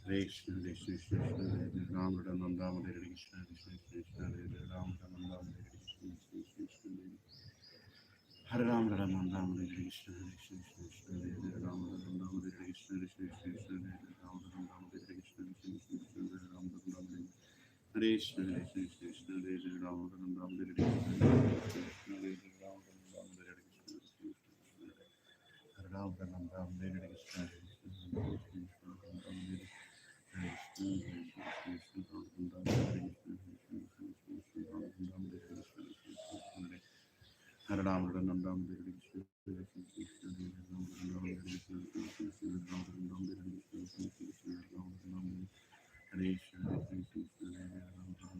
Krishna Krishna Krishna Ram Rananda Hare Krishna Krishna Krishna Ram Rananda Hare Krishna Krishna Krishna Hare Ram Rananda Hare Krishna Krishna Krishna Ram Rananda Hare Krishna Krishna Krishna Ram Rananda Hare Krishna Krishna Krishna Ram Rananda Hare Krishna Krishna Krishna Ram Rananda Hare Krishna Krishna Ram Rananda Hare Krishna Hare Ram Rananda Hare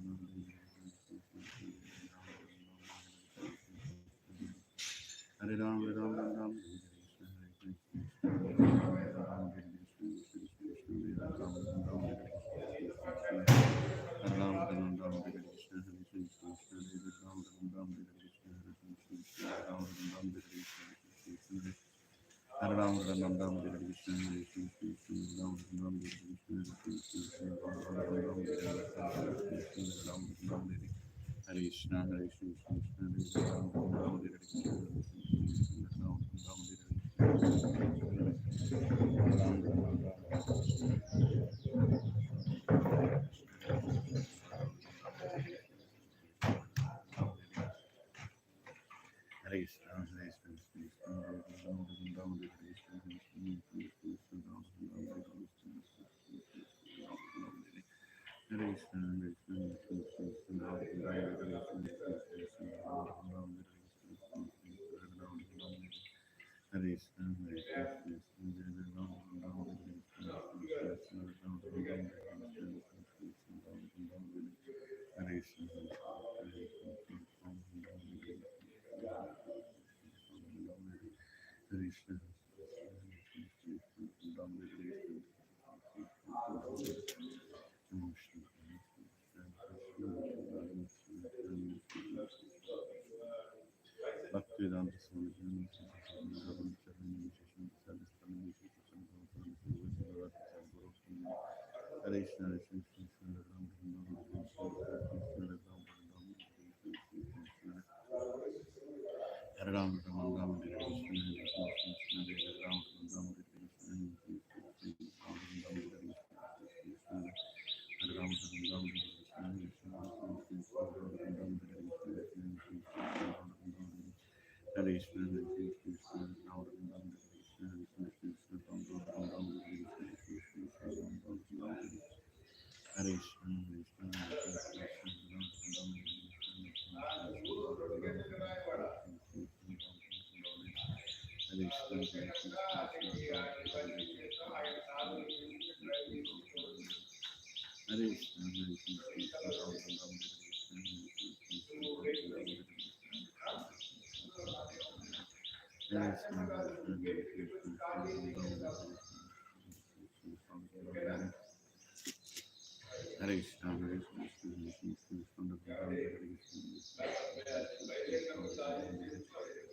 Krishna Krishna Hare Ram Ranam Hare Ram Ram Ram Hare Krishna Hare Krishna Ram Ram Hare Krishna Hare Krishna Ram Ram Hare Krishna Ram Ram Hare Krishna Hare Krishna Ram Ram Hare Krishna Ram Ram Hare Krishna Hare Krishna Ram Ram Hare Krishna Hare Krishna Ram Ram Hare Krishna Hare Krishna, Hare Krishna, Krishna Krishna, Hare Hare, Hare Krishna, Hare Krishna, Hare Krishna, Bhaktivedanta Swami Hare Krishna, Hare Krishna, Ram Ram Hare Krishna, Hare Ram Ram Ram Hare Krishna, Hare Ram Ram Hare Krishna, Hare Ram Ram Hare Krishna, Hare Krishna, Ram Ram Hare Krishna, Ram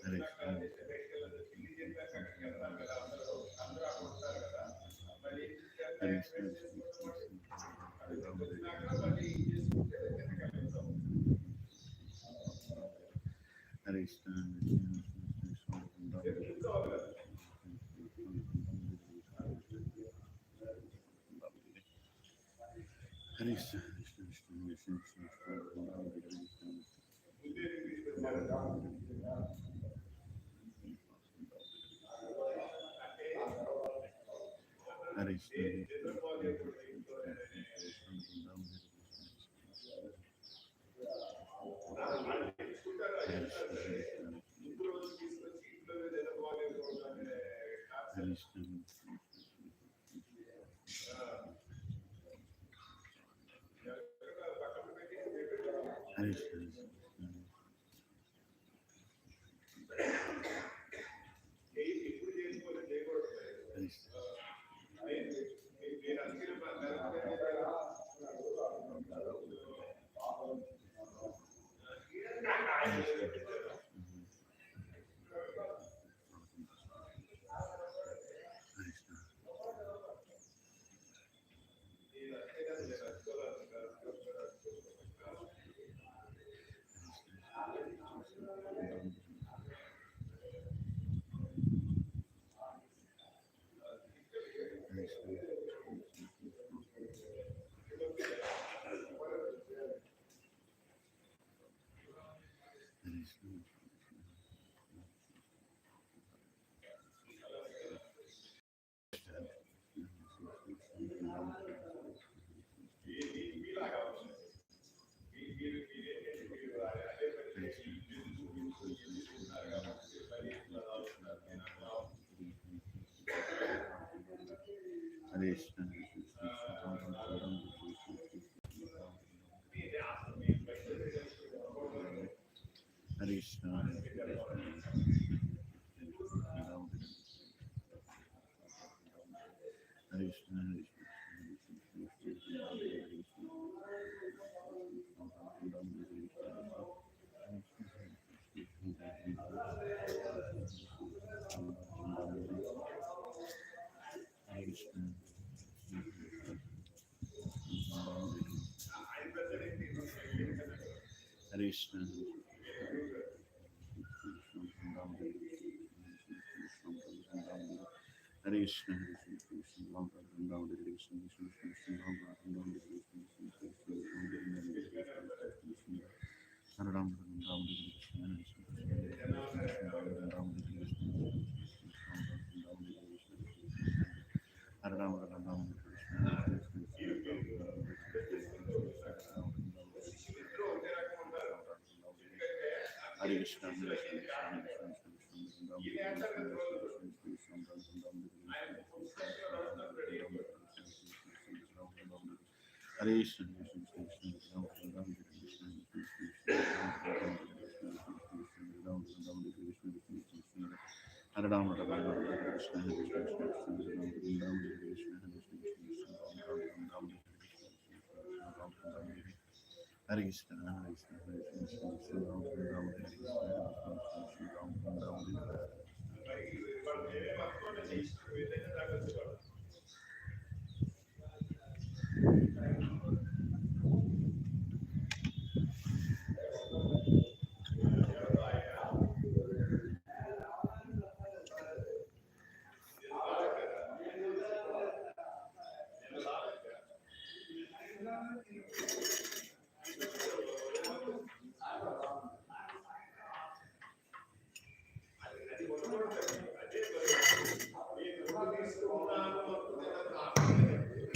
Ram Hare Krishna, Hare Krishna, Hare Krishna, Hare Krishna, Hare Krishna, Hare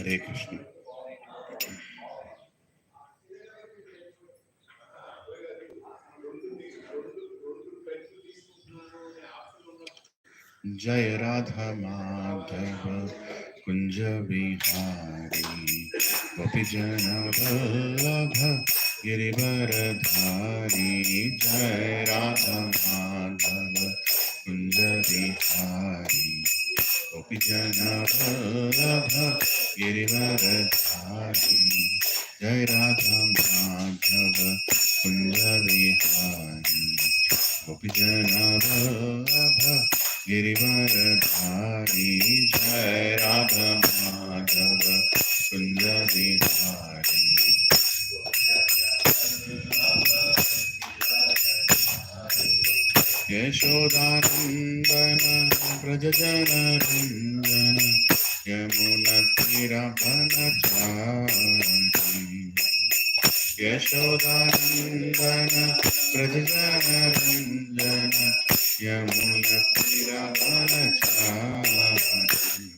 Hare Krishna. Jai Radha Madhava Kunja Vihari Gopi Jana Vallabha Girivaradhari Jai Radha Madhava Kunja Vihari Gopi Jana Vallabha Girivaradhari Jai Radha Madhava Kunja Vihari Gopi Jana Vallabha Girivaradhari Jai Radha Madhava Kunja Vihari Yashodanandana Brajajana Randana Yamunatiravanachari Yashodanandana Brajajana Randana Yamunatiravanachari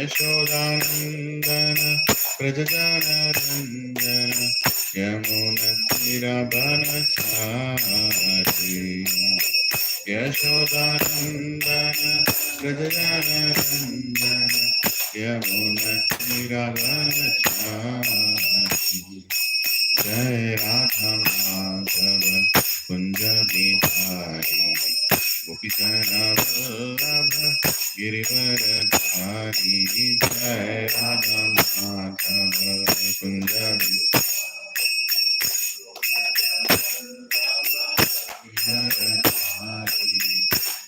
Yashodanandana Brajajana Randana Yamunatiravanachari Yashodanandana Brajajana Yamunatiravanachari Jai Radha Madhava Kunja Vihari Gopi Jana Vallabha Girivaradhari Jai Radha Madhava Kunja Vihari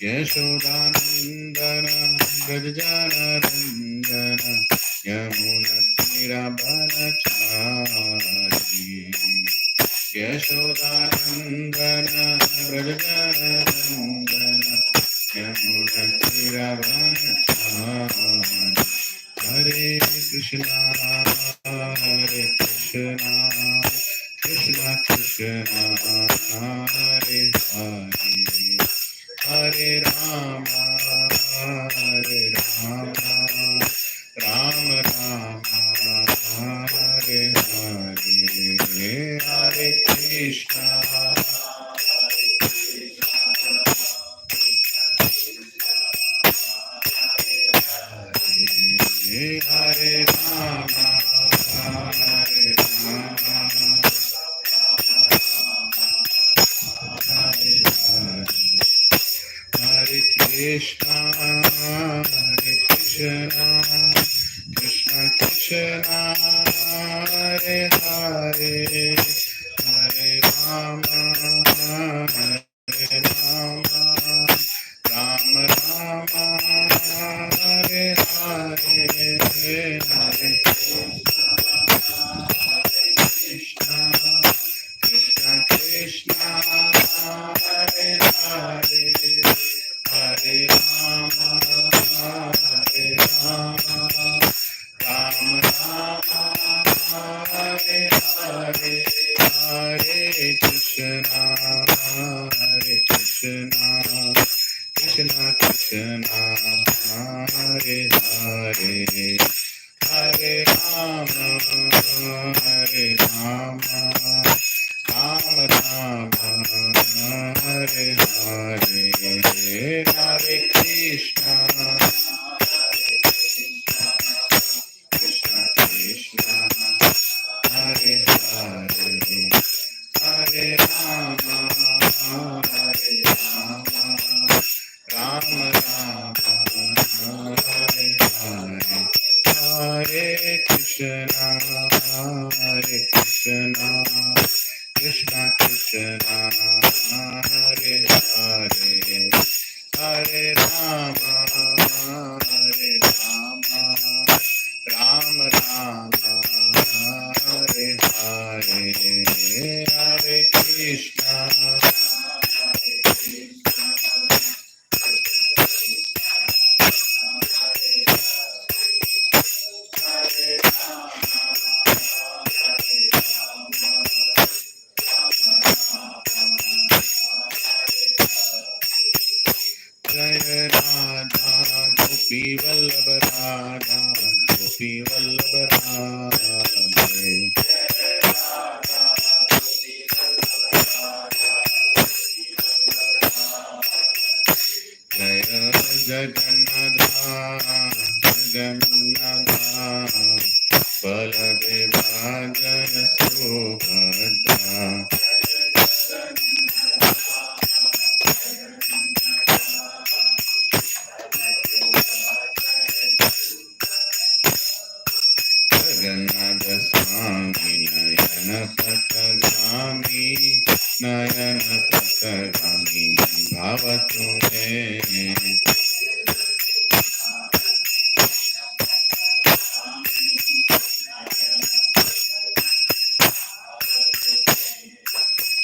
Yashodanandana Brajajana Randana Yamunatiravanachari Yashodanandana Brajajana Randana Yamunatiravanachari Hare Krishna Hare Krishna Krishna Krishna Hare Hare Hare Rama Hare Rama Rama Rama Hare Hare Hare Krishna Hare Hare Rama, Hare Rama, Hare Hare Krishna, Hare Krishna, Krishna Krishna, Hare Hare, Hare Rama, Hare Rama, Rama Rama, Hare Hare, Hare Krishna, Krishna Krishna, Hare Hare, Hare Rama, Hare Rama, Rama Rama, Hare Hare, Hare Krishna, Krishna Krishna, Hare Hare, Hare Rama, Hare Rama, Rama Rama, Hare Hare, Hare Krishna, Krishna Krishna, Hare Hare, Hare Rama, Hare Rama, Rama Rama, Hare Hare, Hare Krishna, Krishna Krishna, Hare Hare, Hare Rama, Hare Rama, Rama Rama, Hare Hare, Hare Krishna, Jaya Radha, Gopi Vallabha Radha, Gopi Vallabha Radha, Jaya Jagannatha, Jagannatha, Baladeva Jaya Subhadra, Jagannath Swami Nayana Patagami, Nayana Patagami, Bhavatu Me.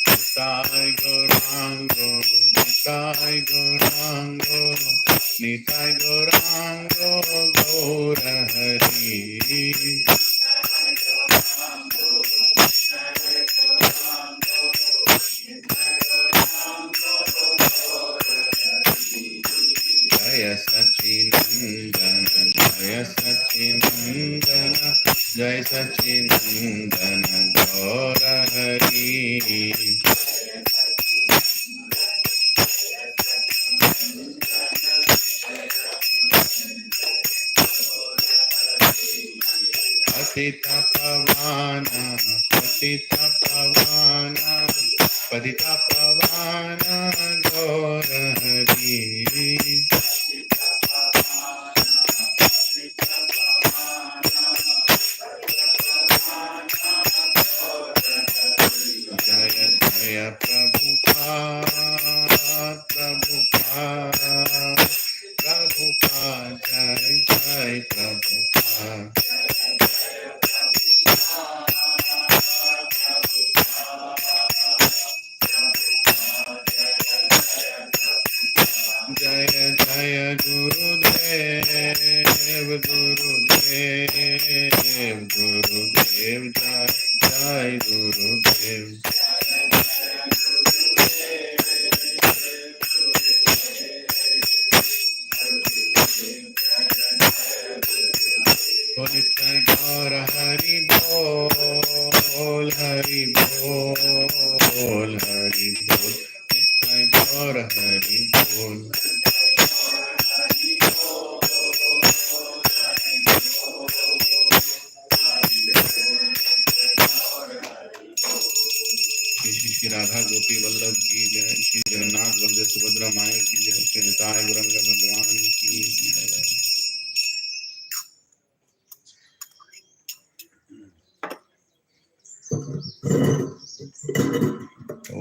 Nitai Gaurango, Nitai Gaurango, Nitai Gaurango, Gaura Hari. Jaya Sachinandana, Jaya Sachinandana, Jaya Sachinandana, Gaura Hari. Patita Pavana, Patita Pavana, Patita Pavana, Gaura Hari. Jaya Jaya Prabhupada, Prabhupada, Prabhupada, Jai Jai Prabhupada. Jaya Jaya Gurudev, Gurudev, Gurudev, Jai Jai Gurudev. Nitai Gaur Hari Bol, Hari Bol, Hari Bol. Nitai Gaur Hari Bol. Vallabh की जय, श्री जगन्नाथ बलदेव सुभद्रा माई की जय, श्री निताय गौरंग भगवान की जय। ॐ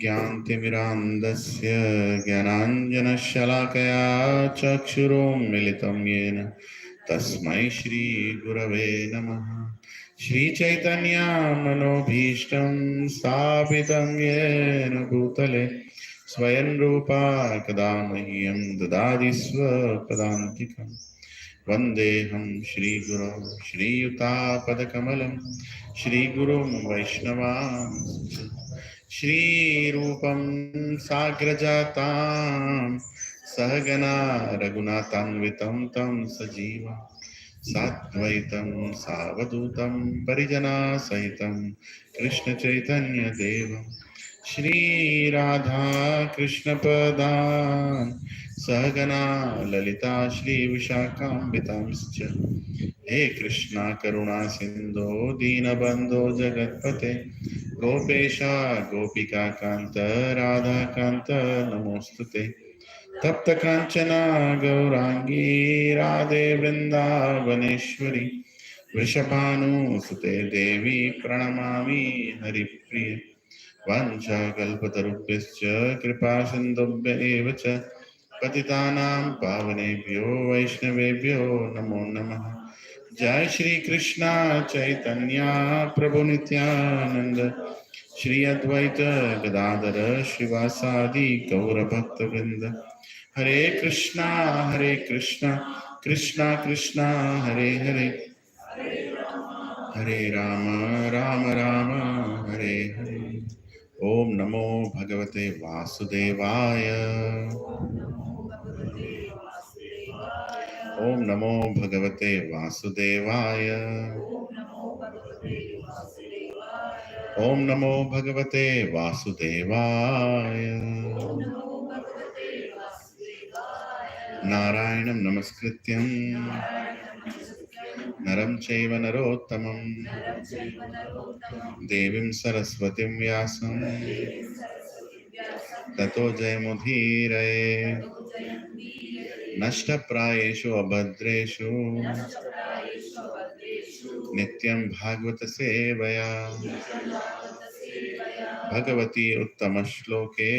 ज्ञानतिमिरान्धस्य ज्ञानाञ्जनशलाकया चक्षुरुन्मिलितं येन तस्मै श्रीगुरवे नमः। श्रीचैतन्यमनोभीष्टं स्थापितं येन भूतले स्वयं रूपा कदा मह्यं ददाति स्वपदान्तिकम्। वन्देऽहं श्रीगुरौ श्रीयुतापदकमलं श्रीगुरुं वैष्णवांश्च श्रीरूपं साग्रजातां सहगना रघुनाथान्वितं तं सजीवं साद्वैतं सावधूतं परिजनसहितं कृष्णचैतन्यदेवं श्रीराधा कृष्णपदान् सहगना ललिता श्रीविशाखान्वितांश्च हे कृष्णा करुणा सिंधो दीनबंधो जगत्पते गोपेश गोपिका कांत राधा कांत नमोस्तुते तप्त कांचना गौरांगी राधे वृंदावनेश्वरी वृषभानुसुते देवी प्रणमामि हरिप्रिये वाञ्छाकल्पतरुभ्यश्च कृपा सिन्धुभ्य एव च पतितानां पावनेभ्यो वैष्णवेभ्यो नमो नमः। जय श्री कृष्णा चैतन्य प्रभु नित्यानंद श्री अद्वैत गदाधर श्रीवासादि गौर भक्त वृंद हरे कृष्णा कृष्णा कृष्णा हरे हरे हरे राम राम राम हरे हरे। ओम नमो भगवते वासुदेवाय। ओम नमो भगवते वासुदेवाय। ओम नमो भगवते वासुदेवाय। नारायणं नमस्कृत्यं नरं चैव नरोत्तमं देवीं सरस्वतीं व्यासं ततो जयमुदीरये। नष्टप्रायेषु अभद्रेषु नित्यं भागवत सेवया भगवती उत्तमश्लोके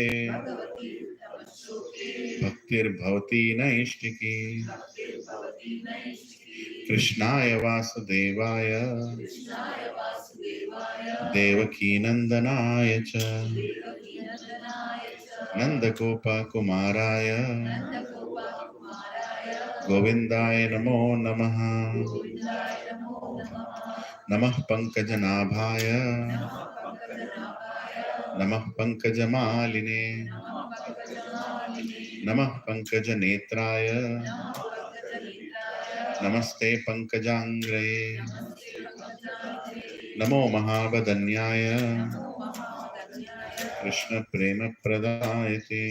भक्तिर्भवती नैष्टिकी। कृष्णाय वासुदेवाय देवकीनन्दनाय च नन्दगोपकुमाराय गोविन्दाय नमो नमः। नमः पंकजनाभाय नमः पंकजमालिने नमः पंकजनेत्राय नमस्ते पंकजांग्रये। नमो महावदन्याय कृष्ण प्रेम प्रदायते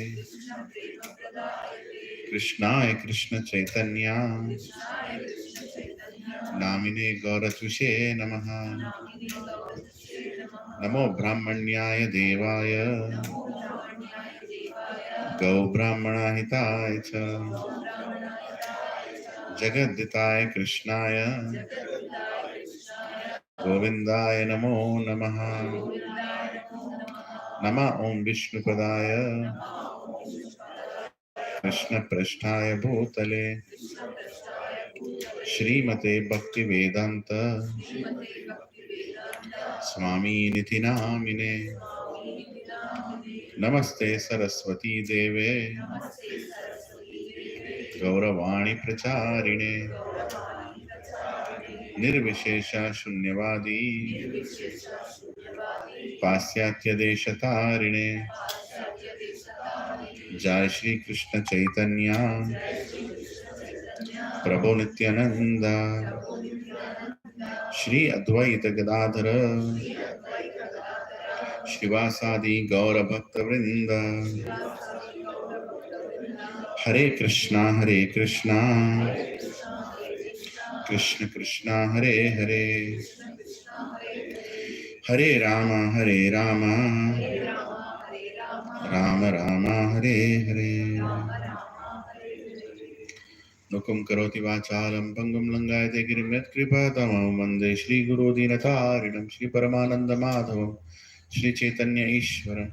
कृष्णाय कृष्ण चैतन्य नामिने गौरत्विषे नमः। नमो ब्राह्मण्याय देवाय गौ ब्राह्मणाहिताय च जगद्दिताय कृष्णाय गोविन्दाय नमो नमः। नमः ओं विष्णुपदाय कृष्णपृष्ठाय भूतले श्रीमते भक्तिवेदांत स्वामीनिधि नामिने। नमस्ते सरस्वती देवे गौरवाणी प्रचारिणे निर्विशेष शून्यवादी पाश्चात्य देशतारिणे। जय श्री कृष्ण चैतन्य प्रभु नित्यानंद श्री अद्वैत गदाधर श्रीवासादि गौर भक्त वृंद। हरे कृष्णा कृष्ण कृष्णा हरे Hare Hare Ram Rama Rama Hare Hare. Nukum karoti vachalam pangam langayate girim yat kripatamam vande Shri Guru Dinatarinam Shri Paramananda Madhavam Shri Chaitanya Ishwaram.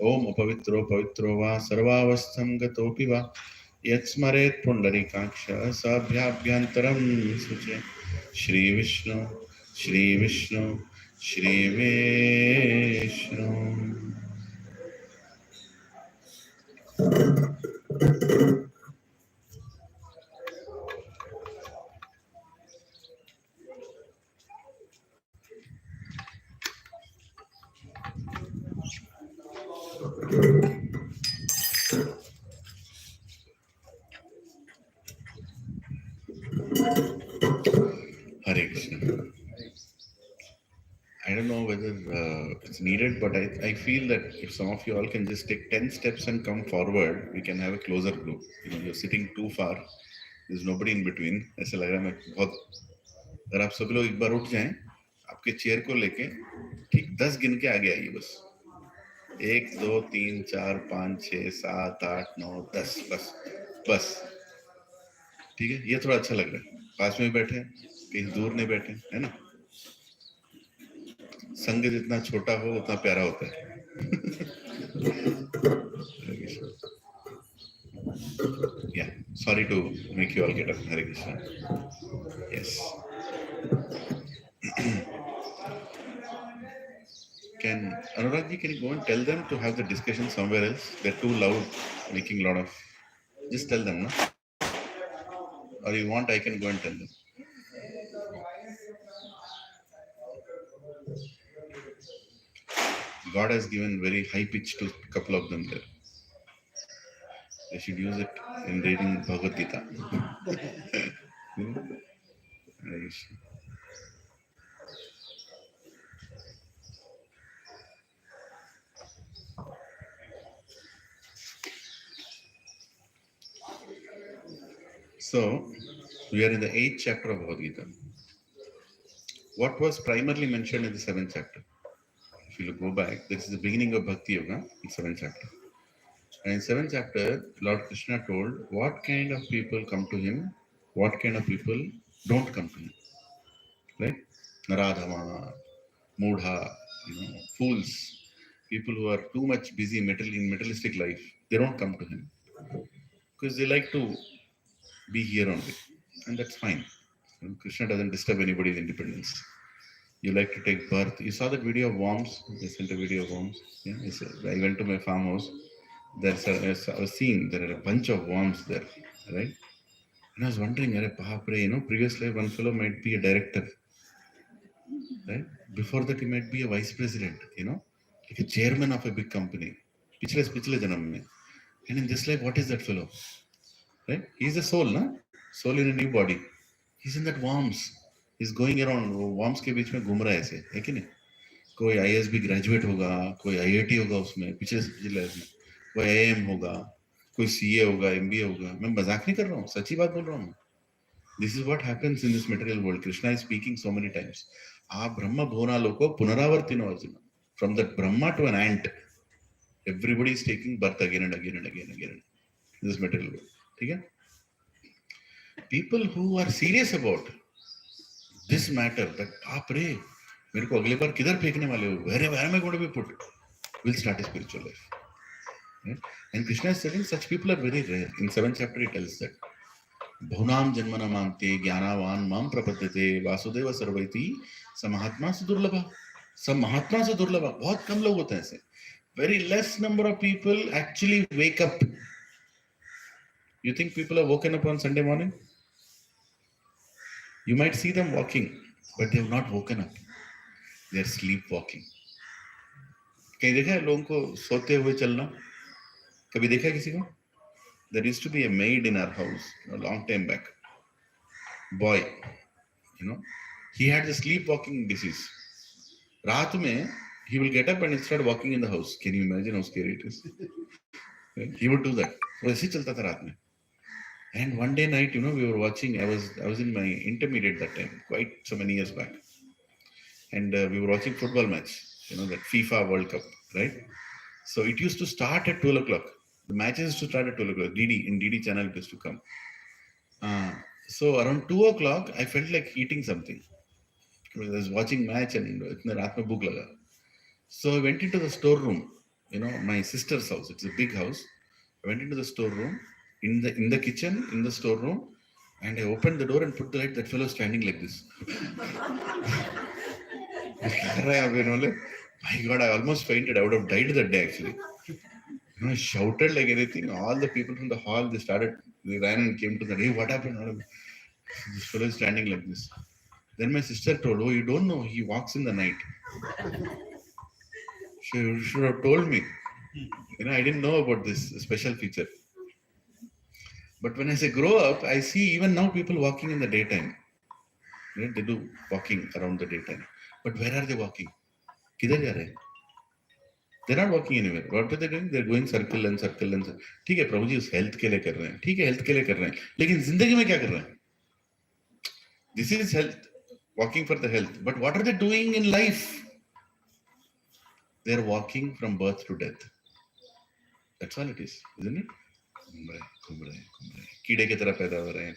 Om Upavitro Pavitro Va Sarvavastham Gatopi Va Yat Smaret Pundarikaksha Sabhyabhyantaram Suche. Shri Vishnu Shri Vishnu Shri Vishnu. Hare Krishna. I don't know whether it's needed, but I feel that if some of you all can just take 10 steps and come forward, we can have a closer group. You know, you're sitting too far. There's nobody in between. ऐसा लग रहा है मैं बहुत अगर आप सब लोग एक बार उठ जाएं आपके चेयर को लेके ठीक 10 गिन के आगे आइए बस 1 2 3 4 5 6 7 8 9 10 बस बस ठीक है ये थोड़ा अच्छा लग रहा है पास में बैठे कहीं दूर नहीं बैठे है ना संग जितना छोटा हो उतना प्यारा होता है Yeah, sorry to make you all get up. Hare Krishna. Yes. Can Anurag ji, can you go and tell them to have the discussion somewhere else? They're too loud, making a lot of. Just tell them, no? Or you want, I can go and tell them. God has given very high pitch to a couple of them there. They should use it in reading Bhagavad Gita. So, we are in the 8th chapter of Bhagavad Gita. What was primarily mentioned in the 7th chapter? If you go back, this is the beginning of Bhakti Yoga in 7th chapter. And in 7th chapter, Lord Krishna told what kind of people come to him, what kind of people don't come to him. Right? Naradhama, Mudha, fools, people who are too much busy in materialistic life, they don't come to him. Because they like to be here only. And that's fine. Krishna doesn't disturb anybody's independence. You like to take birth. You saw that video of worms? They sent a video of worms. Yeah, I went to my farmhouse. I was seeing there are a bunch of worms there, right? And I was wondering, previous life one fellow might be a director, right? Before that he might be a vice president, like a chairman of a big company. Pichle janam mein. And in this life, what is that fellow? Right? He's a soul, na? Soul in a new body. He's in that worms. He's going around. Worms के बीच में घूम रहा है ऐसे, है कि नहीं? कोई IAS भी ग्रेजुएट होगा, कोई IIT होगा उसमें, पिछले लाइफ में, कोई IIM होगा, कोई CA होगा, MBA होगा. मैं मजाक नहीं कर रहा हूँ, सच्ची बात बोल रहा हूँ. This is what happens in this material world. Krishna is speaking so many times. आप ब्रह्म भुवना लोको पुनरावर्तिनो Arjun. From that Brahma to an ant, everybody is taking birth again and again and again and again. In this material world. ठीक है? People who are serious about this matter, that बाप रे मेरे को अगले बार किधर फेंकने वाले हो, where am I going to be put, will start a spiritual life. Right? And Krishna is telling such people are very rare. In 7th chapter he tells that Bhunam janmana mamte jnanavan mam prapadyate vasudeva sarvaiti samahatma sudurlabha. Some महात्मा से दुर्लभ, बहुत कम लोग होते हैं ऐसे. Very less number of people actually wake up. You think people are woken up on Sunday morning? You might see them walking, but they have not woken up. They are sleepwalking. कहीं देखा है लोगों को सोते हुए चलना? कभी देखा है किसी को? There used to be a maid in our house a long time back. Boy, he had the sleepwalking disease. रात में he will get up and start walking in the house. Can you imagine how scary it is? He would do that. वो ऐसे चलता था रात में. And one day night, we were watching. I was in my intermediate that time, quite so many years back, and we were watching football match. That FIFA World Cup, right? So it used to start at 12 o'clock. The matches used to start at 12 o'clock. In DD channel it used to come. So around 2 o'clock, I felt like eating something. I was watching match and itna raat mein bhook laga. So I went into the storeroom, my sister's house. It's a big house. I went into the storeroom, in the kitchen, in the storeroom, and I opened the door and put the light. That fellow standing like this. My God, I almost fainted. I would have died that day actually. I shouted like anything. All the people from the hall, they ran and came to the, hey, what happened? What happened? This fellow is standing like this. Then my sister told, oh, you don't know, he walks in the night. She should have told me. I didn't know about this special feature. But when I say grow up, I see even now people walking in the daytime. They do walking around the daytime. But where are they walking? Kidhar ja rahe? They're not walking anywhere. What are they doing? They're going circle and circle and circle. ठीक है प्रभु जी उस health के लिए कर रहे हैं. ठीक है हेल्थ के लिए कर रहे हैं. लेकिन जिंदगी में क्या कर रहे हैं? This is health, walking for the health. But what are they doing in life? They're walking from birth to death. That's all it is, isn't it? घूम रहे. कीड़े की तरह पैदा हो रहे हैं,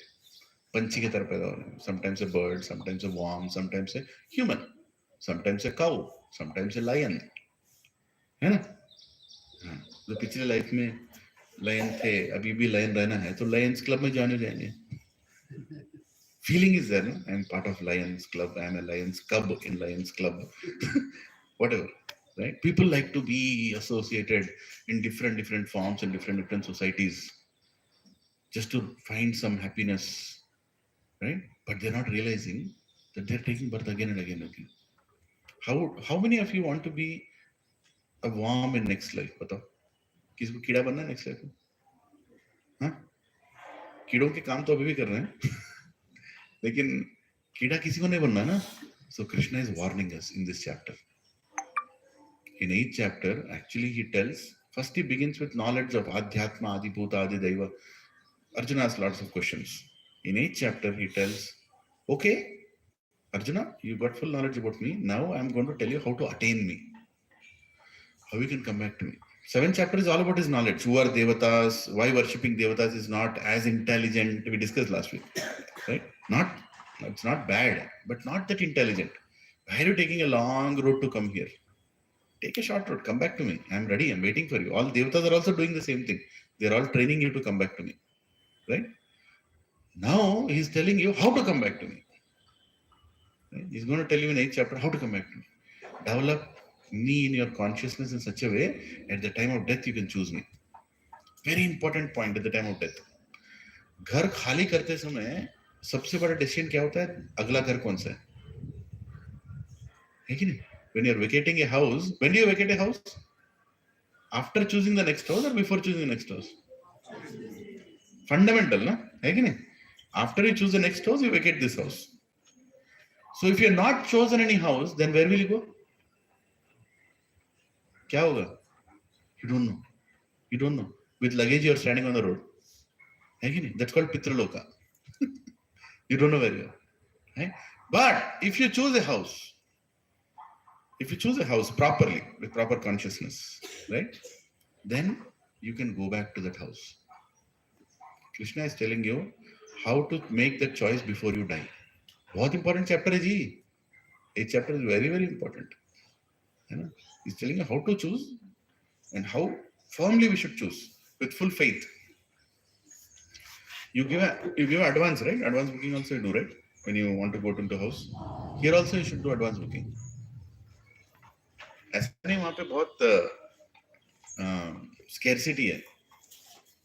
पंछी की तरह पैदा हो रहे हैं. Sometimes a bird, sometimes a worm, sometimes a human, sometimes a cow, sometimes a lion. है ना? तो पिछले लाइफ में लायन थे, अभी भी लायन रहना है तो लायंस क्लब में ज्वाइन हो जाएंगे. Feeling is there, no? I'm part of Lions Club. I'm a Lions Cub in Lions Club. Whatever, right? People like to be associated in different forms and different societies just to find some happiness, right? But they're not realizing that they're taking birth again and again and again. How many of you want to be a worm in next life? बताओ, किसको कीड़ा बनना है next life में? हाँ? कीड़ों के काम तो अभी भी कर रहे हैं. लेकिन कीड़ा किसी को नहीं बनना ना. So Krishna is warning us in this chapter. In each chapter, actually he tells, first he begins with knowledge of Adhyatma, Adibhuta, Adidaiva. Arjuna asks lots of questions. In each chapter he tells, okay, Arjuna, you got full knowledge about me. Now I'm going to tell you how to attain me. How you can come back to me. 7th chapter is all about his knowledge. Who are Devatas? Why worshipping Devatas is not as intelligent. We discussed last week. Right? It's not bad, but not that intelligent. Why are you taking a long road to come here? Take a short road, come back to me. I'm ready, I'm waiting for you. All Devatas are also doing the same thing. They're all training you to come back to me. Right? Now he's telling you how to come back to me. Right? He's going to tell you in 8th chapter how to come back to me. Develop me in your consciousness in such a way, at the time of death you can choose me. Very important point at the time of death. घर खाली करते समय सबसे बड़ा decision क्या होता है? अगला घर कौन सा है कि नहीं? When you're vacating a house, when do you vacate a house? After choosing the next house or before choosing the next house? Fundamental, na? है कि नहीं? After you choose the next house, you vacate this house. So if you're not chosen any house, then where will you go? क्या होगा? You don't know. You don't know. With luggage, you're standing on the road. है कि नहीं? That's called Pitraloka. You don't know where you are. Right? But if you choose a house properly, with proper consciousness, right? Then you can go back to that house. Krishna is telling you how to make that choice before you die. बहुत important chapter है जी. Each chapter is very, very important. He's telling you how to choose and how firmly we should choose with full faith. You give advance, right? Advance booking also you do, right? When you want to go into a house. Here also you should do advance booking. ऐसा नहीं वहाँ पे बहुत scarcity है.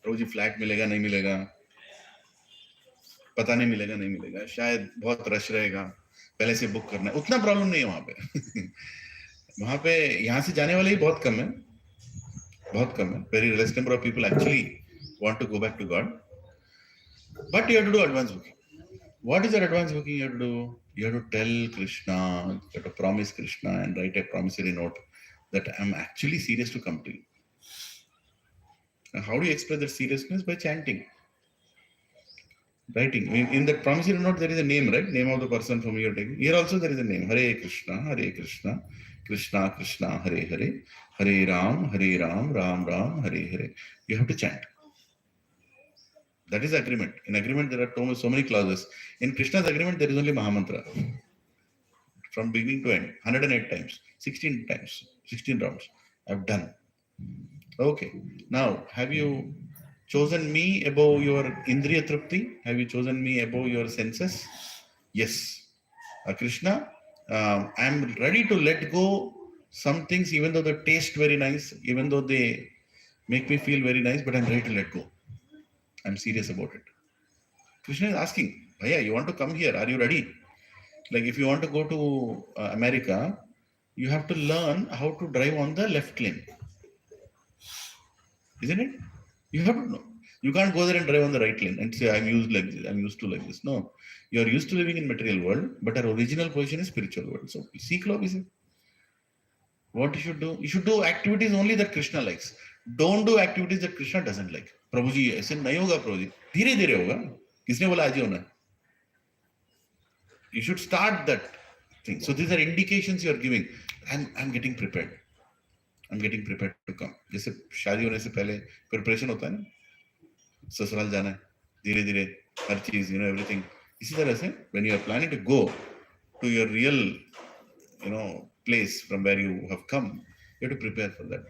रोज ही flat मिलेगा नहीं मिलेगा, पता नहीं मिलेगा नहीं मिलेगा, शायद बहुत रश रहेगा, पहले से बुक करना है. उतना प्रॉब्लम नहीं है वहाँ पे. वहाँ पे यहाँ से जाने वाले ही बहुत कम है. Very less number of people actually want to go back to God. But you have to do advance booking. What is that advance booking you have to do? You have to tell Krishna, you have to promise Krishna and write a promissory note that I'm actually serious to come to you. Now, how do you express that seriousness? By chanting. Writing. In that promissory note, there is a name, right? Name of the person from you're taking. Here also there is a name. Hare Krishna, Hare Krishna, Krishna, Krishna, Hare Hare, Hare Ram, Ram Ram, Hare Hare. You have to chant. That is agreement. In agreement, there are so many clauses. In Krishna's agreement, there is only Mahamantra. From beginning to end, 108 times, 16 times, 16 rounds. I've done. Okay. Now, have you chosen me above your Indriya Trupti? Have you chosen me above your senses? Yes. Krishna, I'm ready to let go some things, even though they taste very nice, even though they make me feel very nice, but I'm ready to let go. I'm serious about it. Krishna is asking, Bhaiya, you want to come here? Are you ready? Like if you want to go to America, you have to learn how to drive on the left lane. Isn't it? You have to know. You can't go there and drive on the right lane and say, I'm used like this, I'm used to like this. No. You are used to living in material world, but our original position is spiritual world. So seek love is it. What you should do activities only that Krishna likes. Don't do activities that Krishna doesn't like. Prabhuji, ऐसे नहीं होगा प्रभुजी. धीरे धीरे होगा. किसने बोला आज ही होना? You should start that thing. So these are indications you are giving. I'm getting prepared. I'm getting prepared to come. जैसे शादी होने से पहले preparation होता है ना, ससुराल जाना है, धीरे धीरे हर चीज, everything. इसी तरह से when you are planning to go to your real, place from where you have come, you have to prepare for that.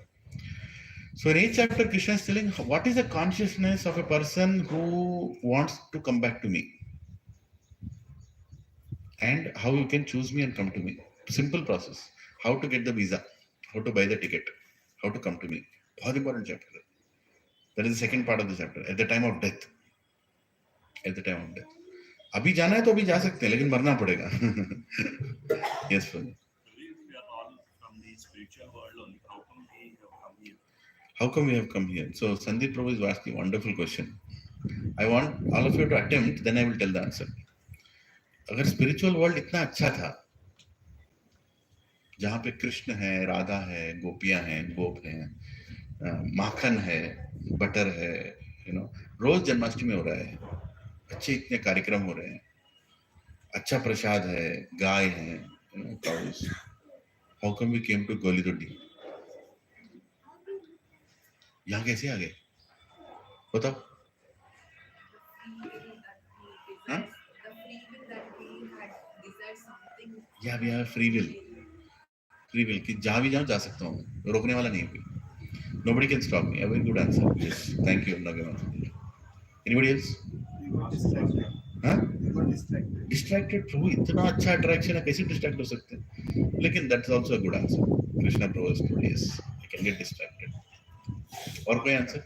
So in each chapter, Krishna is telling what is the consciousness of a person who wants to come back to me, and how you can choose me and come to me. Simple process. How to get the visa, how to buy the ticket, how to come to me. Very important chapter. That is the second part of the chapter. At the time of death. At the time of death. अभी जाना है तो अभी जा सकते हैं, लेकिन मरना पड़ेगा. Yes, sir. We are all from the spiritual world only. How come we have come here? How come we have come here? So Sandeep Prabhu is asking a wonderful question. I want all of you to attempt, then I will tell the answer. अगर spiritual world इतना अच्छा था, जहाँ पे कृष्ण है, राधा है, गोपियां हैं, गोप हैं, माखन है, बटर है, रोज जन्माष्टमी हो रहा है, अच्छे इतने कार्यक्रम हो रहे हैं, अच्छा प्रसाद है, गाय है, cows. How come we came to Goli Doddi? यहाँ कैसे आ गए? बताओ. हाँ? Yeah, we have free will. Free will कि जहाँ भी जाऊँ जा सकता हूँ, रोकने वाला नहीं है कोई. Nobody can stop me. A very good answer. Yes, thank you, Nagaman. Anybody else? हाँ? Distracted. प्रभु इतना अच्छा attraction है, कैसे distract हो सकते हैं? लेकिन that's also a good answer. Krishna Prabhu has told, yes, I can get distracted. और कोई answer?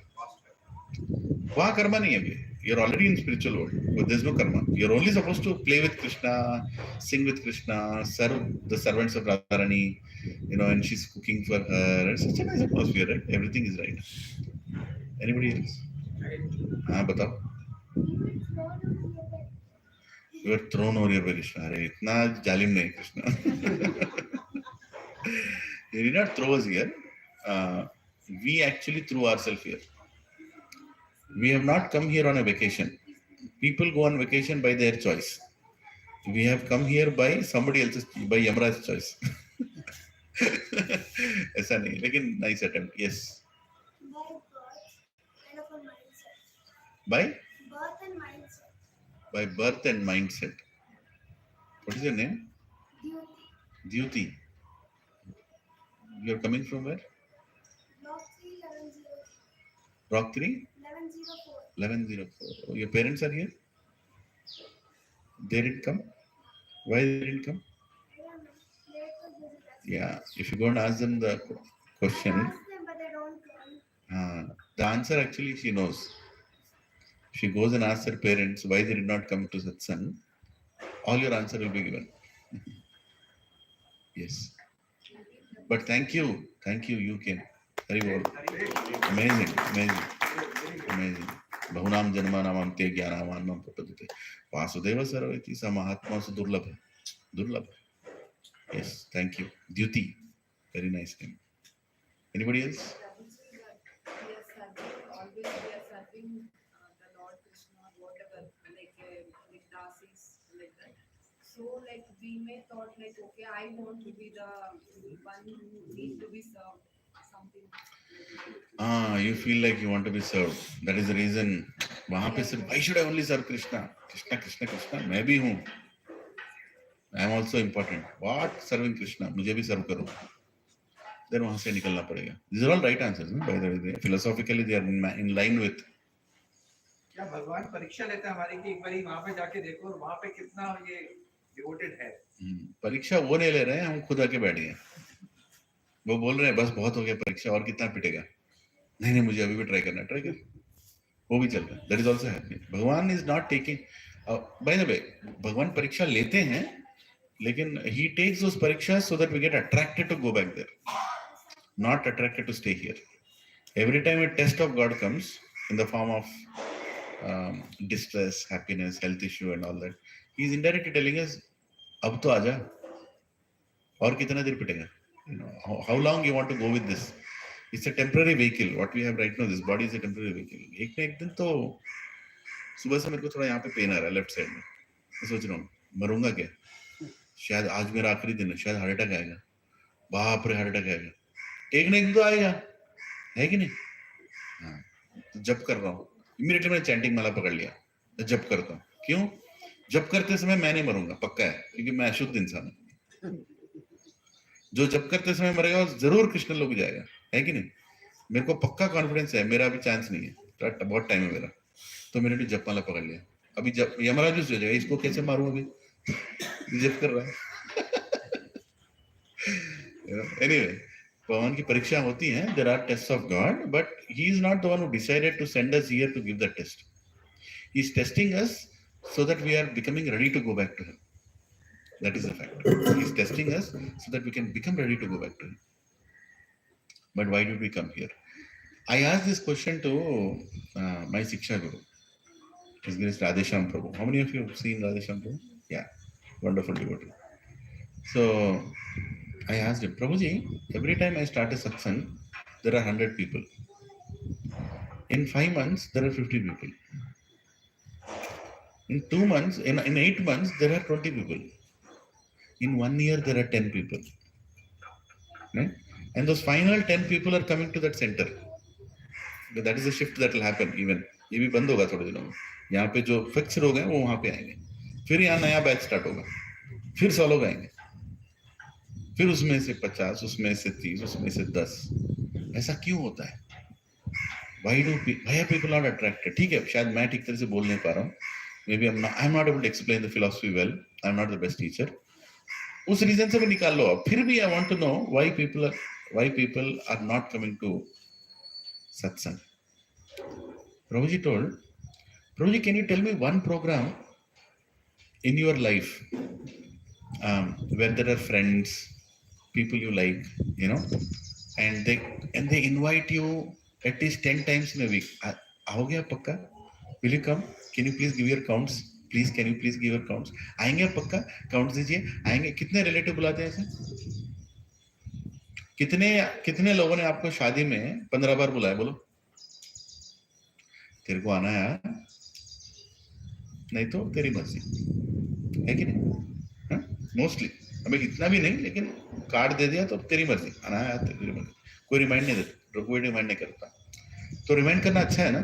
वहाँ कर्मा नहीं है अभी. You're already in spiritual world, but there's no karma. You're only supposed to play with Krishna, sing with Krishna, serve the servants of Radharani, and she's cooking for her. It's such a nice atmosphere, right? Everything is right. Anybody else? हाँ बताओ. You were thrown over here by Krishna. अरे इतना जालिम नहीं Krishna. He did not throw us here. We actually threw ourselves here. We have not come here on a vacation. People go on vacation by their choice. We have come here by somebody else's, by Yamraj's choice. ऐसा नहीं, लेकिन nice attempt. Yes. By birth and mindset. By birth and mindset. What is your name? Dyuti. You are coming from where? Rock 3? 1104. 1104. Your parents are here? They didn't come? Why they didn't come? Yeah, if you go and ask them the question, I ask them, but they don't come. The answer actually she knows. She goes and asks her parents why they did not come to Satsang. All your answer will be given. Yes. But thank you, you came. Very well. Amazing. Bahunam janmanam te jnanamanam prapadite. Vasudeva sarvati sa mahatma su durlabh. Yes, thank you. Dyuti. Very nice name. Anybody else? Always we are serving the Lord Krishna, whatever, like dasis, like that. So like we may thought like, okay, I want to be the one who need to be served something. You feel like you want to be served. That is the reason. वहां पे Yes, सिर्फ yes. why should I only serve Krishna? Krishna, Krishna, Krishna. मैं भी हूँ. I am also important. What serving Krishna? मुझे भी serve करो. Then वहां से निकलना पड़ेगा. These are all right answers. No? By the way, philosophically they are in line with. क्या भगवान परीक्षा लेते हैं हमारी कि एक बारी वहां पे जाके देखो और वहां पे कितना ये डिवोटेड है. परीक्षा वो नहीं ले रहे हैं, हम खुद आके बैठ गए. वो बोल रहे हैं बस बहुत हो गया परीक्षा, और कितना पिटेगा. नहीं नहीं, मुझे अभी भी ट्राई करना है. ट्राई कर, वो भी चल रहा है. That is also happening. Bhagwan is not taking. By the way, भगवान परीक्षा लेते हैं, लेकिन he takes those pariksha so that we get attracted to go back there, not attracted to stay here. Every time a test of God comes in the form of distress, happiness, health issue and all that, he is indirectly telling us अब तो आजा, और कितना देर पिटेगा. You know, how long you want to go with this? It's a temporary vehicle. What we have right now, this body is a temporary vehicle. एक ना एक दिन तो, सुबह से मेरे को थोड़ा यहाँ पे पेन आ रहा है लेफ्ट साइड में. मैं सोच रहा हूँ मरूंगा क्या, शायद आज मेरा आखिरी दिन है, शायद हार्ट अटैक आएगा. बाप रे, हार्ट अटैक आएगा. एक ना एक दिन तो आएगा, है कि नहीं? हाँ, तो जब कर रहा हूँ, इमीडिएटली मैंने चैंटिंग माला पकड़ लिया, तो जब करता हूँ. क्यों? जब करते समय मैं नहीं मरूंगा, पक्का है, क्योंकि मैं अशुद्ध इंसान हूँ. जो जब करते समय मरेगा वो जरूर कृष्ण लोग जाएगा, है कि नहीं? मेरे को पक्का कॉन्फिडेंस है, मेरा अभी चांस नहीं है, बहुत टाइम है मेरा. तो मैंने भी जप माला पकड़ लिया. अभी जब यमराज हो जाएगा, इसको कैसे मारूं अभी, जप कर रहा है. Anyway, भगवान की परीक्षा होती हैं. There are tests of God, but He is not the one who decided to send us here to give the test. He is testing us so that we are becoming ready to go back to Him. That is the fact. He is testing us so that we can become ready to go back to Him. But why did we come here? I asked this question to my Siksha Guru, His Grace Radhesham Prabhu. How many of you have seen Radhesham Prabhu? Yeah, wonderful devotee. So I asked him, Prabhuji, every time I start a satsang, there are 100 people. In 5 months, there are 50 people. In 2 months, in 8 months, there are 20 people. In 1 year, there are 10 people. Right? And those final 10 people are coming to that center. But that is a shift that will happen even. ये भी बंद होगा थोड़े दिनों में. यहाँ पे जो फिक्स लोग हैं वो वहाँ पे आएंगे. फिर यहाँ नया बैच स्टार्ट होगा. फिर 100 लोग आएंगे. फिर उसमें से 50, उसमें से 30, उसमें से 10. ऐसा क्यों होता है? Why are people not attracted? ठीक है, शायद मैं ठीक तरह से बोल नहीं पा रहा हूँ. Maybe I'm not able to explain the philosophy well. I'm not the best teacher. उस रीजन से भी निकाल लो आप. फिर भी I want to know why people are not coming to satsang. Prabhuji told, Prabhuji, can you tell me one program in your life where there are friends, people you like, you know, and they invite you at least 10 times in a week. आओगे आप पक्का? Will you come? Can you please give your counts? Please, can you please give your counts? आएंगे आप पक्का? Count दीजिए. आएंगे. कितने relative बुलाते हैं ऐसे? कितने लोगों ने आपको शादी में 15 बार बुलाया? बोलो. तेरे को आना है, नहीं तो तेरी मर्जी, है कि नहीं? मोस्टली हमें इतना भी नहीं, लेकिन कार्ड दे दिया तो तेरी मर्जी, आना है तेरी मर्जी. कोई रिमाइंड नहीं देता, कोई रिमाइंड नहीं करता. तो रिमाइंड करना अच्छा है ना,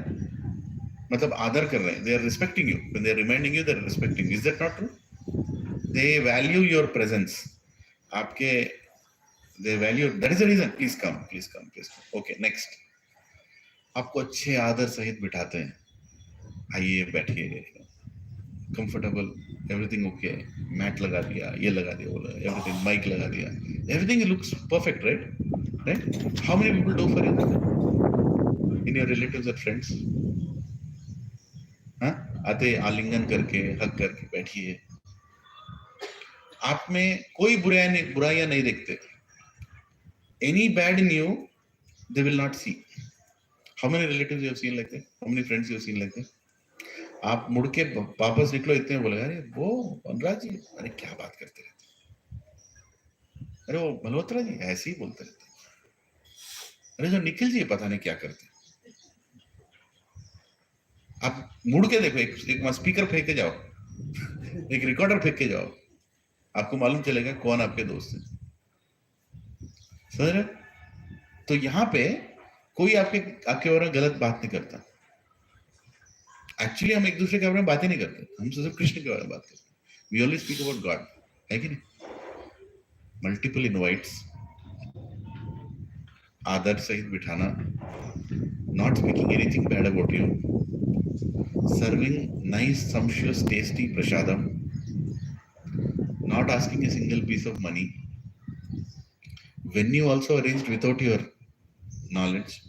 मतलब आदर कर रहे हैं. They are respecting you. When they are reminding you, they are respecting. Is that not true? They value your presence. आपके they value. That is the reason. Please come, please come, please come. Okay, next. आपको अच्छे आदर सहित बिठाते हैं. आइए, बैठिए, comfortable, everything okay. Mat लगा दिया, ये लगा दिया, बोला एवरीथिंग, माइक लगा दिया, everything looks perfect, right? How many people do for you in your relatives और फ्रेंड्स? हाँ, आते आलिंगन करके, हक करके बैठिए. आप में कोई बुराइयां नहीं देखते. Any bad in you they will not see. How many relatives you have seen like that? How many friends you have seen like that? आप मुड़ के वापस निकलो, इतने बोले, अरे वो अनुराग जी, अरे क्या बात करते रहते, अरे वो मल्होत्रा जी ऐसे ही बोलते रहते, अरे जो निखिल जी पता नहीं क्या करते. आप मुड़ के देखो, एक स्पीकर फेंक के जाओ, एक रिकॉर्डर फेंक के जाओ, आपको मालूम चलेगा कौन आपके दोस्त है। समझ रहे हो? तो यहाँ पे कोई आपके आपके बारे में गलत बात नहीं करता। एक्चुअली हम एक दूसरे के बारे में बातें नहीं करते, हम सिर्फ कृष्ण के बारे में बात करते। We only speak about God, है कि नहीं? मल्टीपल इनवाइट्स, आदर सहित बिठाना, not speaking anything bad about you, serving nice sumptuous tasty prasadam, not asking a single piece of money. When you also arranged without your knowledge,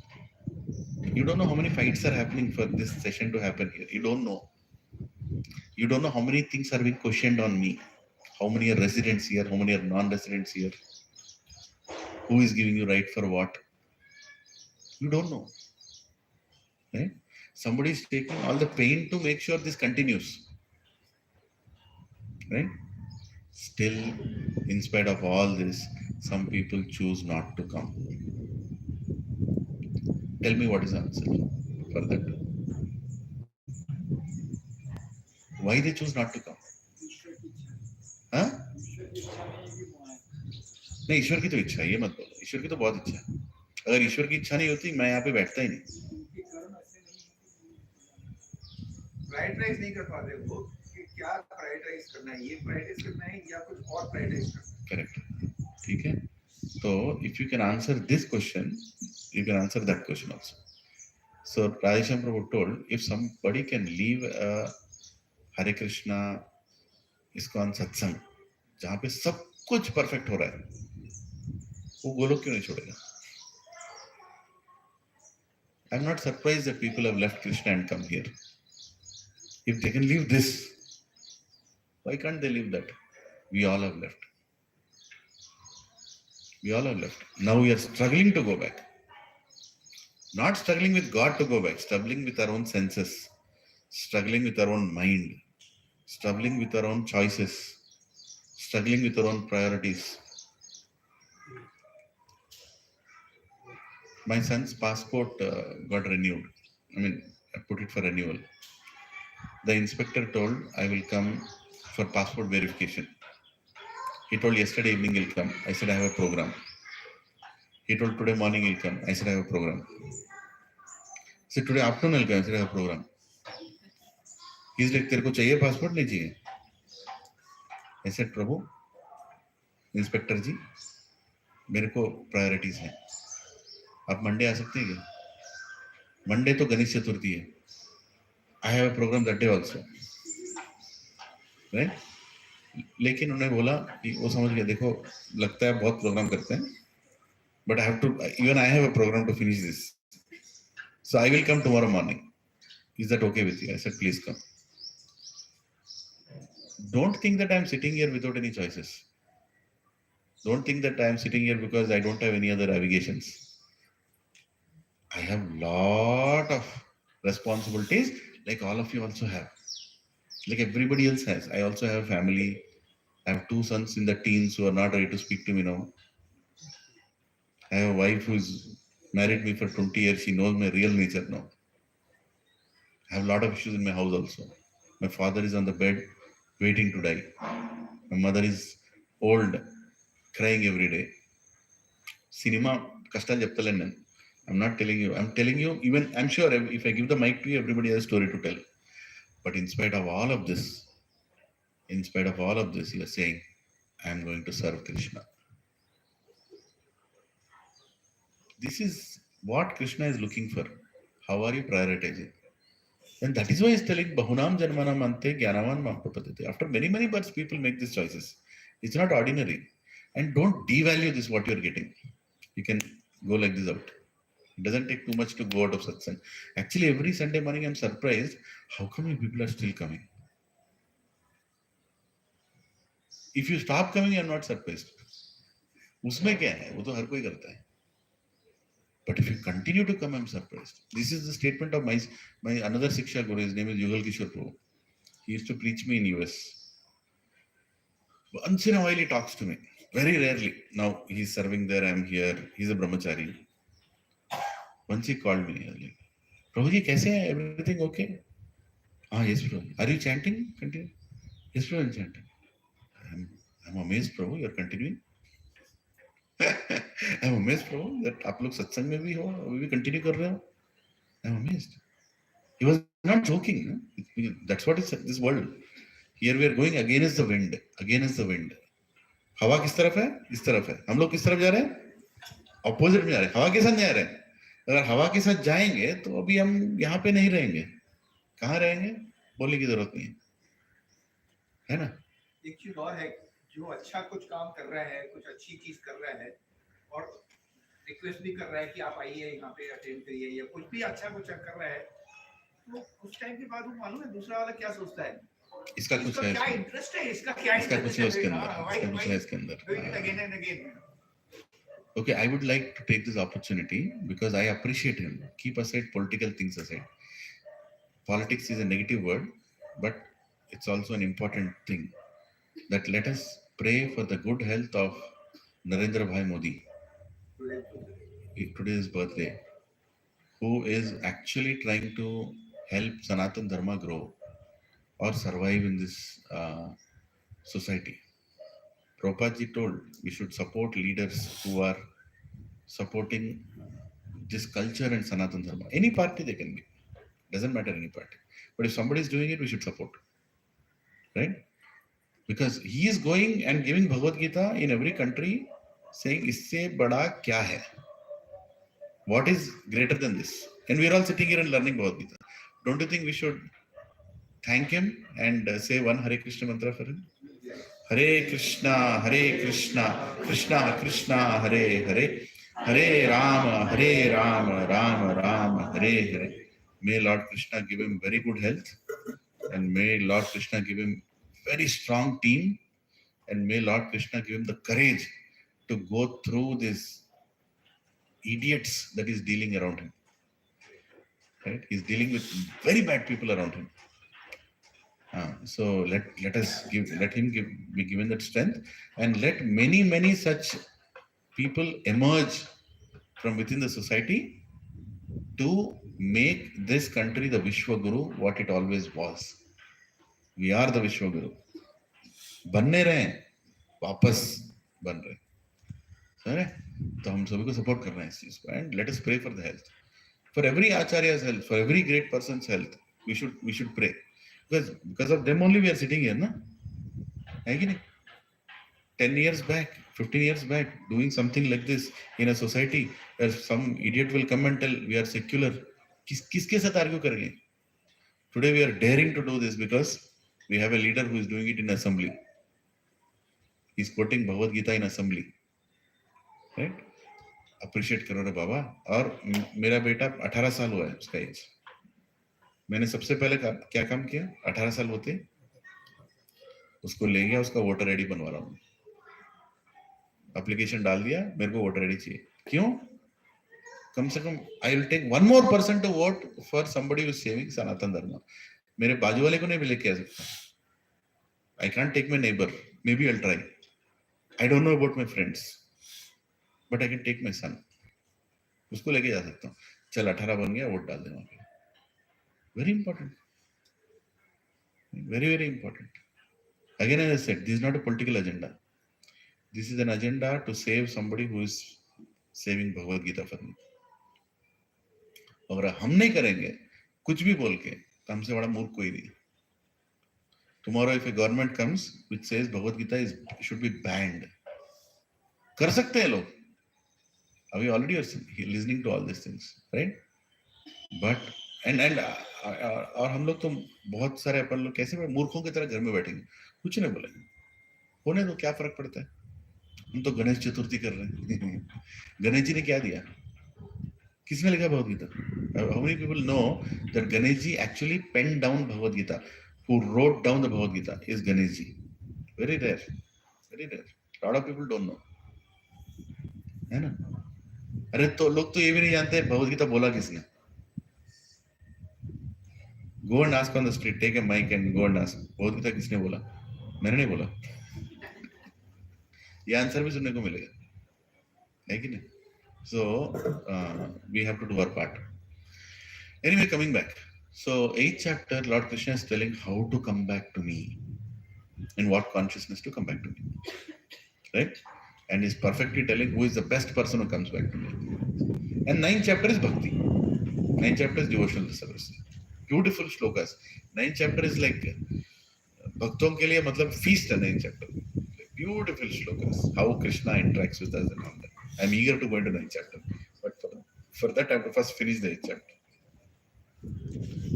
you don't know how many fights are happening for this session to happen here. You don't know. You don't know how many things are being questioned on me. How many are residents here? How many are non-residents here? Who is giving you right for what? You don't know. Right? Somebody is taking all the pain to make sure this continues. Right? Still, in spite of all this, some people choose not to come. Tell me what is the answer for that. Why they choose not to come? हाँ? नहीं, ईश्वर की तो इच्छा है, ये मत बोलो। ईश्वर की तो बहुत इच्छा है। अगर ईश्वर की इच्छा नहीं होती, मैं यहाँ पे बैठता ही नहीं। प्रायोरिटाइज नहीं कर पाते वो कि क्या प्रायोरिटाइज करना है, ये प्रायोरिटाइज करना है या कुछ और प्रायोरिटाइज करना है। करेक्ट, ठीक है। तो if you can answer this question, you can answer that question also. So Radhesham Prabhu told, if somebody can leave a Hare Krishna ISKCON satsang जहाँ पे सब कुछ परफेक्ट हो रहा है, वो गोलोक क्यों नहीं छोड़ेगा? I am not surprised that people have left Krishna and come here. If they can leave this, why can't they leave that? We all have left. We all have left. Now we are struggling to go back. Not struggling with God to go back, struggling with our own senses, struggling with our own mind, struggling with our own choices, struggling with our own priorities. My son's passport got renewed. I mean, I put it for renewal. The inspector told I will come for passport verification. He told yesterday evening he'll come. I said I have a program. He told today morning he'll come. I said I have a program. He said today afternoon I'll come. I said I have a program. He's like, तेरे को चाहिए passport? नहीं चाहिए? I said, Prabhu, inspector जी, मेरे को priorities हैं। आप Monday आ सकते हैं क्या? मंडे तो गणेश चतुर्थी है। I have a program that day also. Right? लेकिन उन्होंने बोला कि वो समझ गया, देखो लगता है बहुत प्रोग्राम करते हैं, but I have to, even I have a program to finish this. So I will come tomorrow morning. Is that okay with you? I said, please come. Don't think that I am sitting here without any choices. Don't think that I am sitting here because I don't have any other obligations. I have lot of responsibilities like all of you also have. Like everybody else has. I also have a family. I have 2 sons in the teens who are not ready to speak to me now. I have a wife who's married me for 20 years. She knows my real nature now. I have a lot of issues in my house also. My father is on the bed waiting to die. My mother is old, crying every day. Cinema, kashtal cheptalen. I'm not telling you. I'm telling you, even I'm sure if I give the mic to you, everybody has a story to tell. But in spite of all of this, you are saying, I'm going to serve Krishna. This is what Krishna is looking for. How are you prioritizing? And that is why he's telling Bahunam Janmanam Ante Gyanavan Mahaprapadite. After many, many births, people make these choices. It's not ordinary. And don't devalue this what you're getting. You can go like this out. It doesn't take too much to go out of satsang. Actually, every Sunday morning I'm surprised how come you people are still coming. If you stop coming, I'm not surprised. उसमें क्या है? वो तो हर कोई करता है. But if you continue to come, I'm surprised. This is the statement of my another Siksha Guru. His name is Yugal Kishore Prabhu. He used to preach me in US. Once in a while he talks to me. Very rarely. Now he's serving there, I'm here. He's a brahmachari. Once he called me. Like, Prabhuji, kaise hai? Everything okay? Ah, yes, Prabhu. Are you chanting? Continue. Yes, Prabhu, I'm chanting. I'm amazed, Prabhu, you're continuing. I'm amazed, Prabhu, that आप लोग सत्संग में भी हो, अभी भी continue कर रहे हो. I'm amazed. He was not joking. No? That's what is this world. Here we are going against the wind. Against the wind. हवा किस तरफ है? इस तरफ है. हम लोग किस तरफ जा रहे हैं? Opposite में जा रहे हैं. हवा के साथ नहीं आ रहे हैं. अगर हवा के साथ जाएंगे तो अभी हम यहाँ पे नहीं रहेंगे. कहाँ रहेंगे? बोलने की जरूरत नहीं है ना? एक चीज और है, जो अच्छा कुछ काम कर रहा है, कुछ अच्छी चीज कर रहा है और रिक्वेस्ट भी कर रहा है कि आप आइए यहाँ पे अटेंड करिए या कुछ भी अच्छा कुछ कर रहा है, तो कुछ टाइम के बाद वो मालूम है दूसरा वाला क्या सोचता है, इसका कुछ है, क्या इंटरेस्ट है, इसका क्या इसका कुछ है उसके इंटरेस्ट अंदर, again and again. Okay, I would like to take this opportunity because I appreciate him. Keep aside political things aside. Politics is a negative word, but it's also an important thing. That let us pray for the good health of Narendra Bhai Modi. Today is birthday. Who is actually trying to help Sanatan Dharma grow or survive in this society. Prabhupada ji told we should support leaders who are supporting this culture and Sanatan Dharma. Any party they can be. Doesn't matter any party. But if somebody is doing it, we should support. Right? Because he is going and giving Bhagavad Gita in every country saying, isse bada kya hai? What is greater than this? And we are all sitting here and learning Bhagavad Gita. Don't you think we should thank him and say one Hare Krishna mantra for him? Hare Krishna, Krishna Krishna, Hare Hare, Hare Rama, Rama Rama, Hare Hare. May Lord Krishna give him very good health, and may Lord Krishna give him very strong team, and may Lord Krishna give him the courage to go through these idiots that is dealing around him. Right? He's dealing with very bad people around him. So let him be given that strength, and let many such people emerge from within the society to make this country the Vishwa Guru, what it always was. We are the Vishwa Guru. बनने रहे, वापस बन रहे, है? तो हम सभी को सपोर्ट करना है इस चीज को, and let us pray for the health, for every acharya's health, for every great person's health. We should pray, because of them only we are sitting here, na? है कि नहीं? 10 years back, 15 years back, doing something like this in a society where some idiot will come and tell we are secular. किसके साथ argue करेंगे? Today we are daring to do this because we have a leader who is doing it in assembly. He is quoting Bhagavad Gita in assembly. Right? Appreciate करो रे बाबा. और मेरा बेटा 18 साल हुआ है उसका एज. मैंने सबसे पहले क्या काम किया? 18 साल होते उसको ले गया, उसका वोटर आईडी बनवा रहा हूँ. एप्लीकेशन डाल दिया, मेरे को वोटर आईडी चाहिए. क्यों? कम से कम I will take 1 more person to vote for somebody who is saving Sanatan Dharma. मेरे बाजू वाले को नहीं भी लेके आ सकता. I can't take my neighbor. Maybe I'll try. I don't know about my friends, but I can take my son. उसको लेके जा सकता हूँ. चल 18 बन गया, वोट डाल दे वहाँ पे. Very important. Very important. Again, as I said, this is not a political agenda. This is an agenda to save somebody who is saving Bhagavad Gita for me. और हम नहीं करेंगे कुछ भी बोल के, तो हमसे बड़ा मूर्ख कोई नहीं. Tomorrow, if a government comes which says Bhagavad Gita should be banned, कर सकते हैं लोग. We already are listening to all these things, right? But और हम लोग तो बहुत सारे अपन लोग कैसे मूर्खों की तरह घर में बैठेंगे, कुछ नहीं बोलेंगे. होने दो, क्या फर्क पड़ता है? हम तो गणेश चतुर्थी कर रहे हैं. गणेश जी ने क्या दिया? किसने लिखा Bhagavad Gita? How many people know that Ganesh ji actually penned down Bhagavad Gita? Who wrote down the Bhagavad Gita is Ganesh ji. Very rare. Very rare. A lot of people don't know. है ना? अरे तो लोग तो ये भी नहीं जानते भगवद गीता बोला किसने. Go and ask on the street. Take a mic and go and ask. Bhagavad Gita किसने बोला? मैंने नहीं बोला. ये आंसर भी सुनने को मिलेगा, है कि नहीं? So we have to do our part. Anyway, coming back. So 8th chapter, Lord Krishna is telling how to come back to me. in what consciousness to come back to me. Right? And he's perfectly telling who is the best person who comes back to me. And 9th chapter is Bhakti. 9th chapter is devotional service. Beautiful shlokas. 9th chapter is like Bhakton ke liye matlab feast है 9th chapter. Beautiful shlokas. How Krishna interacts with us and all that. I'm eager to go into 9th chapter. But for that I have to first finish the 8th chapter.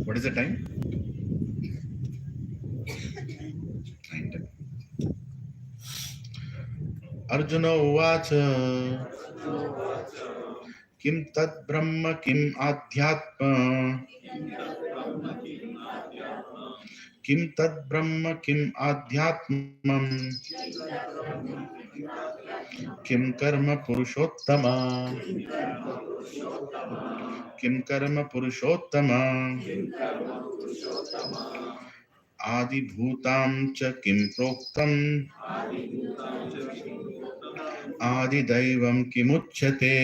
What is the time? 9:10. Arjuna uvacha किम तद ब्रह्म किम आध्यात्म किम तद ब्रह्म किम आध्यात्मम किम कर्म पुरुषोत्तम किम कर्म पुरुषोत्तम आदि भूतां च किम प्रोक्तम आदि Deivam किमुच्यते.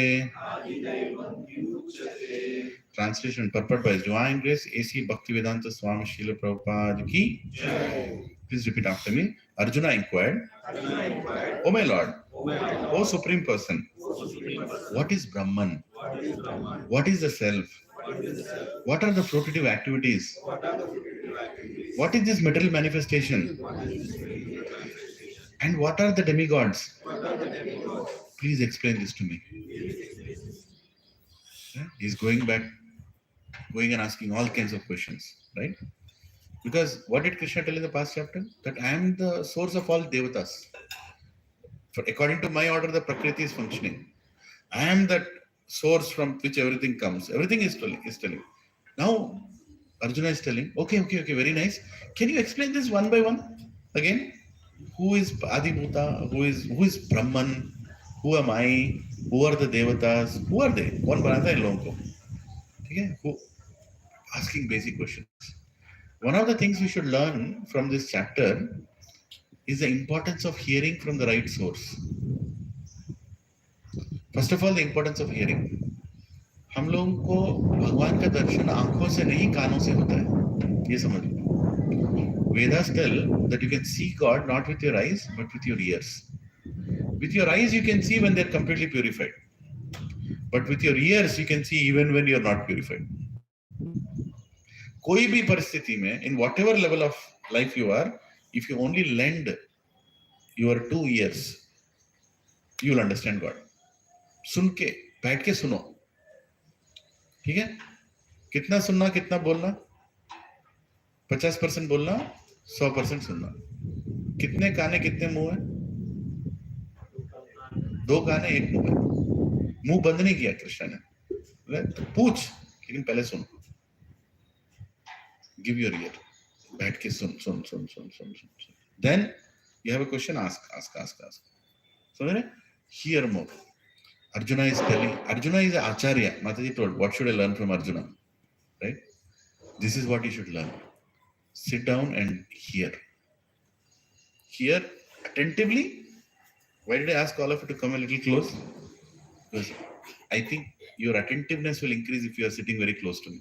Translation purport by His Divine Grace A.C. Bhaktivedanta Swami Srila Prabhupada ki Jai. Please repeat after me. Arjuna inquired, O my Lord, O Supreme Person, what is Brahman? What is the Self? What are the fruitive activities? What is this material manifestation? And what are the demigods? Please explain this to me. He's going back, going and asking all kinds of questions, right? Because what did Krishna tell in the past chapter? That I am the source of all devatas. For according to my order, the Prakriti is functioning. I am that source from which everything comes. Everything is telling. Now, Arjuna is telling, okay, very nice. Can you explain this one by one again? Who is Adibhuta? Who is Brahman? Who am I? Who are the devatas? Who are they? कौन बनाता है लोगों को? ठीक है? Who? Asking basic questions. One of the things we should learn from this chapter is the importance of hearing from the right source. First of all, the importance of hearing. हम लोगों को भगवान का दर्शन आंखों से नहीं कानों से होता है, ये समझ लो. Vedas tell that you can see God not with your eyes but with your ears. With your eyes you can see when they're completely purified, but with your ears you can see even when you're not purified. कोई भी परिस्थिति में, in whatever level of life you are, if you only lend your 2 ears, you will understand God. सुन के, बैठ के सुनो, ठीक है? कितना सुनना, कितना बोलना? 50% बोलना, 100% सुनना. कितने काने, कितने मुंह है? 2 काने, 1 मुंह है. मुंह बंद नहीं किया कृष्ण ने. तो पूछ, लेकिन पहले सुन. Give your ear. बैठ के सुन. Then you have a question, ask. So then hear more. Arjuna is telling, Arjuna is an acharya. Mataji told, what should I learn from Arjuna? Right? This is what you should learn. Sit down and hear. Hear attentively. Why did I ask all of you to come a little close? Because I think your attentiveness will increase if you are sitting very close to me.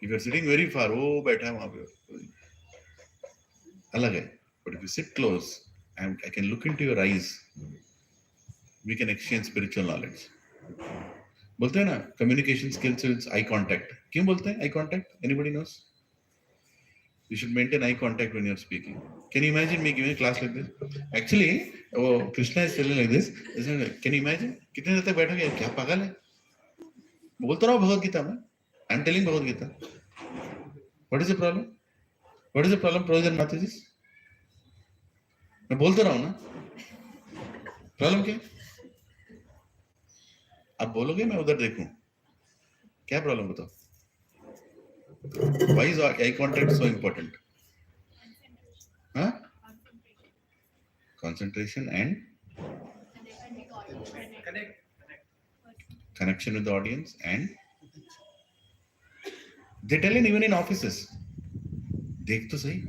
If you are sitting very far, oh, बैठा है वहाँ पे, अलग है. But if you sit close, and I can look into your eyes, we can exchange spiritual knowledge. बोलते हैं ना, communication skills is eye contact. क्यों बोलते हैं eye contact? Anybody knows? You should maintain eye contact when you're speaking. Can you imagine me giving a class like this? Actually, Krishna is telling like this. Can you imagine? कितने देर तक बैठोगे? क्या पागल है? बोलता रहा भगवद गीता में. I'm telling Bhagavad Gita. What is the problem? What is the problem, Prabhuji and Mataji? मैं बोलता रहा हूँ ना. Problem क्या? आप बोलोगे मैं उधर देखूं. क्या problem बताओ? Why is eye contact so important? Huh? Concentration and connection with the audience, and they tell in even in offices. देख तो सही.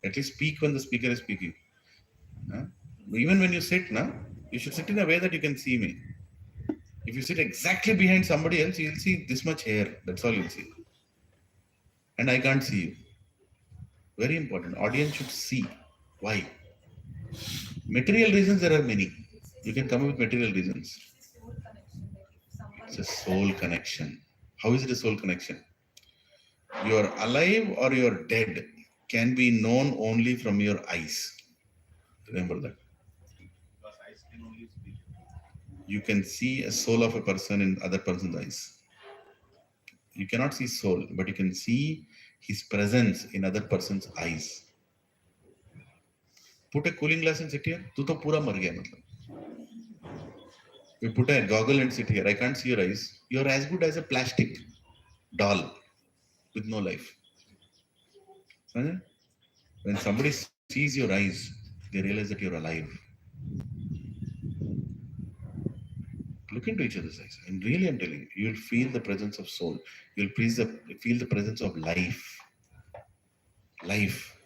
At least speak when the speaker is speaking. Huh? Even when you sit, na, you should sit in a way that you can see me. If you sit exactly behind somebody else, you'll see this much hair. That's all you'll see. And I can't see you. Very important. Audience should see. Why? Material reasons, there are many. You can come up with material reasons. Soul connection. Like if someone It's a soul connection. How is it a soul connection? You are alive or you are dead can be known only from your eyes. Remember that. Because eyes can only speak. You can see a soul of a person in other person's eyes. You cannot see soul, but you can see his presence in other person's eyes. Put a cooling glass and sit here. Tu to pura mar gaya matlab. You put a goggle and sit here. I can't see your eyes. You are as good as a plastic doll with no life. Huh? When somebody sees your eyes, they realize that you're alive. Look into each other's eyes. And really, I'm telling you, you'll feel the presence of soul. You'll feel the presence of life. Life.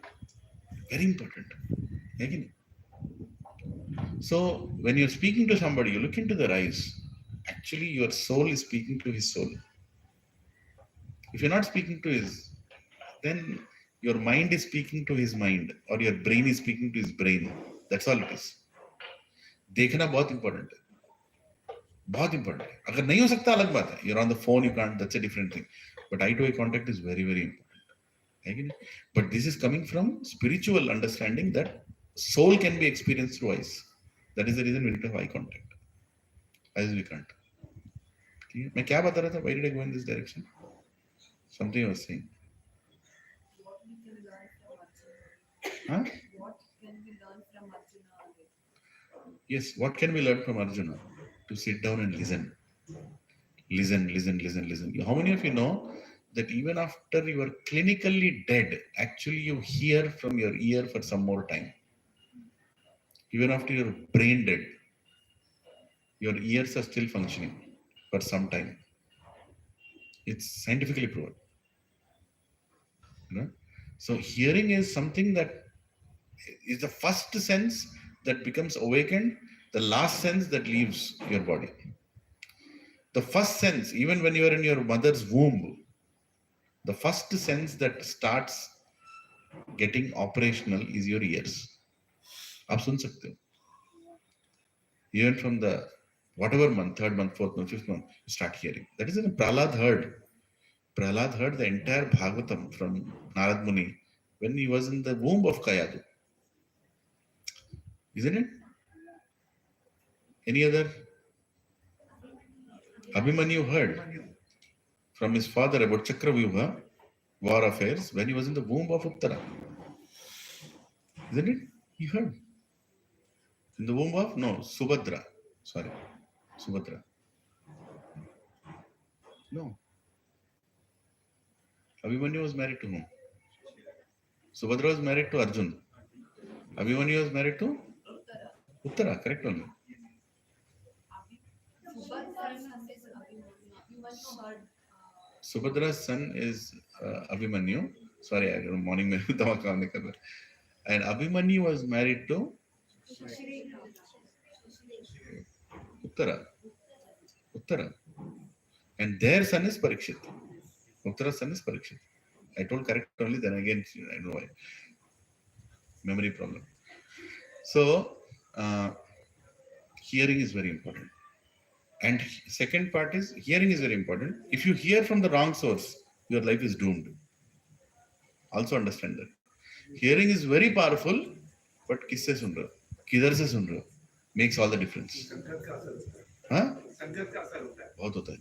Very important. Again. So, when you're speaking to somebody, you look into their eyes. Actually, your soul is speaking to his soul. If you're not speaking to his, then your mind is speaking to his mind, or your brain is speaking to his brain. That's all it is. देखना बहुत important है. बहुत important है. अगर नहीं हो सकता अलग बात है. You're on the phone, you can't. That's a different thing. But eye-to-eye contact is very, very important. But this is coming from spiritual understanding that soul can be experienced through eyes. That is the reason we need to have eye contact. Eyes we can't. मैं क्या बता रहा था? Why did I go in this direction? Something I was saying. what we can learn from Arjuna. Huh? What can we learn from Arjuna? Yes, what can we learn from Arjuna? To sit down and listen. Listen. How many of you know that even after you are clinically dead, actually you hear from your ear for some more time? Even after you're brain dead, your ears are still functioning for some time. It's scientifically proven. So hearing is something that is the first sense that becomes awakened, the last sense that leaves your body. The first sense, even when you are in your mother's womb, the first sense that starts getting operational is your ears. आप सुन सकते हो. Even from the whatever month, 3rd month, 4th month, 5th month, you start hearing. That is when Prahlad heard. Prahlad heard the entire Bhagavatam from Narad Muni when he was in the womb of Kayadu. Isn't it? Any other? Abhimanyu heard from his father about Chakravyuha, war affairs, when he was in the womb of Uttara. Isn't it? He heard. In the womb of? No, Subhadra. Sorry. Subhadra. No. Abhimanyu was married to whom? Subhadra was married to Arjun. Abhimanyu was married to? Uttara, correct only. Subhadra's son is Abhimanyu. Sorry, I don't know, morning mein dawak kaam nahi kar raha. And Abhimanyu was married to Uttara. And their son is Parikshit. Uttara's son is Parikshit. I told correct only, then again, I don't know why. Memory problem. So, hearing is very important. And second part is, hearing is very important. If you hear from the wrong source, your life is doomed. Also understand that. Hearing is very powerful, but किससे सुन रहे हो? किधर से सुन रहे हो? Makes all the difference. हाँ? बहुत होता है.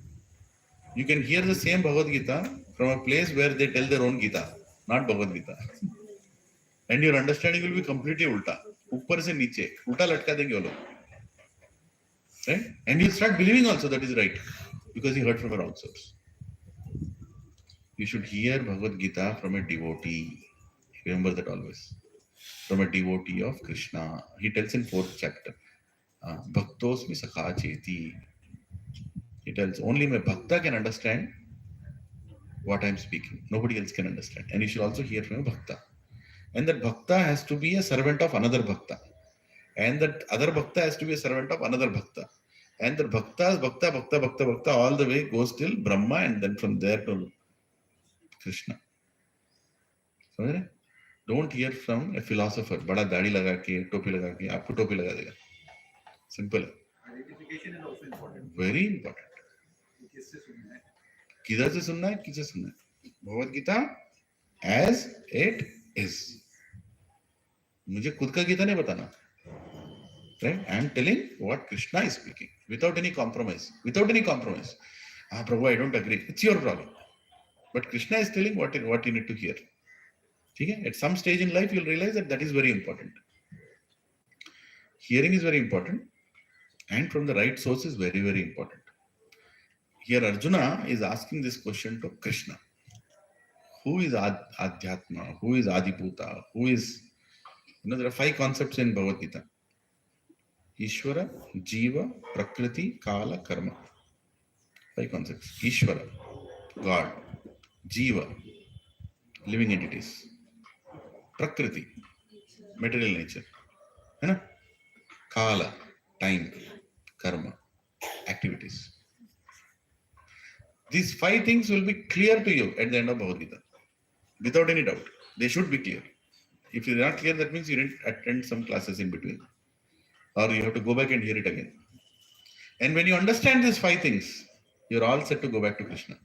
You can hear the same Bhagavad Gita from a place where they tell their own Gita, not Bhagavad Gita. And your understanding will be completely ulta. ऊपर से नीचे, उल्टा लटका देंगे वो लोग. Right? And you'll start believing also that is right, because you heard from a wrong source. You should hear Bhagavad Gita from a devotee. Remember that always. From a devotee of Krishna. He tells in 4th chapter, Bhaktosmi Sakha Cheti. He tells, only my Bhakta can understand what I'm speaking. Nobody else can understand. And you should also hear from a Bhakta. And that Bhakta has to be a servant of another Bhakta. And that other Bhakta has to be a servant of another Bhakta. And the Bhakta, all the way goes till Brahma and then from there to Krishna. So, Don't hear from a philosopher. बड़ा दाढ़ी लगा के टोपी लगा के आपको टोपी लगा देगा. Simple. Identification is also important. Very important. किससे सुनना है? किधर से सुनना है, किसे सुनना है? Bhagavad Gita as it is. मुझे खुद का गीता नहीं बताना. Right? I am telling what Krishna is speaking without any compromise. Without any compromise. Ah, Prabhu, I don't agree. It's your problem. But Krishna is telling what you need to hear. Okay? At some stage in life, you'll realize that is very important. Hearing is very important, and from the right source is very, very important. Here, Arjuna is asking this question to Krishna. Who is Adhyatma? Who is Adibhuta? Who is, there are 5 concepts in Bhagavad Gita. Ishvara, Jiva, Prakriti, Kala, Karma. 5 concepts. Ishvara, God. Jiva, living entities. Prakriti, material nature. Kala, time. Karma, activities. These 5 things will be clear to you at the end of Bhagavad Gita. Without any doubt. They should be clear. If you're not clear, that means you didn't attend some classes in between. Or you have to go back and hear it again. And when you understand these 5 things, you're all set to go back to Krishna.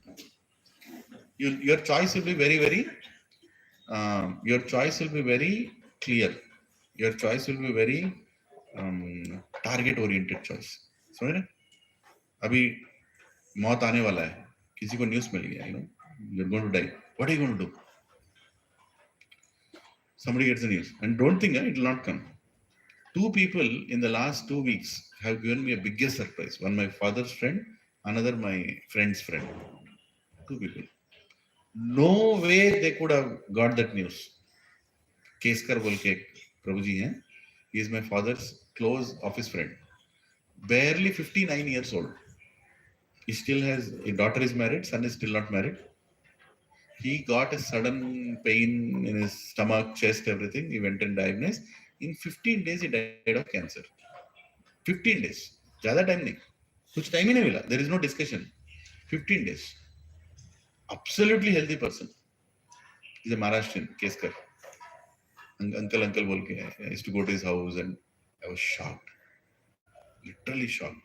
Your choice will be very, very clear. Your choice will be very target-oriented choice. समझ रहे? अभी मौत आने वाला है. किसी को news मिल गया, you're going to die. What are you going to do? Somebody gets the news, and don't think it will not come. 2 people in the last 2 weeks have given me a biggest surprise. One my father's friend, another my friend's friend. 2 people. No way they could have got that news. Keskar बोल के प्रभु जी हैं. He is my father's close office friend. Barely 59 years old. He still has a daughter is married, son is still not married. He got a sudden pain in his stomach, chest, everything. He went and diagnosed. In 15 days, he died of cancer. 15 days. ज़्यादा time नहीं. कुछ time ही नहीं मिला. There is no discussion. 15 days. Absolutely healthy person. He's a Maharashtrian, Keskar. Uncle बोल के है. I used to go to his house and I was shocked. Literally shocked.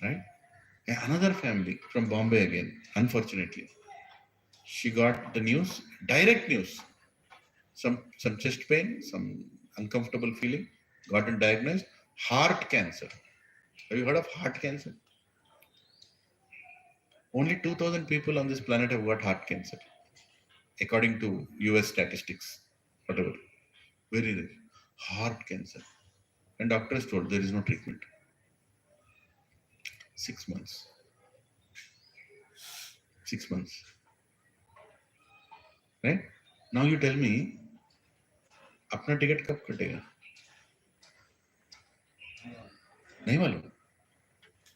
Right? Another family from Bombay again, unfortunately. She got the news, direct news. Some chest pain, some uncomfortable feeling, gotten diagnosed, heart cancer. Have you heard of heart cancer? Only 2,000 people on this planet have got heart cancer, according to US statistics, whatever. Very rare. Heart cancer. And doctors told there is no treatment. 6 months. 6 months. Right? Now you tell me, अपना ticket कब कटेगा? नहीं मालूम.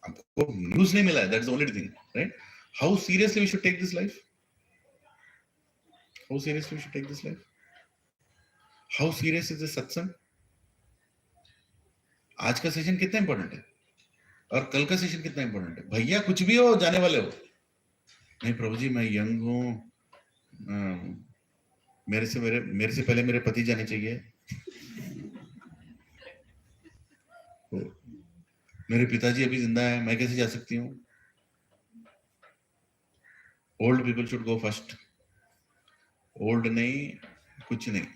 आपको news नहीं मिला है. That's the only thing, right? How seriously we should take this life? How seriously we should take this life? How serious is this satsang? आज का सेशन कितना इंपॉर्टेंट है और कल का सेशन कितना इंपॉर्टेंट है? भैया कुछ भी हो, जाने वाले हो. नहीं प्रभु जी, मैं यंग हूँ, मेरे से पहले मेरे पति जाने चाहिए, मेरे पिताजी अभी जिंदा है, मैं कैसे जा सकती हूँ? Old people should go first. Old नहीं, कुछ नहीं.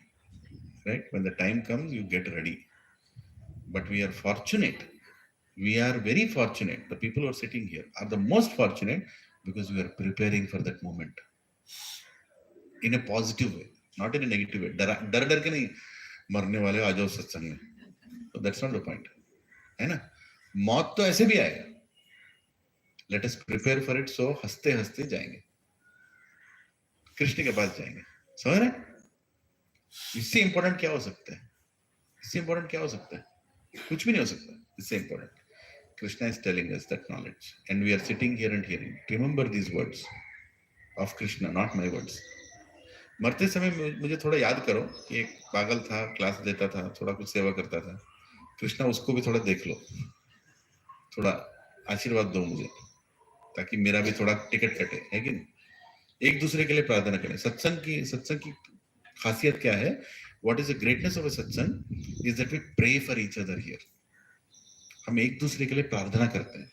Right? When the time comes, you get ready. But we are fortunate. We are very fortunate. The people who are sitting here are the most fortunate because we are preparing for that moment in a positive way, not in a negative way. डर के नहीं मरने वाले आ जाओ सत्संग में. So that's not the point. है ना? मौत तो ऐसे भी आएगा. Let us prepare for it. So हंसते हंसते जाएंगे, कृष्ण के पास जाएंगे. समझ रहे? इससे इंपॉर्टेंट क्या हो सकता है? इससे इंपॉर्टेंट क्या हो सकता है? कुछ भी नहीं हो सकता. इससे important Krishna is telling us that knowledge, and we are sitting here and hearing. Remember these words of Krishna, not my words. मरते समय मुझे थोड़ा याद करो कि एक पागल था, क्लास देता था, थोड़ा कुछ सेवा करता था. कृष्णा उसको भी थोड़ा देख लो, थोड़ा आशीर्वाद दो मुझे, ताकि मेरा भी थोड़ा टिकट कटे, है कि नहीं? एक दूसरे के लिए प्रार्थना करें। सत्संग की खासियत क्या है? What is the greatness of a satsang is that we pray for each other here. हम एक दूसरे के लिए प्रार्थना करते हैं,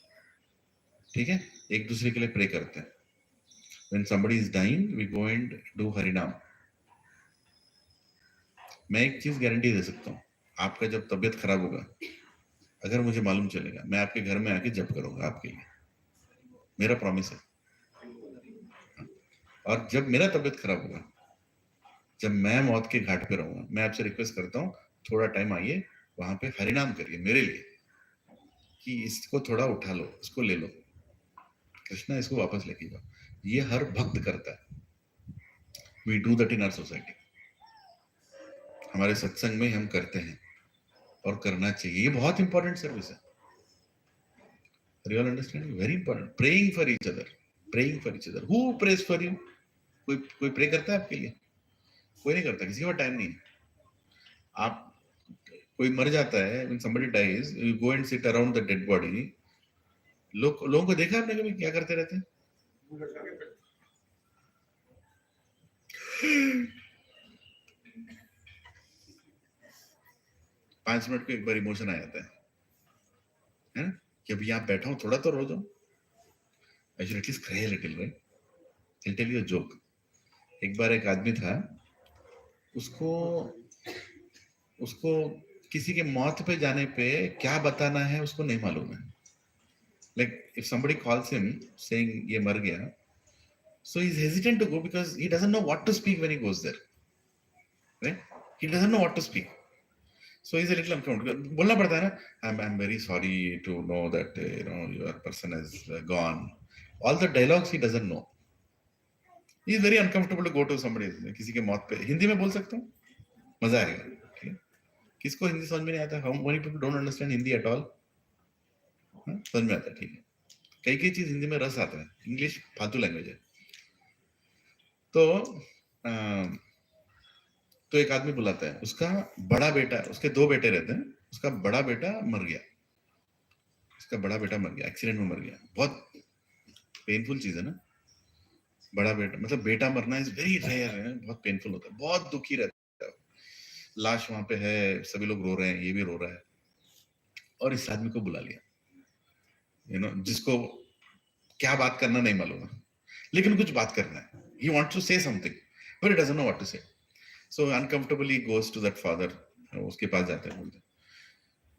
ठीक है, एक दूसरे के लिए प्रे करते हैं। When somebody is dying, we go and do हरिनाम। मैं एक चीज गारंटी दे सकता हूँ, आपका जब तबीयत खराब होगा, अगर मुझे मालूम चलेगा, मैं आपके घर में आके जप करूंगा आपके लिए, मेरा प्रॉमिस है। और जब मेरा तबीयत खराब होगा, जब मैं मौत के घाट पे रहूंगा, मैं आपसे रिक्वेस्ट करता हूँ, थोड़ा टाइम आइए, वहां पे हरिनाम करिए मेरे लिए, कि इसको थोड़ा उठा लो, इसको ले लो, कृष्णा इसको वापस लेके जाओ। ये हर भक्त करता है। We do that in our society. हमारे सत्संग में हम करते हैं और करना चाहिए। ये बहुत इंपॉर्टेंट सर्विस है। Real understanding very important. Praying for each other, praying for each other. Who praise for you? कोई प्रे करता है आपके लिए? कोई नहीं करता, किसी के पास टाइम नहीं है। आप, कोई मर जाता है, when somebody dies, you go and sit around the dead body। लोगों को देखा आपने कभी क्या करते रहते हैं? 5 मिनट को एक बार इमोशन आ जाता है ना, कि अभी यहाँ बैठा हूँ, थोड़ा तो रो जाऊं। I should at least cry a little, right? I'll tell you a joke। एक बार एक आदमी था, उसको किसी के मौत पे जाने पे क्या बताना है उसको नहीं मालूम है। Like if somebody calls him saying ये मर गया, so he's hesitant to go because he doesn't know what to speak when he goes there, right? He doesn't know what to speak, so he's a little uncomfortable। बोलना पड़ता है ना, I'm very sorry to know that your person has gone। All the dialogues he doesn't know। He is very uncomfortable to go to somebody, किसी के मौत पे। हिंदी में बोल सकता हूँ, मजा आएगा, ठीक है? किसको हिंदी समझ में नहीं आता? How many people don't understand Hindi at all? समझ में आता है, ठीक है। कई चीज हिंदी में रस आता है, इंग्लिश फालतू लैंग्वेज है। तो एक आदमी बुलाता है, उसका बड़ा बेटा, उसके 2 बेटे रहते हैं, उसका बड़ा बेटा मर गया, एक्सीडेंट में मर गया। बहुत पेनफुल चीज है ना, बड़ा बेटा, मतलब बेटा मरना इज वेरी रेयर है, बहुत पेनफुल होता है, बहुत दुखी रहता है। लाश वहां पे है, सभी लोग रो रहे हैं, ये भी रो रहा है, और इस आदमी को बुला लिया, जिसको क्या बात करना नहीं मालूम है, लेकिन कुछ बात करना है। He wants to say something, but he doesn't know what to say. So uncomfortably goes to that father। उसके पास जाते हैं, बोलते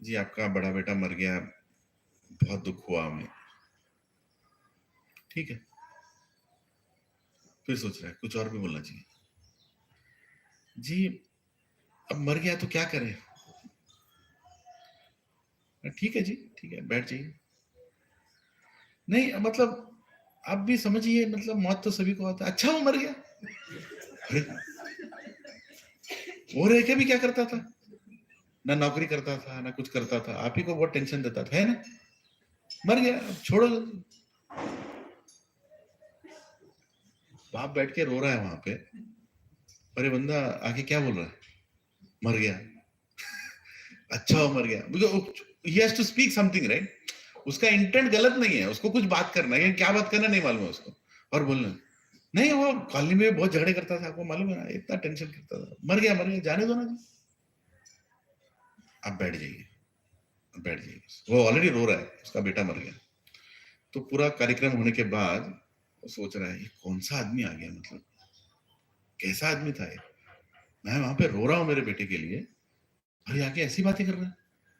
जी आपका बड़ा बेटा मर गया, बहुत दुख हुआ हमें। ठीक है, फिर सोच रहा है कुछ और भी बोलना चाहिए। जी अब मर गया तो क्या करें? ठीक है जी, ठीक है, बैठ जाइए। नहीं मतलब आप भी समझिए, मतलब मौत तो सभी को आता है। अच्छा वो मर गया, अरे वो रह के भी क्या करता था? ना नौकरी करता था, ना कुछ करता था, आप ही को बहुत टेंशन देता था, है ना? मर गया, छोड़ो। बाप बैठ के रो रहा है वहां पे, अरे बंदा आके क्या बोल रहा है? मर गया। अच्छा वो मर गया, he has to speak something, right? उसका इंटेंट गलत नहीं है, उसको कुछ बात करना है, क्या बात करना नहीं मालूम है उसको, और बोलना नहीं। वो कॉलोनी में बहुत झगड़े करता था, आपको मालूम है ना, इतना टेंशन करता था, मर गया, जाने दो ना जी, आप बैठ जाइए, बैठ जाइए। वो ऑलरेडी रो रहा है, उसका बेटा मर गया। तो पूरा कार्यक्रम होने के बाद वो सोच रहा है ये कौन सा आदमी आ गया, मतलब कैसा आदमी था ये, मैं वहां पे रो रहा हूँ मेरे बेटे के लिए, और ये आके ऐसी बातें कर रहा है।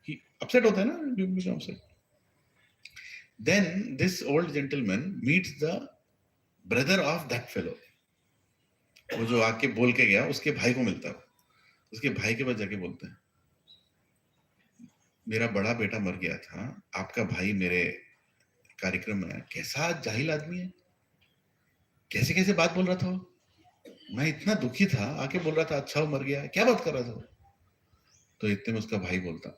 कि अपसेट होता है ना, upset. Then this old gentleman meets the brother of that fellow। वो जो आके बोल के गया, उसके भाई को मिलता है। उसके भाई के पास जाके बोलते हैं, मेरा बड़ा बेटा मर गया था, आपका भाई मेरे कार्यक्रम में, कैसा जाहिल आदमी है, कैसे कैसे बात बोल रहा था वो, मैं इतना दुखी था, आके बोल रहा था अच्छा वो मर गया, क्या बात कर रहा था वो? तो इतने में उसका भाई बोलता,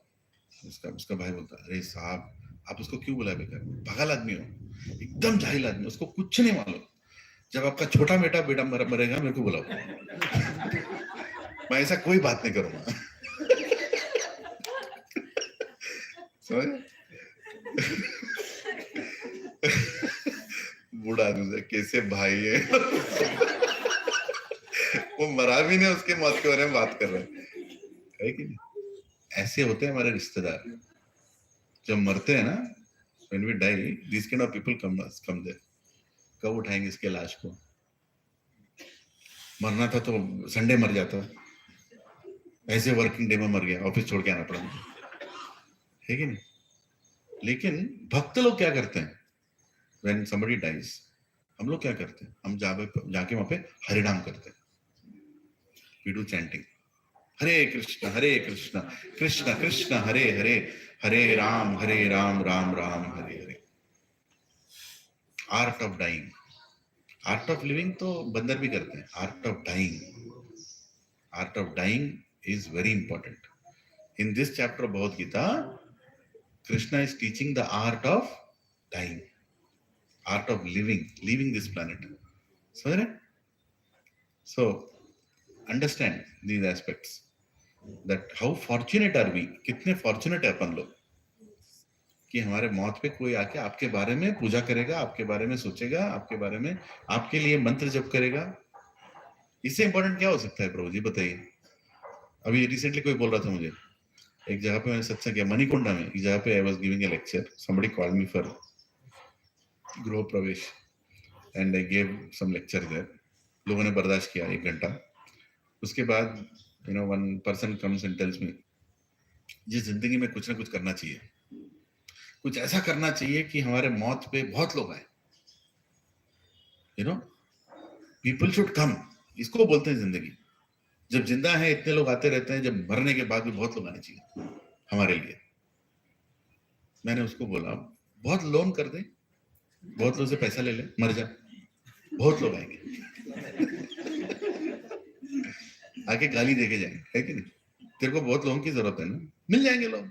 अरे साहब आप उसको क्यों बुलाए बेकार, पागल आदमी हो, एकदम जाहिल आदमी, उसको कुछ नहीं मालूम। जब आपका छोटा बेटा मरेगा मेरे को बुलाओ, मैं ऐसा कोई बात नहीं करूंगा। बूढ़ा आदमी से कैसे भाई है वो मरा भी नहीं, उसके मौत के बारे में बात कर रहे है कि नहीं? ऐसे होते हैं हमारे रिश्तेदार जब मरते हैं ना, when we die, these kind of people come there. कब उठाएंगे इसके लाश को? मरना था तो संडे मर जाता, ऐसे वर्किंग डे में मर गया, ऑफिस छोड़ के आना पड़ा मुझे, है कि नहीं? लेकिन भक्त लोग क्या करते हैं? When somebody dies, हम लोग क्या करते हैं? हम जाके वहां पे हरिनाम करते हैं. We do chanting. Hare Krishna Krishna Krishna Hare Hare, Hare Ram Ram Ram Hare Hare. Art of dying. Art of living तो बंदर भी करते हैं. Art of dying is very important. In this chapter of Bhagavad Gita, Krishna is teaching the art of dying, art of living this planet. समझ रहे? So understand these aspects, that how fortunate are we, कितने fortunate है अपन लोग कि हमारे मौत पे कोई आके आपके बारे में पूजा करेगा, आपके बारे में सोचेगा, आपके बारे में आपके लिए मंत्र जप करेगा. इससे इंपॉर्टेंट क्या हो सकता है प्रभु जी, बताइए. अभी रिसेंटली कोई बोल रहा था मुझे, एक जगह पे मैंने सत्संग किया मणिकुंडा में, एक जगह पे I was giving a lecture, somebody called me for गृह प्रवेश and I gave some lecture there. लोगों ने बर्दाश्त किया 1 घंटा. उसके बाद one person comes and tells me, जिस जिंदगी में कुछ ना कुछ करना चाहिए, कुछ ऐसा करना चाहिए कि हमारे मौत पे बहुत लोग आए. people should come. इसको बोलते हैं जिंदगी. जब जिंदा है इतने लोग आते रहते हैं, जब मरने के बाद भी बहुत लोग आने चाहिए हमारे लिए. मैंने उसको बोला बहुत लोन कर दे, बहुत लोगों से पैसा ले ले, मर जा, बहुत लोग आएंगे आके गाली देके जाएंगे, है कि नहीं? तेरे को बहुत लोगों की जरूरत है ना, मिल जाएंगे लोग.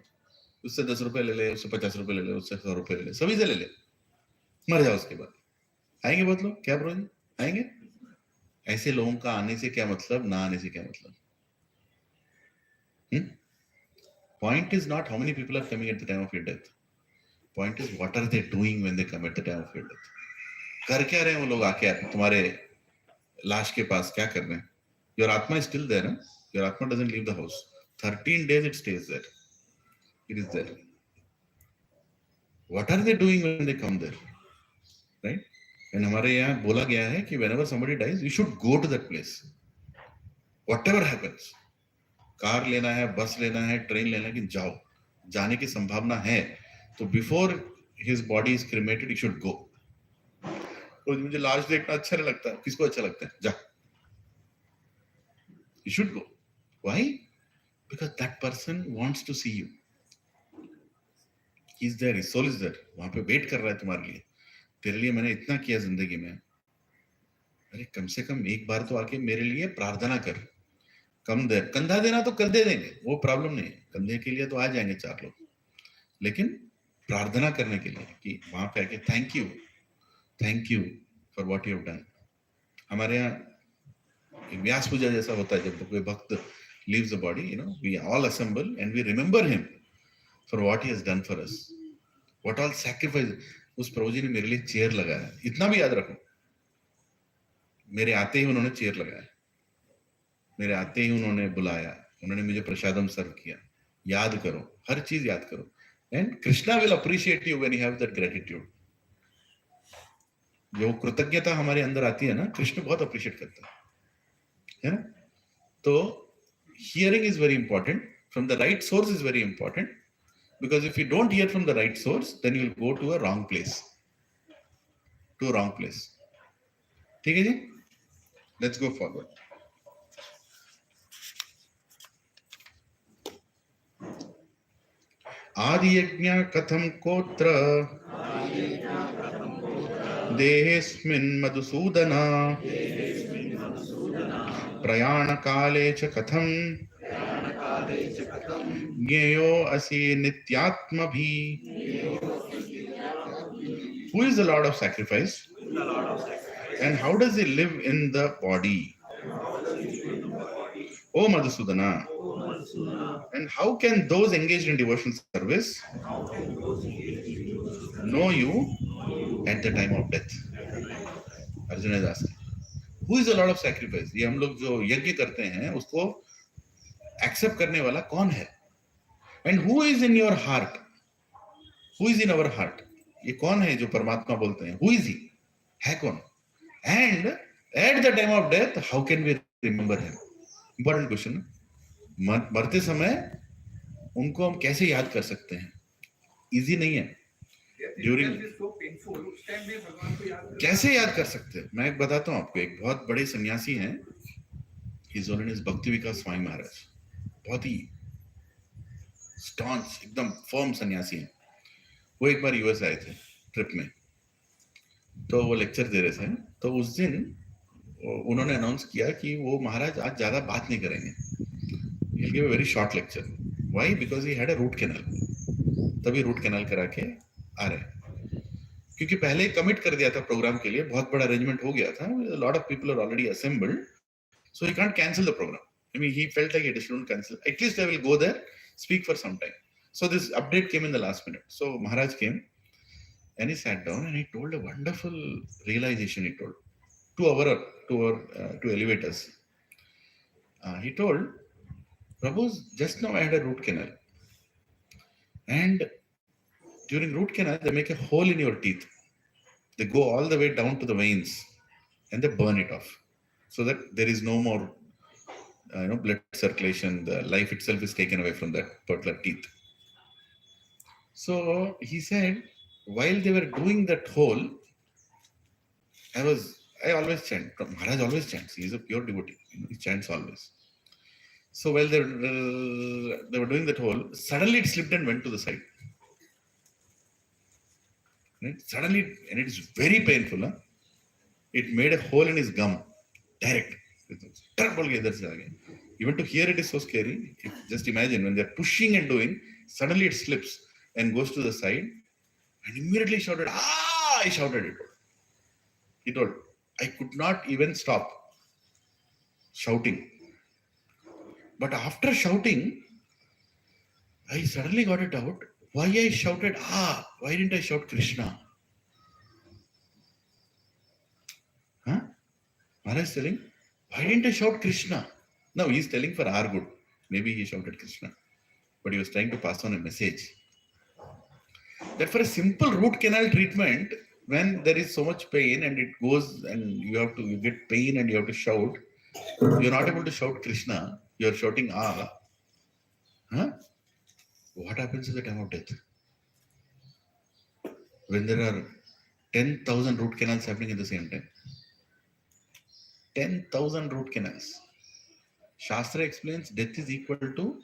उससे 10 रुपए ले ले, उससे 50 रुपए ले ले, उससे 100 रुपए ले ले, सभी से ले ले, मर जाओ. उसके बाद आएंगे बहुत लोग. क्या ब्रो जी आएंगे? ऐसे लोगों का आने से क्या मतलब, ना आने से क्या मतलब? Point is not how many people are coming at the time of your death. Point is what are they doing when they come at the time of your death. कर क्या रहे हैं वो लोग आके तुम्हारे लाश के पास, क्या कर रहे हैं? Your atma is still there, huh? Your atma doesn't leave the house. 13 days it stays there. It is there. What are they doing when they come there? Right? And हमारे यहाँ बोला गया है कि whenever somebody dies, you should go to that place. Whatever happens. Car लेना है, बस लेना है, ट्रेन लेना है, कि जाओ. जाने की संभावना है तो before his body is cremated, you should go. तो मुझे लाश देखना अच्छा नहीं लगता. किसको अच्छा लगता है? जा. You should go. Why? Because that person wants to see you. He's there, his soul is there. वहां पे वेट कर रहा है तुम्हारे लिए. तेरे लिए मैंने इतना किया जिंदगी में, अरे कम से कम एक बार तो आके मेरे लिए प्रार्थना कर. कम देर कंधा देना तो कर दे देंगे, वो प्रॉब्लम नहीं है. कंधे के लिए तो आ जाएंगे 4 लोग, लेकिन प्रार्थना करने के लिए कि वहां पे आके thank you for what you have done. हमारे यहाँ व्यास पूजा जैसा होता है, जब कोई भक्त leaves the body, we all assemble and we remember him for what he has done for us, what all sacrifice. उस प्रभु जी ने मेरे लिए चेयर लगाया. इतना भी याद रखो, मेरे आते ही उन्होंने चेयर लगाया, मेरे आते ही उन्होंने बुलाया, उन्होंने मुझे प्रसादम सर्व किया. याद करो, हर चीज याद करो. And Krishna will appreciate you when you have that gratitude. जो कृतज्ञता हमारे अंदर आती है ना, कृष्ण बहुत अप्रिशिएट करता है ना. तो hearing is very important from the right source is very important, because if you don't hear from the right source, then you will go to a wrong place. ठीक है जी, let's go forward. आदि यज्ञ कथम कोत्र देहेस्मिन् मधुसूदन प्रयाण काले च कथम ज्ञेयो असि नित्यात्मभि. Who is the Lord of sacrifice? And how does he live in the body? O Madhusudana. And how can those engaged in devotional service know you at the time of death? Arjun is asking. Who is the Lord of sacrifice? ये हम लोग जो यज्ञ करते हैं उसको accept करने वाला कौन है? And who is in your heart? Who is in our heart? ये कौन है जो परमात्मा बोलते हैं? Who is he? है कौन? And at the time of death, how can we remember him? Important question. मरते समय उनको हम कैसे याद कर सकते हैं? Easy नहीं है. During कैसे याद कर सकते हैं? मैं बताता हूँ आपको. एक बहुत बड़े सन्यासी हैं. His Holiness भक्ति विकास स्वामी महाराज. बहुत ही स्टॉन्च एकदम फर्म सन्यासी हैं. वो एक बार यूएस आए थे ट्रिप में, तो वो लेक्चर दे रहे थे. तो उस दिन उन्होंने अनाउंस किया कि वो महाराज आज ज्यादा बात नहीं करेंगे. He'll give a very short lecture. Why? Because he had a root canal. तभी रूट कैनाल करा के आ रहे हैं, क्योंकि पहले कमिट कर दिया था प्रोग्राम के लिए. बहुत बड़ा अरेंजमेंट हो गया था. Lot of people are already assembled, so he can't cancel the programme. I mean, he felt like he shouldn't cancel. At least I will go there, speak for some time. So this update came in the last minute. So Maharaj came and he sat down and he told a wonderful realization. He told to elevate us. He told, Prabhu, just now I had a root canal, and during root canal they make a hole in your teeth. They go all the way down to the veins and they burn it off, so that there is no more blood circulation. The life itself is taken away from that particular teeth. So he said, while they were doing that hole, I always chant. Maharaj always chants. He is a pure devotee. He chants always. So while they were doing that hole, suddenly it slipped and went to the side. Right? Suddenly, and it is very painful. Huh? It made a hole in his gum, direct. Even to hear it is so scary. Just imagine when they're pushing and doing, suddenly it slips and goes to the side, and immediately shouted, "Ah!" I shouted it. He told, I could not even stop shouting. But after shouting, I suddenly got a doubt. Why I shouted, "Ah"? Why didn't I shout Krishna? Huh? Maharaj is telling, why didn't I shout Krishna? No, he's telling for our good. Maybe he shouted Krishna, but he was trying to pass on a message. That for a simple root canal treatment, when there is so much pain and it goes and you get pain and you have to shout, you're not able to shout Krishna, you're shouting "Ah." Huh? What happens at the time of death? When there are 10,000 root canals happening at the same time. 10,000 root canals. Shastra explains death is equal to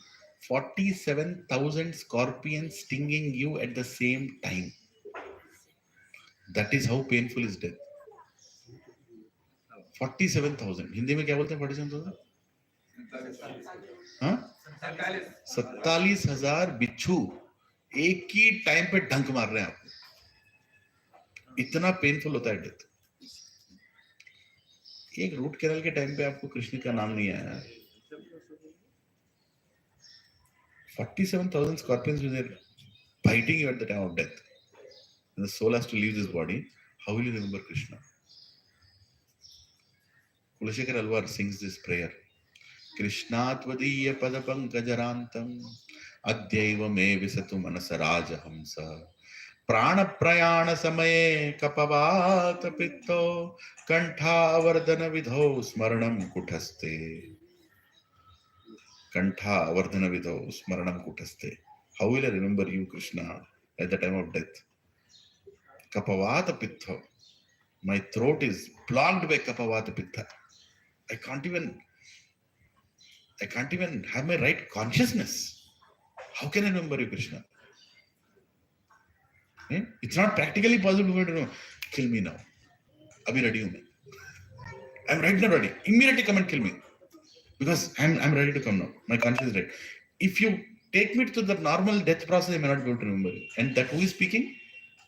47,000 scorpions stinging you at the same time. That is how painful is death. 47,000. Hindi में क्या बोलते हैं 47,000? हाँ? 47,000 बिच्छू एक ही time पे डंक मार रहे हैं आपको. इतना पेनफुल होता है डेथ. एक रूट कैनल के टाइम पे आपको कृष्ण का नाम नहीं आया. 47,000 scorpions were biting you at the time of death. And the soul has to leave this body. How will you remember Krishna? Kulashekar Alvar sings this prayer. Krishnattvadiya padapankajarantam adyaiva me visatu manasaraja hamsa prana prayana samaye kapavata pitto kanthavardhana vidho smaranam kuthaste. Kanthavardhana vidho smaranam kuthaste. How will I remember you, Krishna, at the time of death? Kapavata pittha. My throat is blocked by kapavata pittha. I can't even have my right consciousness. How can I remember you, Krishna? It's not practically possible for me to know. Kill me now. Abhi ready hu main. I'm right now ready. Immediately come and kill me. Because I'm ready to come now. My conscience is right. If you take me to the normal death process, I may not be able to remember you. And that who is speaking?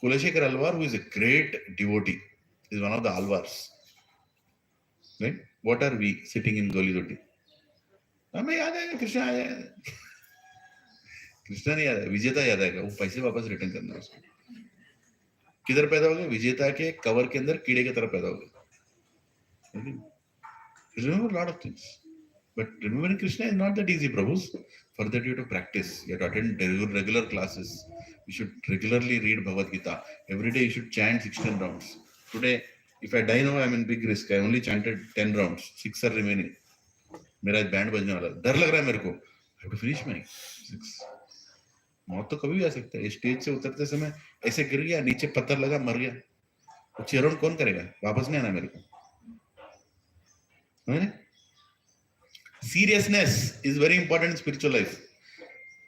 Kulashekar Alvar, who is a great devotee. He is one of the Alvars. Right? What are we sitting in Goli Doti? हमें याद आएगा कृष्ण आया. कृष्ण नहीं याद है, विजेता याद आएगा. वो पैसे वापस रिटर्न करना है उसको. किधर पैदा हो गए? विजेता के कवर के अंदर कीड़े की तरह पैदा हो गए. You remember a lot of things. But remembering Krishna is not that easy, Prabhus. For that you have to practice. You have to attend regular classes. You should regularly read Bhagavad Gita. Every day you should chant 16 rounds. Today, if I die now, I'm in big risk. I only chanted 10 rounds. 6 are remaining. मेरा band बजने वाला डर लग रहा है मेरे को. I have to finish my 6. मौत तो कभी भी आ सकता है. स्टेज से उतरते समय ऐसे गिर गया, नीचे पत्थर लगा, मर गया. वो चेयरों कौन करेगा? वापस नहीं आना मेरे को. Seriousness is very important in spiritual life.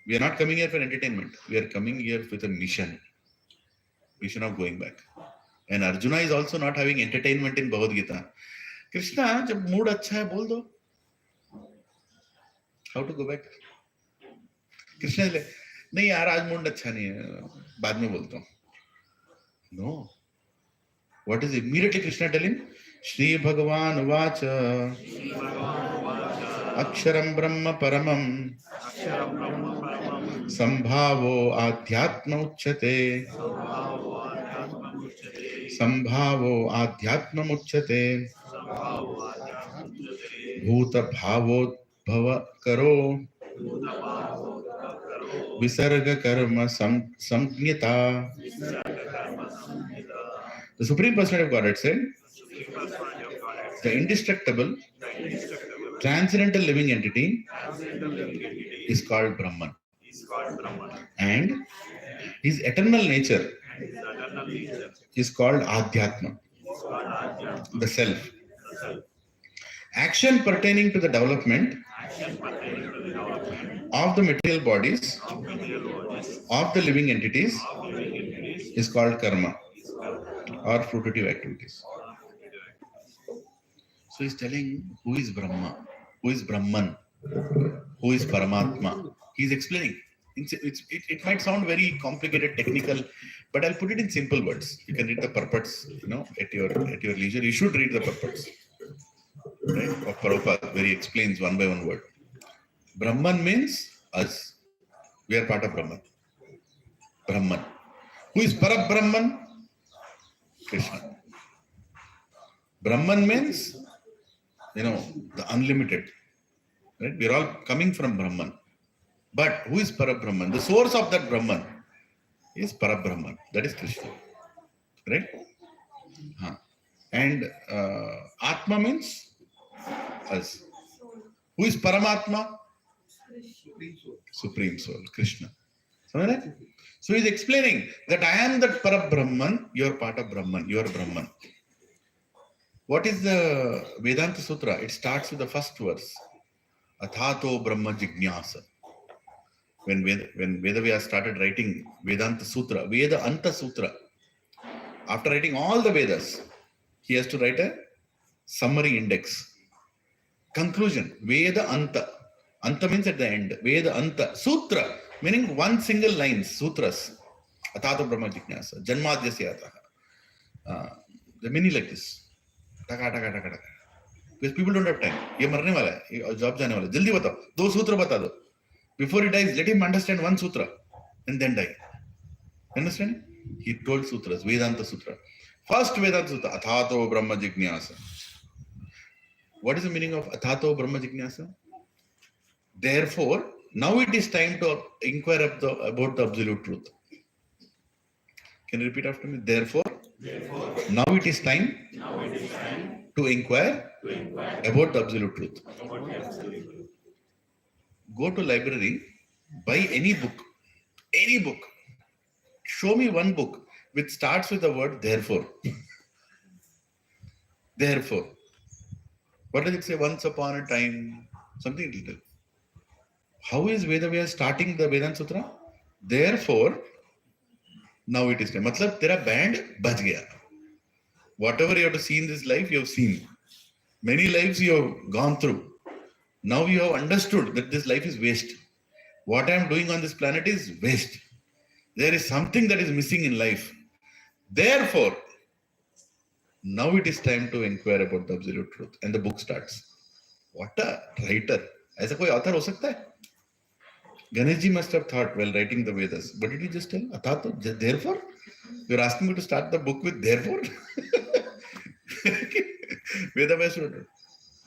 We are not coming here for entertainment. We are coming here with a mission. Mission of going back. And Arjuna is also not having entertainment in Bhagavad Gita. Krishna, जब mood अच्छा है बोल दो. How to go back? Krishna is like, नहीं यार आज mood अच्छा नहीं है. बाद में बोलता हूँ. No. What is immediately Krishna telling? Shri Bhagavan Vacha Aksharam Brahma Paramam Sambhavo Adhyatma Uchyate Sambhavo Adhyatma Uchyate Bhuta Bhavo Bhava Karo Visarga Karma Samgnita. The Supreme Personality of Godhead said, the indestructible, transcendental living entity is called Brahman. And his eternal nature is called Adhyatma, the self. Action pertaining to the development of the material bodies of the living entities is called karma or fruitive activities. So he's telling who is Brahma, who is Brahman, who is Paramatma. He's explaining. It might sound very complicated, technical, but I'll put it in simple words. You can read the purports, at your leisure. You should read the purports, right? Of Prabhupada, where he explains one by one word. Brahman means us. We are part of Brahman. Brahman. Who is Parabrahman? Krishna. Brahman means, the unlimited. Right? We are all coming from Brahman. But who is Parabrahman? The source of that Brahman is Parabrahman. That is Krishna. Right? And Atma means us. Who is Paramatma? Supreme Soul. Krishna. So he is explaining that I am that Parabrahman, you are part of Brahman, you are Brahman. What is the Vedanta Sutra? It starts with the first verse. Athato Brahma Jignasa. When Vedavyas started writing Vedanta Sutra, Veda Anta Sutra, after writing all the Vedas, he has to write a summary index. Conclusion, Veda Anta. Anta means at the end. Veda Anta. Sutra, meaning one single line, sutras. Athato Brahma Jignasa. Janmadhyasya Ataha. There are many like this. Taka, taka, taka, taka. Because people don't have time. ये मरने वाला है, ये job जाने वाला है. जल्दी बताओ, 2 सूत्र बता दो. Before he dies, let him understand 1 sutra and then die. Understand? He told sutras, Vedanta Sutra. First Vedanta Sutra, Athato Brahma Jignasa. What is the meaning of Athato Brahma Jignasa? Therefore, now it is time to inquire about the absolute truth. Can you repeat after me? Therefore, now it is time to inquire about the absolute truth. Go to library, buy any book. Show me one book which starts with the word therefore. Therefore. What does it say? Once upon a time, something little. How is Vedavyas starting the Vedanta Sutra? Therefore, now it is time. Matlab, tera band baj gaya. Whatever you have to see in this life, you have seen. Many lives you have gone through. Now you have understood that this life is waste. What I am doing on this planet is waste. There is something that is missing in life. Therefore, now it is time to inquire about the absolute truth. And the book starts. What a writer. ऐसा कोई author हो सकता है? Ganesh ji must have thought while writing the Vedas. What did he just tell? Athato, therefore? You're asking me to start the book with therefore? वेदा मैं सुन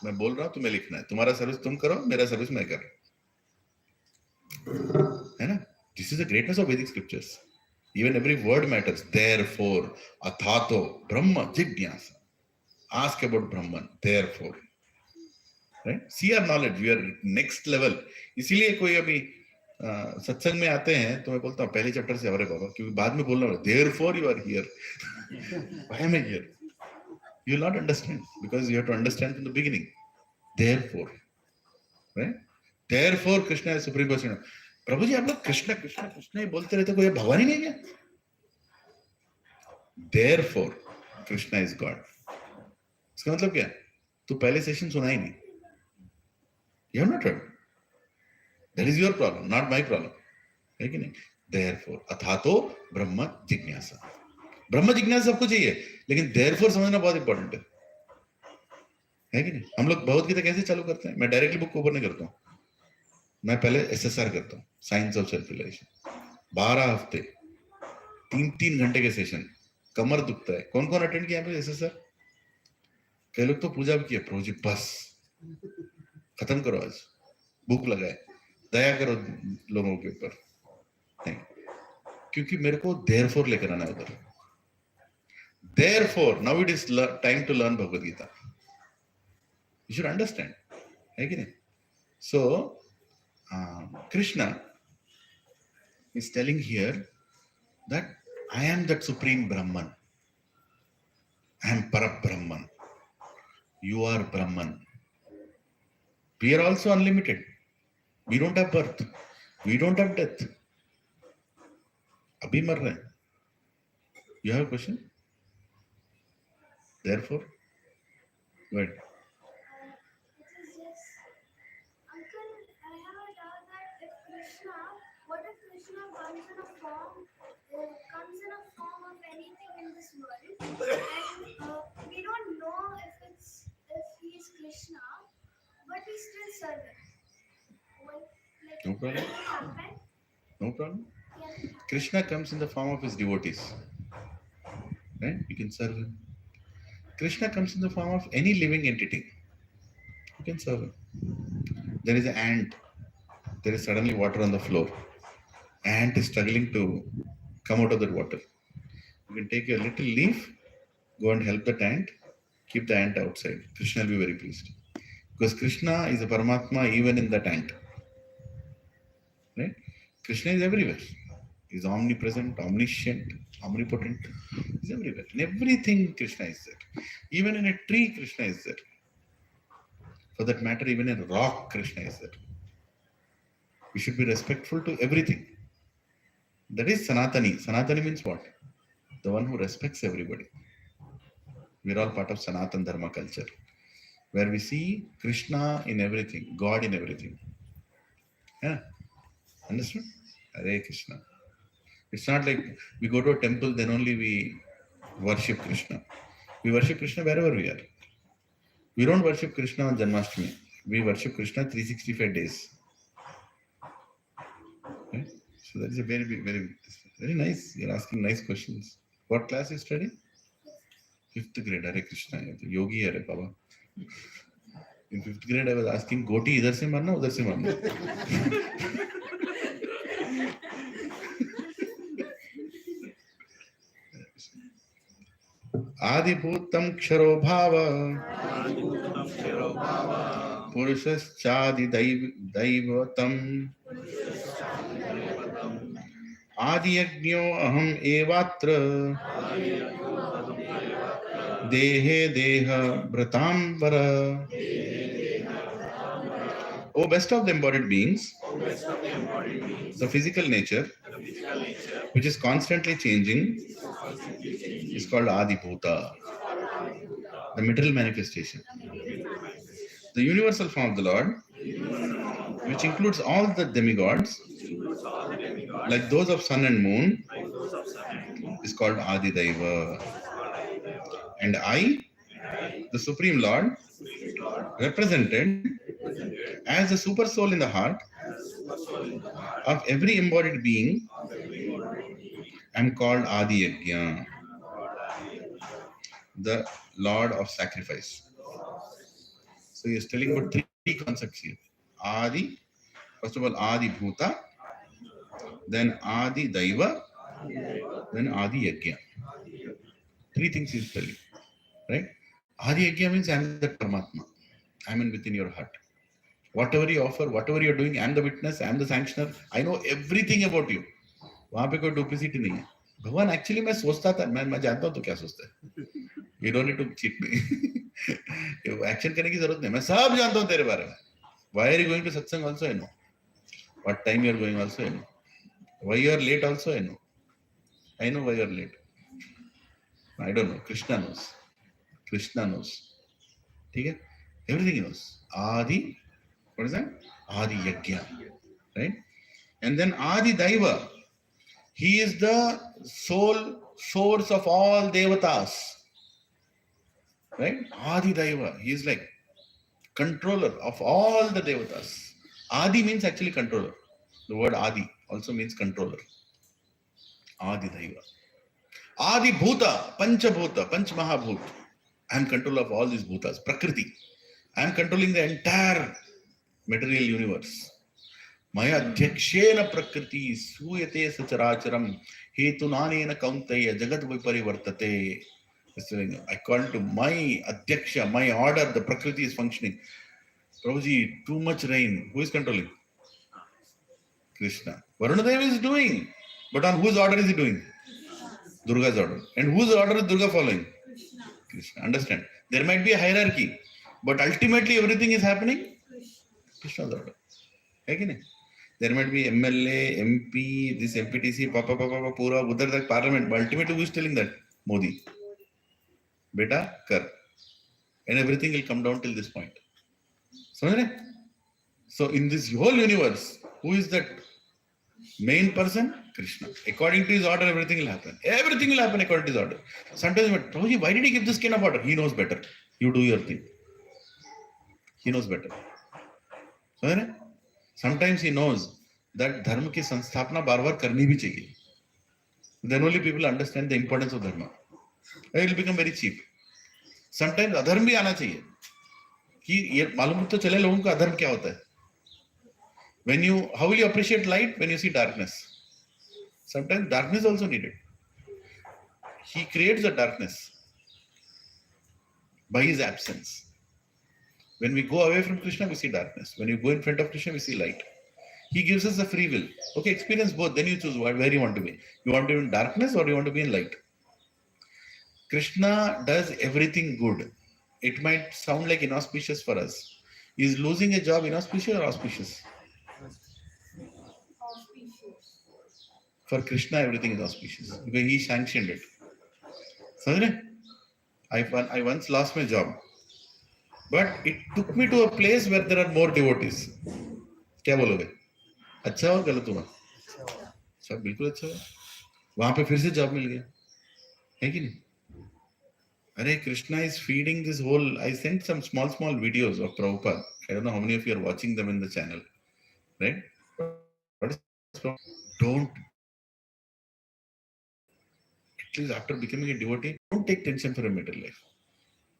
मैं बोल रहा हूँ, तुम्हें लिखना है, तुम्हारा सर्विस तुम करो, मेरा सर्विस मैं कर, है ना? This is the greatness of Vedic scriptures. Even every word matters. Therefore, athato brahma jigyasa. Ask about Brahman. Therefore, right? See our knowledge. We are next level. इसीलिए कोई अभी सत्संग में आते हैं तो मैं बोलता हूँ पहले चैप्टर से अरे बाबा, क्योंकि बाद में बोलना होगा therefore you are here. Why am I here? You will not understand because you have to understand from the beginning. Therefore, right? Therefore, Krishna is supreme person. प्रभु जी आप लोग कृष्ण कृष्ण कृष्ण ही बोलते रहते, कोई भगवान ही नहीं है? Therefore, Krishna is God. इसका मतलब क्या? तू पहले सेशन सुना ही नहीं. You have not heard. That is your problem, not my problem. है कि नहीं? Therefore, अथातो ब्रह्म जिज्ञासा. ब्रह्म जिज्ञासा सबको चाहिए, लेकिन therefore समझना बहुत इंपॉर्टेंट है कि नहीं? हम लोग भगवद गीता कैसे चालू करते हैं? मैं डायरेक्टली बुक ओपन नहीं करता हूँ, मैं पहले SSR करता हूँ, साइंस ऑफ सेल्फ रियलाइजेशन. 12 हफ्ते 3-3 घंटे के सेशन, कमर दुखता है. कौन कौन अटेंड किया SSR? कई लोग तो पूजा भी किया. प्रभु जी बस खत्म करो, आज भूख लगाए, दया करो लोगों के ऊपर. नहीं, क्योंकि मेरे को therefore लेकर आना है उधर. Therefore, now it is time to learn Bhagavad Gita. You should understand, है कि नहीं? So, Krishna is telling here that I am that supreme Brahman. I am Parabrahman. You are Brahman. We are also unlimited. We don't have birth. We don't have death. अभी मर रहे हैं. You have a question? Therefore, go ahead. It is just, Uncle, I have a doubt that if Krishna, what if Krishna comes in a form of anything in this world, and we don't know if he is Krishna, but we still serve him. No problem. Can it happen? No problem. Can it happen? Krishna comes in the form of his devotees. Right? You can serve him. Krishna comes in the form of any living entity. You can serve him. There is an ant. There is suddenly water on the floor. Ant is struggling to come out of that water. You can take a little leaf, go and help that ant, keep the ant outside. Krishna will be very pleased. Because Krishna is a Paramatma even in that ant. Right? Krishna is everywhere. He is omnipresent, omniscient, omnipotent. He is everywhere. In everything, Krishna is there. Even in a tree, Krishna is there. For that matter, even in a rock, Krishna is there. We should be respectful to everything. That is Sanatani. Sanatani means what? The one who respects everybody. We are all part of Sanatan Dharma culture, where we see Krishna in everything, God in everything. Yeah. Understood? Hare Krishna. It's not like we go to a temple, then only we worship Krishna. We worship Krishna wherever we are. We don't worship Krishna on Janmashtami. We worship Krishna 365 days. Okay? So that is a very, very, very nice. You're asking nice questions. What class you study? 5th grade. Hare Krishna. Yogi Hare Baba. In 5th grade, I was asking, goti idhar se marna, udhar se marna. आदिभूतं क्षरो भाव पुरुषश्चादि दैवतम् आदियज्ञो अहम् एवात्र देहे देह भृतांबर. O best of the embodied beings, the physical nature, which is constantly changing, is called Adibhuta, the material manifestation. The universal form of the Lord, which includes all the demigods, like those of sun and moon, is called Adidaiva. And I, the Supreme Lord, represented as the super soul in the heart of every embodied being, am called Adi Yajna, the Lord of sacrifice. So he is telling about three concepts here. Adi, first of all, Adi Bhuta, then Adi Daiva, then Adi Yajna. Three things he is telling, right? Adi Yajna means I am the Paramatma. I am in within your heart. Whatever you offer, whatever you are doing, I am the witness, I am the sanctioner. I know everything about you. वहाँ पे कोई duplicity नहीं है. भगवान actually मैं सोचता था, मैं जानता हूँ तो क्या सोचता है. You don't need to cheat me. Action करने की जरूरत नहीं, मैं सब जानता हूँ तेरे बारे में. Why are you going to satsang also I know. What time you are going also I know. Why you are late also I know. I know why you are late. I don't know. Krishna knows. Krishna knows. ठीक है? Everything he knows. Adi, what is that? Adi Yajna, right? And then Adi Daiva. He is the sole source of all devatas, right? Adi Daiva. He is like controller of all the devatas. Adi means actually controller. The word Adi also means controller. Adi Daiva. Adi Bhuta, Pancha Bhuta, Panch Mahabhut. I am controller of all these bhutas. Prakriti. I am controlling the entire material universe. Maya Adhyakshena Prakriti Suyate Sacharacharam Hetunanena Kauntaya Jagat Viparivartate. According to my Adhyaksha, my order, the Prakriti is functioning. Prabhuji, too much rain. Who is controlling? Krishna. Varunadeva is doing. But on whose order is he doing? Durga's order. And whose order is Durga following? Krishna. Understand? There might be a hierarchy. But ultimately everything is happening Krishna's order. Okay? There might be MLA, MP, this MPTC, Papa, Pura, Udhar tak Parliament. But ultimately who is telling that? Modi. Beta, kar. And everything will come down till this point. So in this whole universe, who is that main person? Krishna. According to his order, everything will happen. Everything will happen according to his order. Sometimes, Prabhuji, why did he give this kind of order? He knows better. You do your thing. He knows better. Sometimes he knows that dharma ki sanstapna bar karni bhi chahiye. Then only people understand the importance of dharma. It will become very cheap. Sometimes adharma bhi आना चाहिए. कि ये मालूम तो चले लोगों का अधर्म क्या होता है. How will you appreciate light when you see darkness? Sometimes darkness also needed. He creates the darkness by his absence. When we go away from Krishna, we see darkness. When you go in front of Krishna, we see light. He gives us a free will. Okay, experience both. Then you choose where you want to be. You want to be in darkness or you want to be in light. Krishna does everything good. It might sound like inauspicious for us. Is losing a job inauspicious or auspicious? For Krishna, everything is auspicious because he sanctioned it. I once lost my job. But it took me to a place where there are more devotees. क्या बोलोगे? अच्छा और गलत हुआ? अच्छा, बिल्कुल अच्छा हुआ. वहां पे फिर से जॉब मिल गया. है कि नहीं? अरे Krishna is feeding this whole. I sent some small videos of Prabhupada. I don't know how many of you are watching them in the channel, right? What is don't. At least after becoming a devotee, don't take tension for a material life.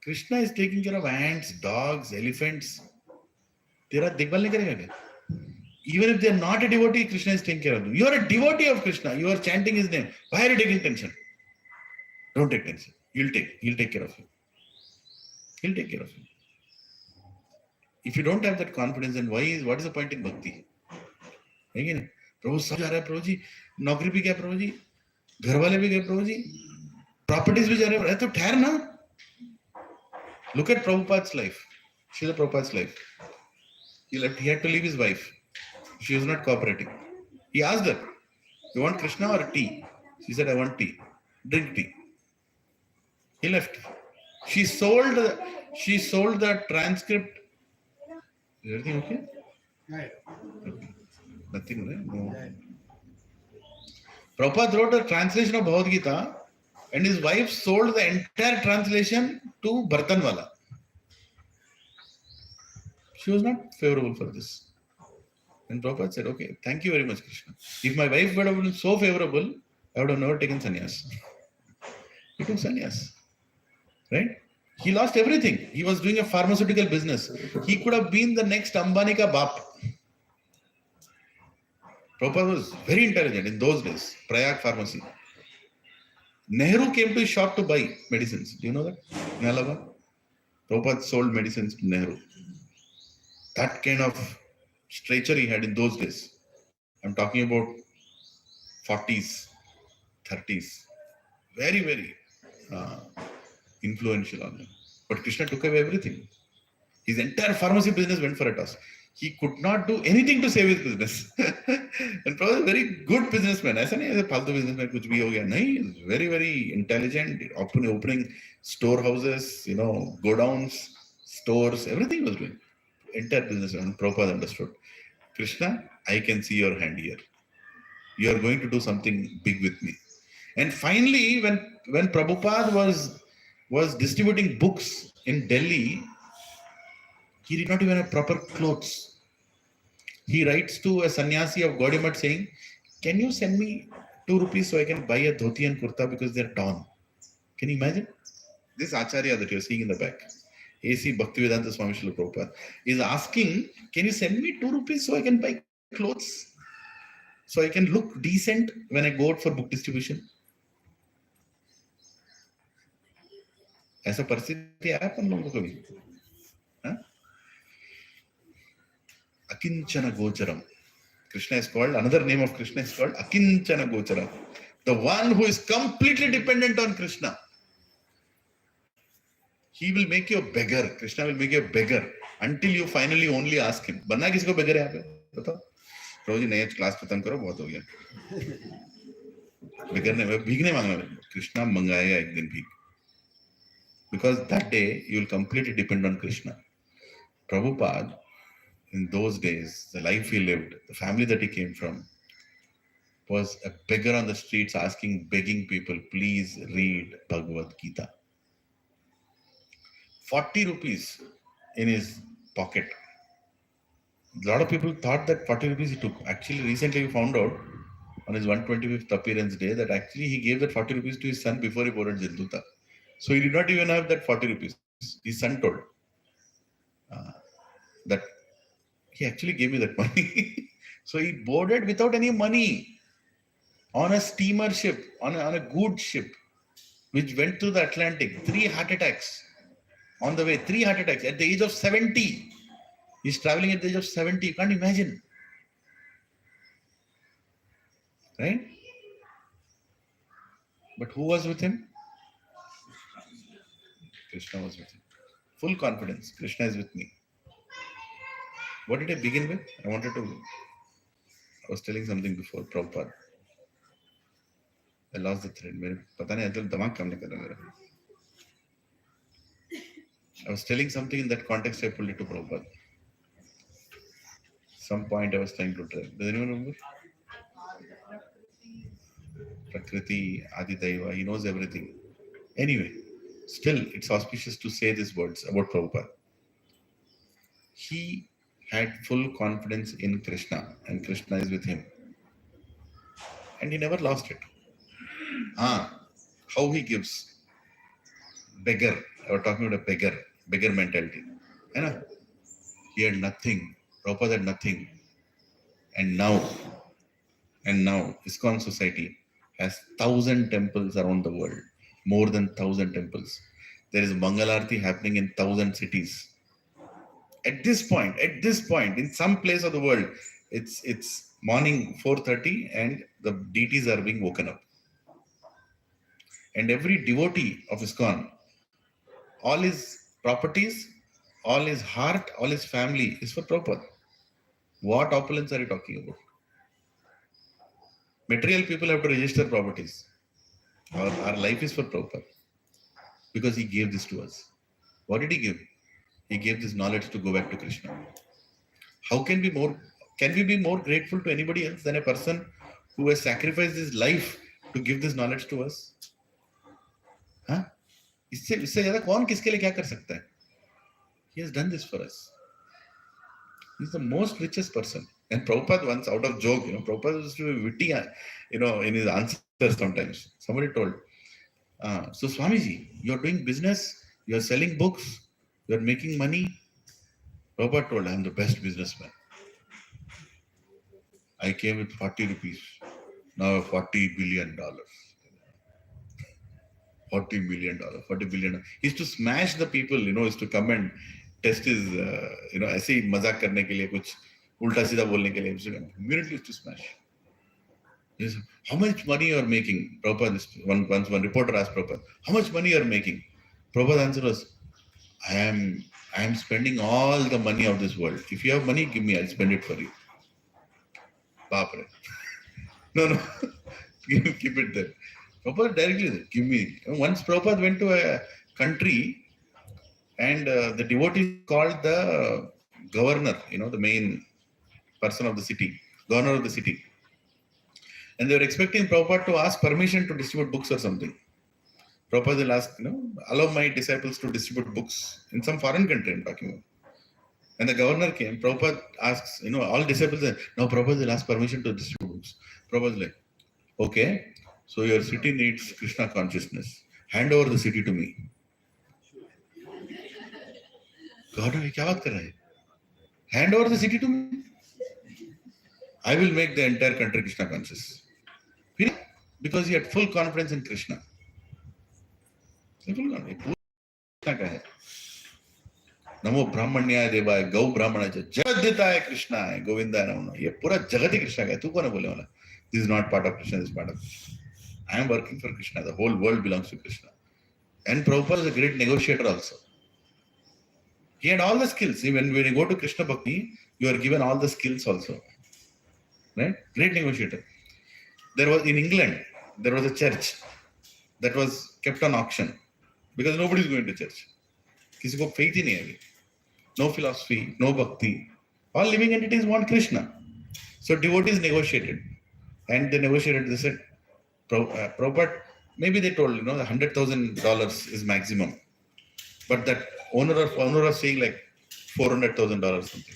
Krishna is taking care of ants, dogs, elephants. तेरा देखभाल नहीं करेगा क्या? Even if they are not a devotee, Krishna is taking care of them. You are a devotee of Krishna. You are chanting his name. Why are you taking tension? Don't take tension. He'll take care of you. He'll take care of you. If you don't have that confidence, then what is the point in bhakti? Again, प्रभु सब जा रहा है प्रभु जी, नौकरी भी गया प्रभु जी, घर वाले भी गए प्रभु जी, प्रॉपर्टीज भी जा रहे हैं, तो ठहर ना. Look at Prabhupada's life. Srila Prabhupada's life. He had to leave his wife. She was not cooperating. He asked her, "You want Krishna or tea?" She said, "I want tea." Drink tea. He left. She sold the transcript. Is everything okay? Okay. Nothing, right? No. Prabhupada wrote a translation of Bhagavad Gita and his wife sold the entire translation to Bhartanwala. She was not favorable for this. And Prabhupada said, "Okay, thank you very much, Krishna. If my wife would have been so favorable, I would have never taken sannyas." He took sannyas. Right? He lost everything. He was doing a pharmaceutical business. He could have been the next Ambani ka baap. Prabhupada was very intelligent in those days. Prayag pharmacy. Nehru came to his shop to buy medicines. Do you know that? In Allahabad? Prabhupada sold medicines to Nehru. That kind of stature he had in those days. I'm talking about 40s, 30s. Very, very influential on him. But Krishna took away everything. His entire pharmacy business went for a toss. He could not do anything to save his business. And probably a very good businessman. ऐसा नहीं ऐसे फालतू businessman कुछ भी हो गया नहीं. Very very intelligent. Opening storehouses, godowns, stores, everything was doing. Entire businessman. Prabhupada understood. Krishna, I can see your hand here. You are going to do something big with me. And finally, when Prabhupada was distributing books in Delhi, he did not even have proper clothes. He writes to a sannyasi of Gaudiya saying, can you send me 2 rupees so I can buy a dhoti and kurta because they're torn? Can you imagine? This Acharya that you're seeing in the back, A.C. Bhaktivedanta Swami Srila Prabhupada, is asking, can you send me 2 rupees so I can buy clothes? So I can look decent when I go out for book distribution? ऐसा परिस्थिति आया अपन लोगों को कभी? Akinchana Gocharam. Krishna is called, another name of Krishna is called Akinchana Gocharam. The one who is completely dependent on Krishna. He will make you a beggar. Krishna will make you a beggar until you finally only ask him. बनना किसको beggar है यहाँ पे? बताओ. प्रभु जी नया class खत्म करो, बहुत हो गया. Beggar नहीं, भीख नहीं मांगना. कृष्णा मंगाएगा एक दिन भीख. Because that day you will completely depend on Krishna. Prabhupada, in those days, the life he lived, the family that he came from, was a beggar on the streets begging people, please read Bhagavad Gita. 40 rupees in his pocket. A lot of people thought that 40 rupees he took. Actually, recently we found out on his 125th appearance day that actually he gave that 40 rupees to his son before he boarded Jilduta. So he did not even have that 40 rupees. His son told that he actually gave me that money. So he boarded without any money on a steamer ship, on a goods ship, which went through the Atlantic. 3 heart attacks on the way. 3 heart attacks at the age of 70. He's traveling at the age of 70. You can't imagine. Right? But who was with him? Krishna was with him. Full confidence. Krishna is with me. What did I begin with? I was telling something before, Prabhupada. I lost the thread. I was telling something in that context, I pulled it to Prabhupada. Some point I was trying to tell. Does anyone remember? Prakriti, Adidaiva, he knows everything. Anyway, still it's auspicious to say these words about Prabhupada. He had full confidence in Krishna and Krishna is with him. And he never lost it. How he gives. Beggar. I was talking about a beggar mentality. He had nothing. Prabhupada had nothing. And now ISKCON society has 1,000 temples around the world. More than 1,000 temples. There is Mangalarti happening in 1,000 cities. At this point, in some place of the world, it's morning 4:30 and the deities are being woken up. And every devotee of ISKCON, all his properties, all his heart, all his family is for Prabhupada. What opulence are you talking about? Material people have to register properties. Our life is for Prabhupada. Because he gave this to us. What did he give? He gave this knowledge to go back to Krishna. How can we be more grateful to anybody else than a person who has sacrificed his life to give this knowledge to us? इससे ज़्यादा कौन किसके लिए क्या कर सकता है? He has done this for us. He is the most richest person. And Prabhupada once, out of joke, Prabhupada used to be witty, in his answers sometimes. Somebody told, so Swamiji, you are doing business, You are selling books. You are making money. Prabhupada told, I am the best businessman. I came with 40 rupees. Now $40 billion. $40 million, $40 billion. He used to smash the people, used to come and test his, ऐसे ही मजाक करने के लिए कुछ उल्टा सीधा बोलने के लिए immediately used to smash. He said, how much money you are making? Prabhupada, once one reporter asked Prabhupada, how much money you are making? Prabhupada answer was, I am spending all the money of this world. If you have money, give me, I'll spend it for you. Baapre. No. keep it there. Prabhupada directly said, give me. Once Prabhupada went to a country and the devotee called the governor, the main person of the city, governor of the city. And they were expecting Prabhupada to ask permission to distribute books or something. Prabhupada will ask, allow my disciples to distribute books in some foreign country I'm talking about. And the governor came, Prabhupada asks, all disciples say, no, Prabhupada will ask permission to distribute books. Prabhupada is like, okay, so your city needs Krishna consciousness. Hand over the city to me. Governor, what are you doing? Hand over the city to me. I will make the entire country Krishna conscious. Because he had full confidence in Krishna. Full confidence. नमो ब्राह्मण्याय देवाय गौ ब्राह्मणाय जगत देताय कृष्णा है गोविंदा नमो ये पूरा जगत ही कृष्णा का है तू कौन है बोले वाला this is not part of Krishna, this is part of Krishna. I am working for Krishna, the whole world belongs to Krishna. And Prabhupada is a great negotiator also. He had all the skills. When you go to Krishna Bhakti, you are given all the skills also. Right? Great negotiator. There was in England, there was a church that was kept on auction because nobody is going to church. किसी को faith ही नहीं है. No philosophy, no bhakti. All living entities want Krishna. So devotees negotiated. And they negotiated, they said, Prabhupada, maybe they told, $100,000 is maximum. But that owner was saying like $400,000 something.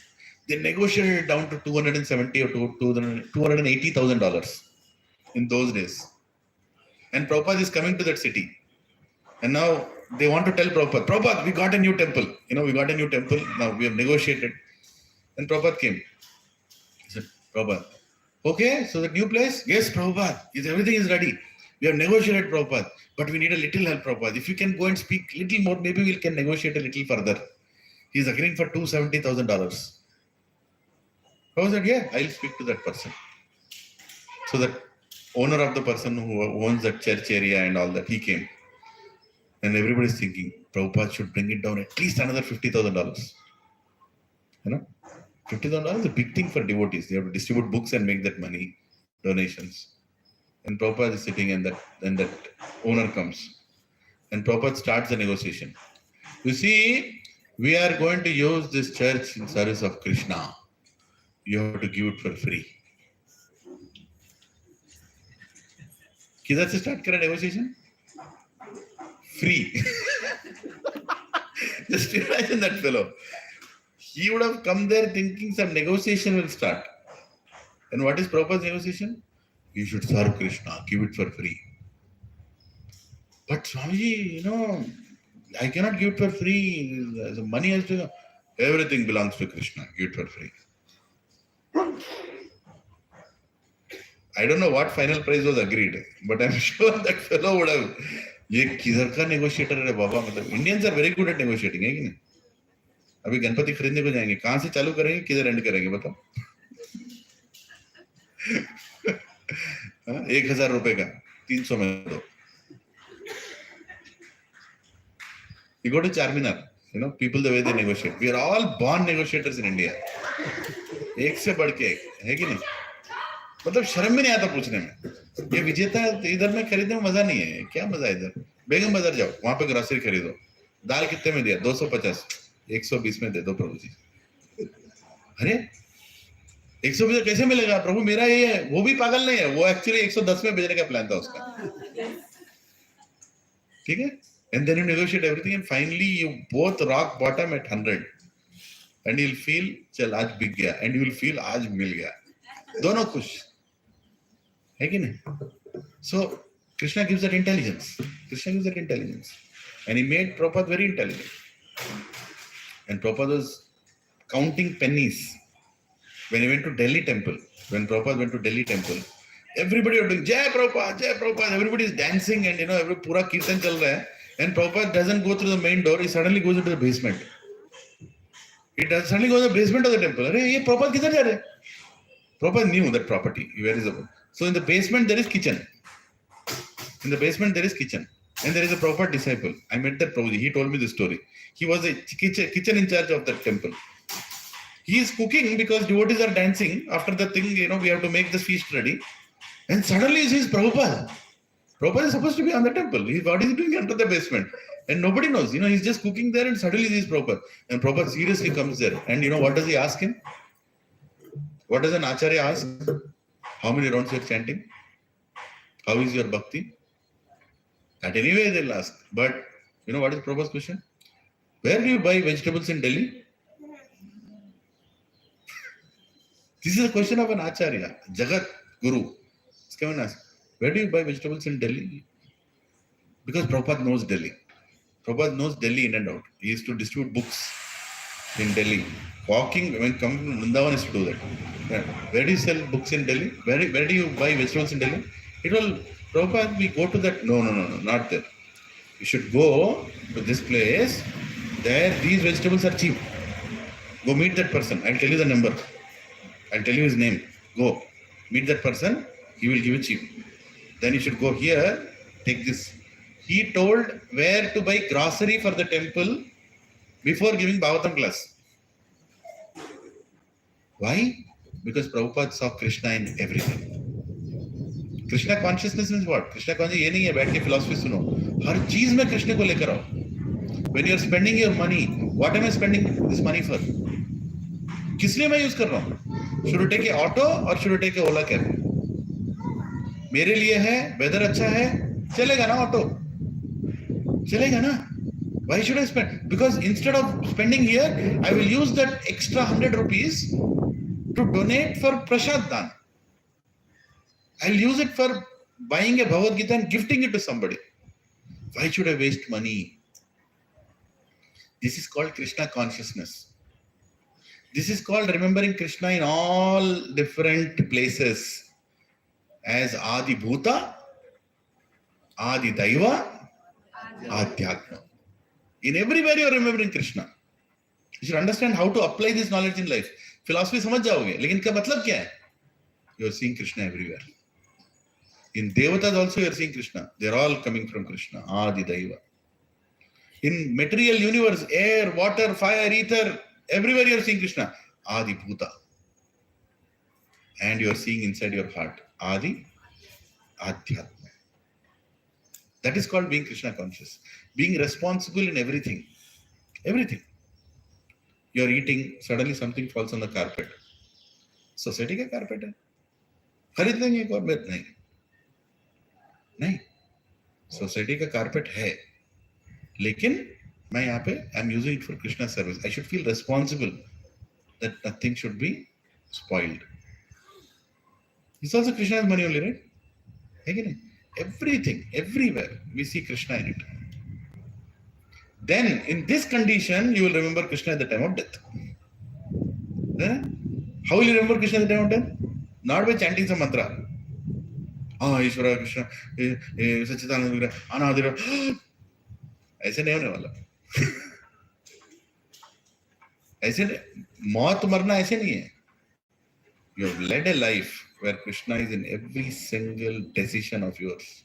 They negotiated it down to $270,000 or $280,000 in those days. And Prabhupada is coming to that city. And now they want to tell Prabhupada, we got a new temple. We got a new temple. Now we have negotiated. And Prabhupada came. He said, Prabhupada, okay, so the new place? Yes, Prabhupada, everything is ready. We have negotiated, Prabhupada, but we need a little help, Prabhupada. If you can go and speak a little more, maybe we can negotiate a little further. He is agreeing for $270,000. Prabhupada said, yeah, I'll speak to that person. So the owner of the person who owns that church area and all that, he came. And everybody is thinking, Prabhupada should bring it down at least another $50,000. $50,000 is a big thing for devotees. They have to distribute books and make that money, donations. And Prabhupada is sitting and that owner comes. And Prabhupada starts the negotiation. You see, we are going to use this church in service of Krishna. You have to give it for free. किधर से start करें negotiation? Free. Just imagine that fellow. He would have come there thinking some negotiation will start. And what is Prabhupada's negotiation? You should serve Krishna, give it for free. But Swamiji, I cannot give it for free. The money has to, everything belongs to Krishna, give it for free. I don't know what final price was agreed, but I'm sure that fellow would have, ये किधर का negotiator है बाबा, मतलब Indians are very good at negotiating, है कि नहीं? अभी गणपति खरीदने को जाएंगे, कहाँ से चालू करेंगे, किधर एंड करेंगे बताओ? 1,000 रुपए का 300 में दो. You go to Charminar, people the way they negotiate. We are all born negotiators in India. एक से बढ़ के एक, है कि नहीं? मतलब शर्म भी नहीं आता पूछने में. ये विजेता इधर में खरीदने में मजा नहीं है. क्या मजा है इधर? बेगम बाजार जाओ, वहां पे ग्रोसरी खरीदो. दाल कितने में दिया? 250. 120 में दे दो प्रभु जी. अरे 120 कैसे मिलेगा प्रभु? मेरा ये है. वो भी पागल नहीं है, वो एक्चुअली 110 में बेचने का प्लान था उसका. ठीक है? And then you negotiate everything and finally you both rock bottom at 100. And you'll feel चल आज बिक गया, and you will feel आज मिल गया. दोनों खुश है कि नहीं? So Krishna gives that intelligence. Krishna gives that intelligence. And he made Prabhupada very intelligent. And Prabhupada was counting pennies. When he went to Delhi temple, when Prabhupada went to Delhi temple, everybody was doing Jai Prabhupada, Jai Prabhupada. Everybody is dancing and every pura kirtan chal raha hai. And Prabhupada doesn't go through the main door. He suddenly goes into the basement. He suddenly goes to the basement of the temple. Hey, Prabhupada kidhar ja rahe? Prabhupada knew that property. Where is the? So in the basement there is kitchen. In the basement there is kitchen. And there is a Prabhupada disciple. I met that Prabhuji. He told me the story. He was a kitchen in charge of that temple. He is cooking because devotees are dancing. After the thing, we have to make the feast ready. And suddenly he sees Prabhupada. Prabhupada is supposed to be on the temple. What is he doing under the basement? And nobody knows. He's just cooking there and suddenly he sees Prabhupada. And Prabhupada seriously comes there. And what does he ask him? What does an Acharya ask? How many rounds you are chanting? How is your bhakti? That anyway they'll ask. But what is Prabhupada's question? Where do you buy vegetables in Delhi? This is a question of an Acharya, Jagat Guru. Come and ask, where do you buy vegetables in Delhi? Because Prabhupada knows Delhi. Prabhupada knows Delhi in and out. He used to distribute books in Delhi. Walking, when coming to Vrindavan, is to do that. Where do you sell books in Delhi? Where do you buy vegetables in Delhi? It will, Prabhupada, we go to that. No, not there. You should go to this place. There, these vegetables are cheap. Go meet that person. I'll tell you the number. I'll tell you his name. Go. Meet that person. He will give you cheap. Then you should go here. Take this. He told where to buy grocery for the temple before giving Bhagavatam class. Why? Because Prabhupada saw Krishna in everything. Krishna consciousness means what? Krishna consciousness ये नहीं है बैठ के philosophy सुनो. हर चीज में कृष्ण को लेकर आओ. When you are spending your money, what am I spending this money for? किस लिए मैं यूज कर रहा हूँ? Should you take a auto or should you take a Ola cab? मेरे लिए है, weather अच्छा है, चलेगा ना auto? चलेगा ना? Why should I spend? Because instead of spending here, I will use that extra 100 rupees to donate for Prashad Dan. I'll use it for buying a Bhagavad Gita and gifting it to somebody. Why should I waste money? This is called Krishna consciousness. This is called remembering Krishna in all different places as Adi Bhuta, Adi Daiva, Adhyatma. In everywhere you are remembering Krishna. You should understand how to apply this knowledge in life. Philosophy समझ जाओगे, लेकिन क्या मतलब क्या है? You are seeing Krishna everywhere. In Devatas also you are seeing Krishna. They are all coming from Krishna, Adi Daiva. In material universe, air, water, fire, ether, everywhere you are seeing Krishna, Adi Bhuta. And you are seeing inside your heart, Adi Adhyatma. That is called being Krishna conscious. Being responsible in everything. Everything. You are eating, suddenly something falls on the carpet. Society का carpet है. खरीद लेंगे एक और बार नहीं. नहीं. Society का carpet है. लेकिन मैं यहाँ पे I'm using it for Krishna service. I should feel responsible that nothing should be spoiled. It's also Krishna's money only, right? है कि नहीं? Everything, everywhere, we see Krishna in it. Then, in this condition, you will remember Krishna at the time of death. How will you remember Krishna at the time of death? Not by chanting some mantra. Ishvara Krishna, Sachidananda Vigraha, Anadira. ऐसे नहीं होने वाला. ऐसे मौत मरना ऐसे नहीं है. You have led a life where Krishna is in every single decision of yours.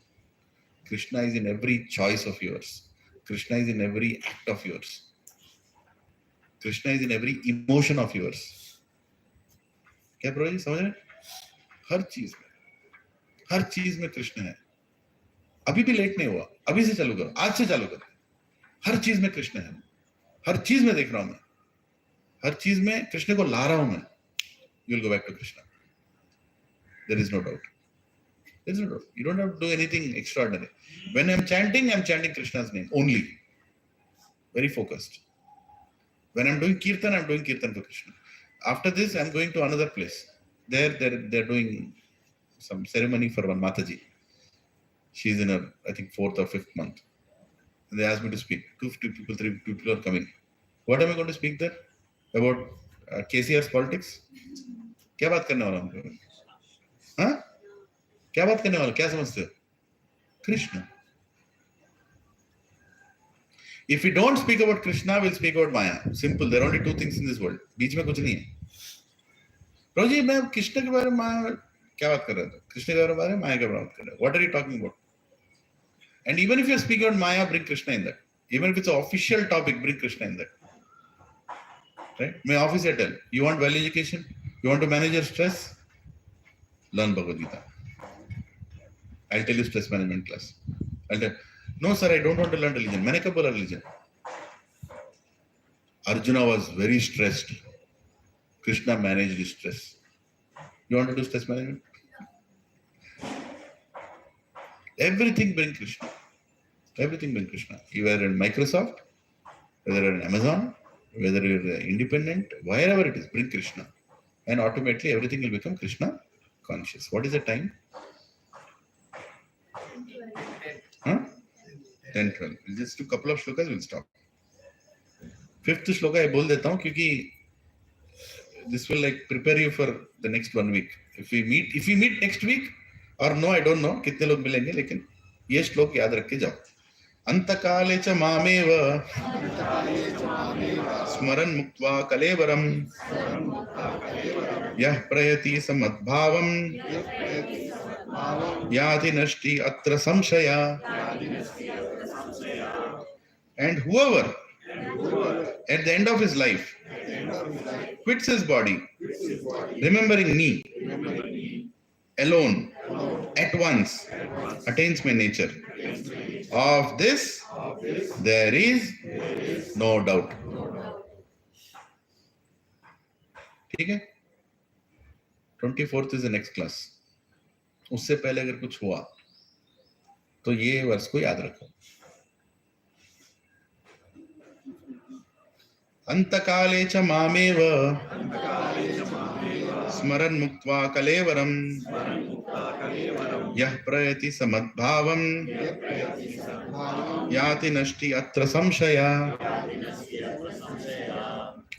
Krishna is in every choice of yours. Krishna is in every act of yours. Krishna is in every emotion of yours. क्या प्रभु जी समझ रहे? हर चीज में कृष्ण है. अभी भी late नहीं हुआ. अभी से चालू करो. आज से चालू करो. हर चीज में कृष्ण है. हर चीज में देख रहा हूं मैं. हर चीज में कृष्ण को ला रहा हूं मैं. You will go back to Krishna. There is no doubt. There is no doubt. You don't have to do anything extraordinary. When I'm chanting Krishna's name only. Very focused. When I'm doing kirtan for Krishna. After this, I'm going to another place. They're doing some ceremony for one Mataji. She's in her, I think, 4th or 5th month. They asked me to speak. 250 people, 3 people are coming. What am I going to speak there? About KCR's politics? क्या बात करने वाला हूँ? हाँ? क्या बात करने वाला? क्या समझते हो? Krishna. If we don't speak about Krishna, we'll speak about Maya. Simple. There are only two things in this world. बीच में कुछ नहीं है. प्रभु जी मैं कृष्ण के बारे में क्या बात कर रहा था? कृष्ण के बारे में माया के बारे में बात कर रहा हूँ. What are you talking about? And even if you're speaking about Maya, bring Krishna in that. Even if it's an official topic, bring Krishna in that. Right? My office I tell, you want well education? You want to manage your stress? Learn Bhagavad Gita. I'll tell you stress management class. I'll tell, no sir, I don't want to learn religion. मैंने कब बोला religion? Arjuna was very stressed. Krishna managed his stress. You want to do stress management? Everything bring Krishna. Everything bring Krishna. You are in Microsoft, whether you're in Amazon, whether you're independent, wherever it is, bring Krishna. And automatically everything will become Krishna conscious. What is the time? 10, 12. We'll just do a couple of shlokas, we'll stop. 5th shloka I बोल देता हूँ क्योंकि this will like prepare you for the next 1 week. If we meet next week or no, I don't know कितने लोग मिलेंगे लेकिन ये श्लोक याद रख के जाओ. अंतकाले च मामेव स्मरन् मुक्त्वा कलेवरं यः प्रयति समद्भावं याति नष्टि अत्र संशया. And whoever at the end of his life quits his body, remembering me alone at once, attains my nature. Of this there is no doubt. ठीक है? 24th is the next class. उससे पहले अगर कुछ हुआ तो ये वर्ष को याद रखो. अंतकाले च मामेव स्मरन् मुक्त्वा कलेवरं यः प्रयति समद्भावं याति नष्टि अत्र संशया.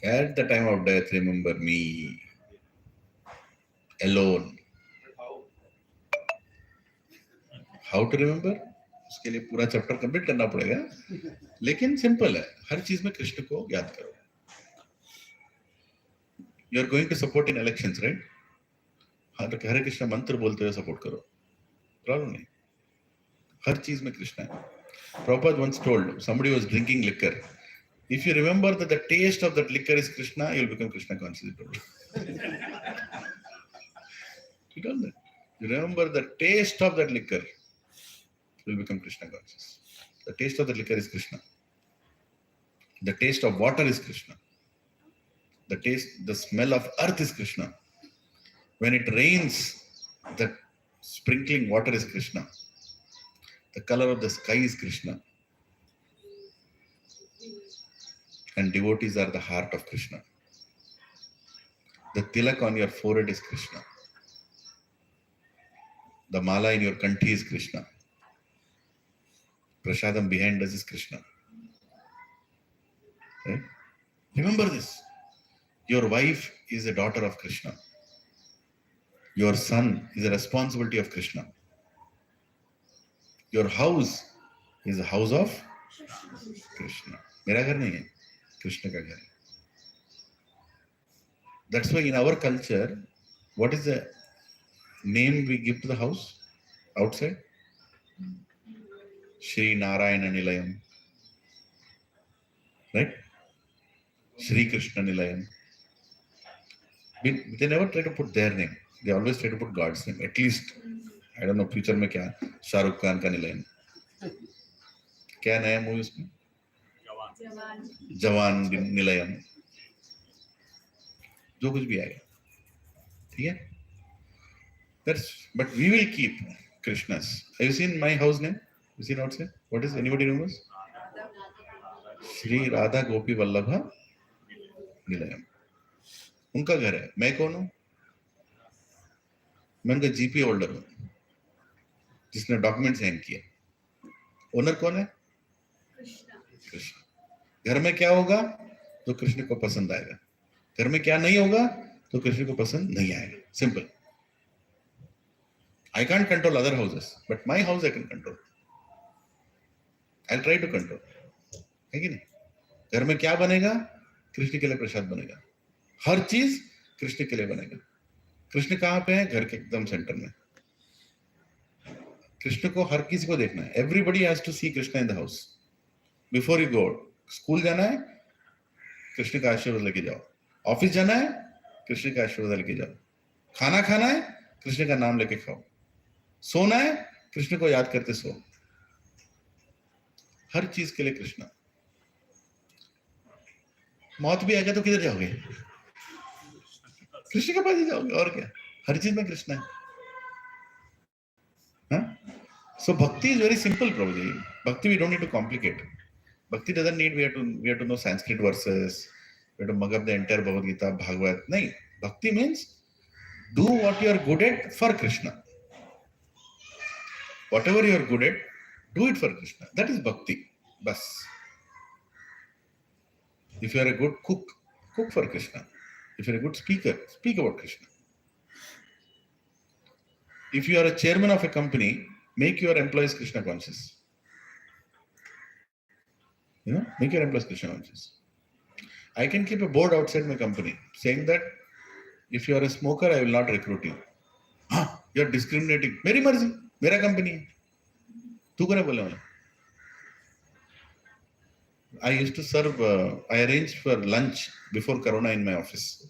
At the time of death, remember me alone. How to remember? उसके लिए पूरा चैप्टर कंप्लीट करना पड़ेगा, लेकिन सिंपल है. हर चीज में कृष्ण को याद करो. You are going to support in elections, right? हरे कृष्ण मंत्र बोलते हुए सपोर्ट करो. प्रॉब्लम नहीं. हर चीज में कृष्ण है. Prabhupada once told somebody was drinking liquor. If you remember that the taste of that liquor is Krishna, you will become Krishna conscious. You told that. You remember the taste of that liquor, you will become Krishna conscious. The taste of the liquor is Krishna. The taste of water is Krishna. The smell of earth is Krishna. When it rains, the sprinkling water is Krishna. The color of the sky is Krishna. And devotees are the heart of Krishna. The tilak on your forehead is Krishna. The mala in your kanthi is Krishna. Prasadam behind us is Krishna. Right? Remember this. Your wife is a daughter of Krishna. Your son is a responsibility of Krishna. Your house is a house of Krishna. मेरा घर नहीं है, कृष्ण का घर है. That's why in our culture, what is the name we give to the house outside? Shri Narayana Nilayam. Right? Shri Krishna Nilayam. They never try to put their name. They always try to put God's name. At least, I don't know, future में क्या Shah Rukh Khan का Nilayam. क्या नया movie उसमें? जवान निलयम. जो कुछ भी आएगा, ठीक है? But we will keep Krishna's. Have you seen my house name? You seen outside? What is? Anybody knows? Shri Radha Gopi Vallabha Nilayam. उनका घर है. मैं कौन हूँ? मैं उनका जीपी होल्डर हूँ, जिसने डॉक्यूमेंट साइन किए. ओनर कौन है? कृष्ण। घर में क्या होगा तो कृष्ण को पसंद आएगा, घर में क्या नहीं होगा तो कृष्ण को पसंद नहीं आएगा। Simple. I can't control other houses, but my house I can control. I'll try to control. है कि नहीं? घर में क्या बनेगा? कृष्ण के लिए प्रसाद बनेगा। हर चीज कृष्ण के लिए बनेगा। कृष्ण कहाँ पे है? घर के एकदम सेंटर में। कृष्ण को हर किसी को देखना है। Everybody has to see Krishna in the house. Before you go out, school जाना है, कृष्ण का आशीर्वाद लेके जाओ। ऑफिस जाना है, कृष्ण का आशीर्वाद लेके जाओ। खाना खाना है, कृष्ण का नाम लेके खाओ। सोना है, कृष्ण को याद करते सो। हर चीज के लिए कृष्ण। मौत भी आएगा तो किधर जाओगे? कृष्ण के पास ही जाओगे, और क्या। हर चीज में कृष्ण है। So bhakti is very simple, Prabhuji. Bhakti we don't need to complicate. Bhakti doesn't need we have to know Sanskrit verses, we have to mug up the entire Bhagavad Gita, Bhagavad. No, bhakti means do what you are good at for Krishna. Whatever you are good at, do it for Krishna. That is bhakti. Bas. If you are a good cook, cook for Krishna. If you are a good speaker, speak about Krishna. If you are a chairman of a company, make your employees Krishna conscious. You know, make your employees Krishna conscious. I can keep a board outside my company saying that if you are a smoker, I will not recruit you. You are discriminating. मेरी मर्जी, मेरा company है, तू कौन है बोले वाला? I used to serve, I arranged for lunch before Corona in my office.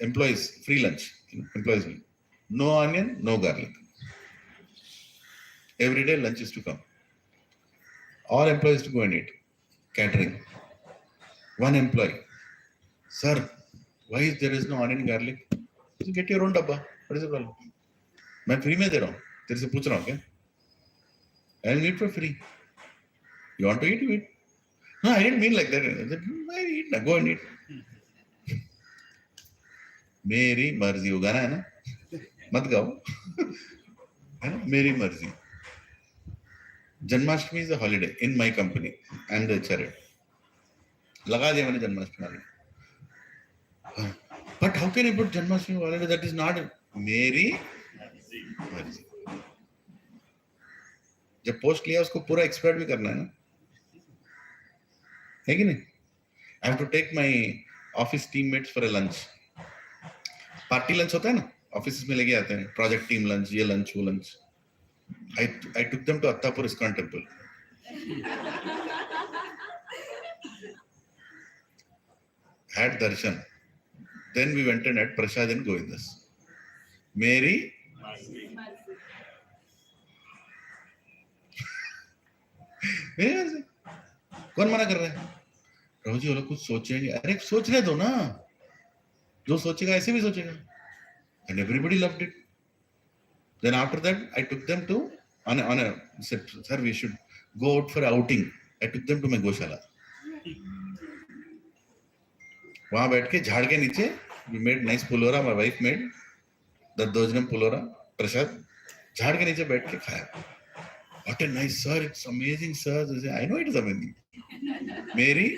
Employees, free lunch. Employees will. No onion, no garlic. Every day lunch is to come. All employees to go and eat. Catering. One employee, sir, why there is no onion garlic? So get your own dabba. What is the problem? मैं free में दे रहा हूँ, तेरे से पूछ रहा हूँ क्या? I'll eat for free. You want to eat, you eat. No, I didn't mean like that. I said, I eat ना, go and eat. मेरी मर्जी हो गाना है ना, मत गाओ, है ना? मेरी मर्जी. Janmashtami is a holiday in my company. I am the HRA. लगा दिया मैंने Janmashtami holiday. But how can you put Janmashtami holiday? That is not मेरी मर्जी. जब पोस्ट लिया उसको पूरा एक्सपर्ट भी करना है ना, है कि नहीं? I have to take my office teammates for a lunch. Party lunch होता है ना, ऑफिस में लेके आते हैं, प्रोजेक्ट टीम लंच, ये लंच, वो lunch. I took them to Attapur ISKCON temple. Had darshan. Then we went and had prasad in Govindas. मेरी कौन मना कर रहा है? प्रभु जी वो लोग कुछ सोचेंगे. अरे सोचने दो ना, जो सोचेगा ऐसे भी सोचेगा. And everybody loved it. Then after that, I took them to on a said, sir, we should go out for outing. I took them to my goshala. वहां बैठ के झाड़ के नीचे we made nice pulora. My wife made दद्दोजनम pulora प्रसाद. झाड़ के नीचे बैठ के खाया. What a nice, sir! It's amazing, sir. I know it is amazing. मेरी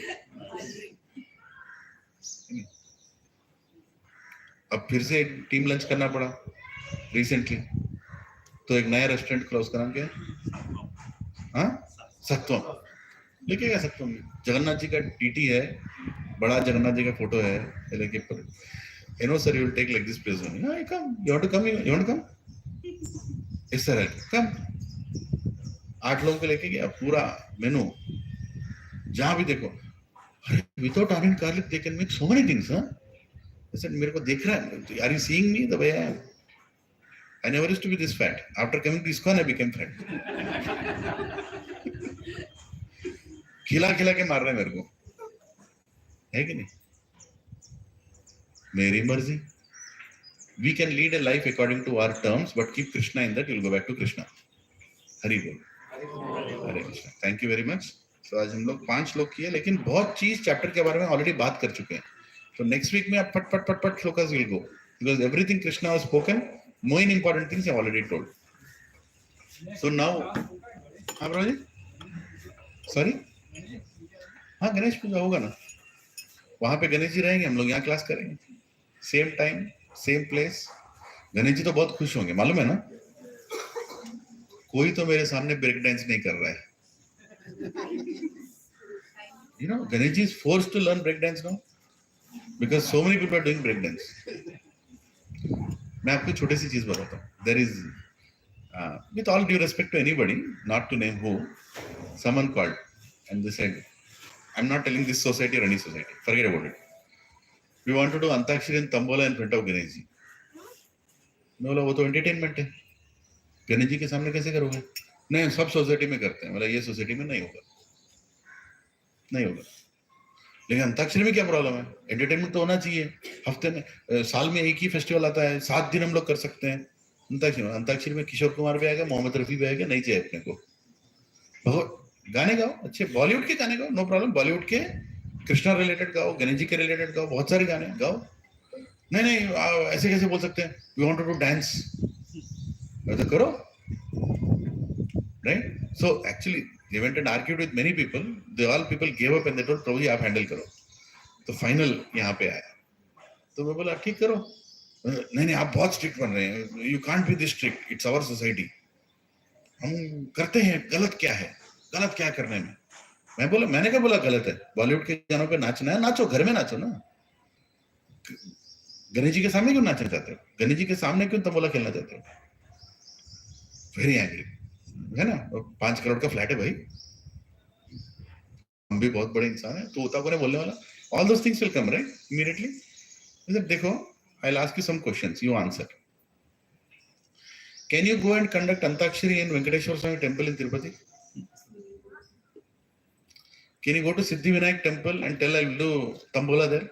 अब फिर से एक टीम लंच करना पड़ा रिसेंटली. तो एक नया रेस्टोरेंट खुला, उसका नाम क्या है? हाँ, सत्वम. लेके गया सत्वम में. जगन्नाथ जी का टीटी है, बड़ा जगन्नाथ जी का फोटो है लेके पर. You know, sir, you will take like this place only. No, you come. You want to come? You want to come? Yes, sir. Come. 8 लोगों को लेके गया, पूरा मेनू. जहाँ भी देखो, without onion garlic they can make so many things, huh? I said, मेरे को देख रहा है? Are you seeing me the way I am? I never used to be this fat. After coming to ISKCON, I became fat. खिला खिला के मार रहे मेरे को, है कि नहीं? मेरी मर्जी. We can lead a life according to our terms, but keep Krishna in that. You'll go back to Krishna. Hari Bol. Hare Krishna. Thank you very much. So आज हम लोग 5 श्लोक किए, लेकिन बहुत चीज चैप्टर के बारे में ऑलरेडी बात कर चुके हैं. So next week में आप फट shlokas will go, because everything Krishna has spoken, main important things I already told. So now, हाँ ब्रो जी, सॉरी, हाँ गणेश पूजा होगा ना, वहां पे गणेश जी रहेंगे, हम लोग यहाँ क्लास करेंगे, same time same place. Ganesh ji तो बहुत खुश होंगे, मालूम है ना। कोई तो मेरे सामने ब्रेक डांस नहीं कर रहा है। You know, Ganesh ji is forced to learn break dance now because so many people are doing break dance. मैं आपको छोटी सी चीज बताता हूँ. There is, with all due respect to anybody, not to name who, someone called and they said, I'm not telling this society or any society. Forget about it. We want to do Antakshari and Tambola in front of Ganesh ji. मैं बोला वो तो entertainment है, गणेश जी के सामने कैसे करोगे? नहीं, सब सोसाइटी में करते हैं। मतलब ये सोसाइटी में नहीं होगा, नहीं होगा। लेकिन अंताक्षरी में क्या प्रॉब्लम है? एंटरटेनमेंट तो होना चाहिए। हफ्ते में, साल में एक ही फेस्टिवल आता है, 7 दिन हम लोग कर सकते हैं अंताक्षरी में किशोर कुमार भी आएगा, मोहम्मद रफी भी आएगा, नहीं चाहिए अपने को। गाने गाओ, अच्छे बॉलीवुड के गाने गाओ, नो प्रॉब्लम। बॉलीवुड के कृष्णा रिलेटेड गाओ, गणेश जी के रिलेटेड गाओ, बहुत सारे गाने गाओ। नहीं ऐसे कैसे बोल सकते हैं we want to do dance? ऐसा करो, right? So actually they went and argued with many people. All people gave up and they told प्रभु जी आप हैंडल करो। तो फाइनल यहाँ पे आया, तो मैं बोला ठीक करो। नहीं आप बहुत स्ट्रिक्ट बन रहे हैं, you can't be this strict, it's our society. हम करते हैं, गलत क्या है? गलत क्या करने में? मैं बोला, मैंने क्या बोला गलत है? बॉलीवुड के गानों पे नाचना है, नाचो, घर में नाचो ना। गणेश जी के सामने क्यों नाचना चाहते हो? गणेश जी के सामने क्यों तंबोला खेलना चाहते हो? वेरी एंग्री, है ना। 5 करोड़ का फ्लैट है भाई, हम भी बहुत बड़े इंसान है, तो होता को नहीं बोलने वाला। All those things will come right immediately. देखो, I will ask you some questions, you answer. Can you go and conduct antakshari in Venkateshwara Swami temple in Tirupati? Can you go to Siddhi Vinayak temple and tell I will do tambola there?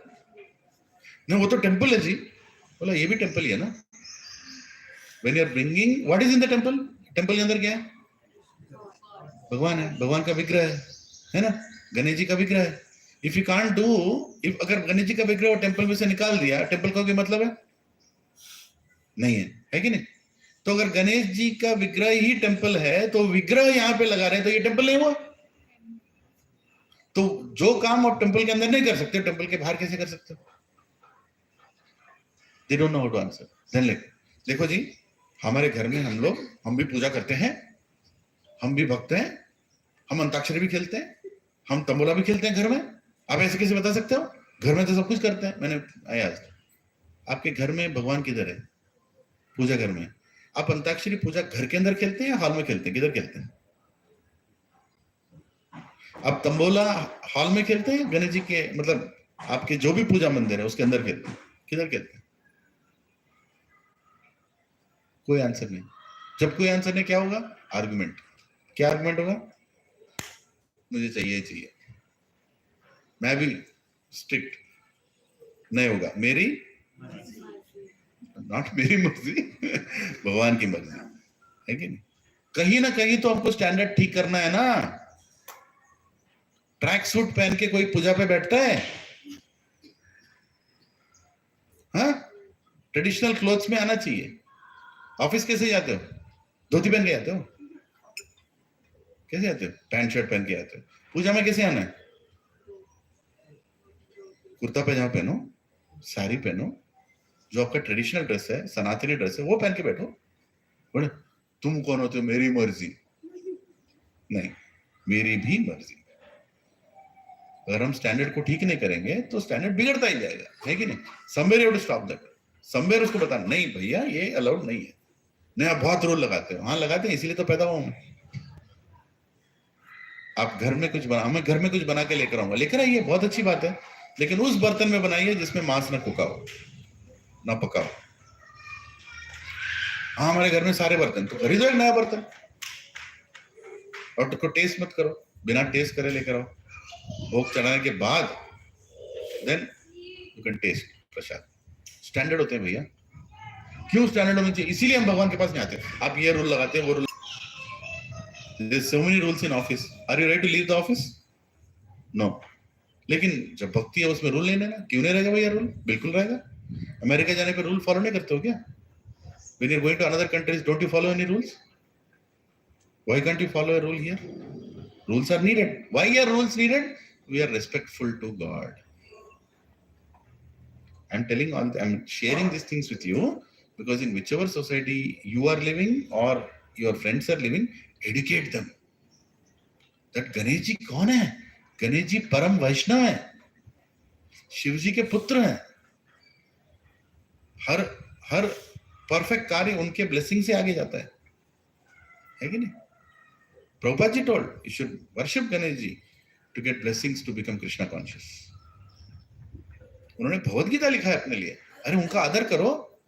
नहीं, वो तो temple है जी। बोला ये भी temple ही है ना। When you are bringing, what is in the temple? Temple के अंदर क्या है? भगवान है, भगवान का विग्रह है ना, गणेश जी का विग्रह है। If you can't do, if अगर गणेश जी का विग्रह टेंपल में से निकाल दिया, टेंपल का क्या मतलब है? नहीं है कि नहीं? तो अगर गणेश जी का विग्रह ही टेंपल है, तो विग्रह यहाँ पे लगा रहे हैं, तो ये टेंपल नहीं हुआ। तो जो काम आप टेंपल के अंदर नहीं कर सकते, टेंपल के बाहर कैसे कर सकते हो? They don't know how to answer. Then देखो जी, हमारे घर में हम भी पूजा करते हैं, हम भी भक्त हैं, हम अंताक्षरी भी खेलते हैं, हम तंबोला भी खेलते हैं घर में। आप ऐसे कैसे बता सकते हो? घर में तो सब कुछ करते हैं। मैंने आया, आपके घर में भगवान किधर है? पूजा घर में। आप अंताक्षरी पूजा घर के अंदर खेलते हैं या हॉल में खेलते हैं? किधर खेलते हैं? आप तंबोला हॉल में खेलते हैं, गणेश जी के मतलब आपके जो भी पूजा मंदिर है उसके अंदर खेलते हैं? किधर खेलते हैं? कोई आंसर नहीं। जब कोई आंसर नहीं, क्या होगा? आर्गुमेंट। क्या आर्गुमेंट होगा? मुझे चाहिए, मैं भी स्ट्रिक्ट नहीं होगा, मेरी नॉट मेरी मर्जी, भगवान की मर्जी है कि नहीं? कहीं ना कहीं तो हमको स्टैंडर्ड ठीक करना है ना। ट्रैक सूट पहन के कोई पूजा पे बैठता है? हाँ, ट्रेडिशनल क्लोथ्स में आना चाहिए। ऑफिस कैसे जाते हो? धोती पहन के जाते हो? कैसे आते हो? पैंट शर्ट पहन के आते हो। पूजा में कैसे आना है? कुर्ता पैजामा पहनो, साड़ी पहनो, जो आपका ट्रेडिशनल ड्रेस है, सनातनी ड्रेस है, वो पहन के बैठो। बोले तुम कौन होते हो? मेरी मर्जी। नहीं, मेरी भी मर्जी। अगर हम स्टैंडर्ड को ठीक नहीं करेंगे तो स्टैंडर्ड बिगड़ता ही जाएगा, है कि नहीं? Somewhere you have to stop that. Somewhere उसको बताना, नहीं भैया ये अलाउड नहीं है। नहीं, आप बहुत रूल लगाते हो। हाँ लगाते हैं, इसीलिए तो पैदा हुआ मैं। आप घर में कुछ बना, मैं घर में कुछ बना के लेकर आऊंगा, लेकर आइए, बहुत अच्छी बात है, लेकिन उस बर्तन में बनाइए जिसमें मांस न पकाओ, ना पकाओ। हाँ, हमारे घर में सारे बर्तन, तो खरीदो एक नया बर्तन और तो टेस्ट मत करो, बिना टेस्ट करे लेकर आओ। भोग चढ़ाने के बाद then you can taste prasad. Standard होते हैं भैया। क्यों स्टैंडर्ड होने चाहिए? इसीलिए हम भगवान के पास नहीं आते। आप ये रूल लगाते हैं, वो rule. There's so many rules in office. Are you ready to leave the office? No. लेकिन जब भक्ति है उसमें रूल नहीं लेना, क्यों नहीं रहेगा भैया रूल? बिल्कुल रहेगा। अमेरिका जाने पे रूल फॉलो नहीं करते हो क्या? When you're going to another countries, don't you follow any rules? Why can't you follow a rule here? Rules are needed. Why are rules needed? We are respectful to God. I'm sharing these things with you because in whichever society you are living or your friends are living, educate them. That Ganesh ji कौन है? गणेश जी परम वैष्णव है, शिव जी के पुत्र हैं. हर perfect कार्य उनके blessing से आगे जाता है कि नहीं? Prabhupada ji told you should worship Ganesh ji to get blessings to become Krishna conscious. उन्होंने भगवद गीता लिखा है अपने लिए. अरे उनका आदर करो.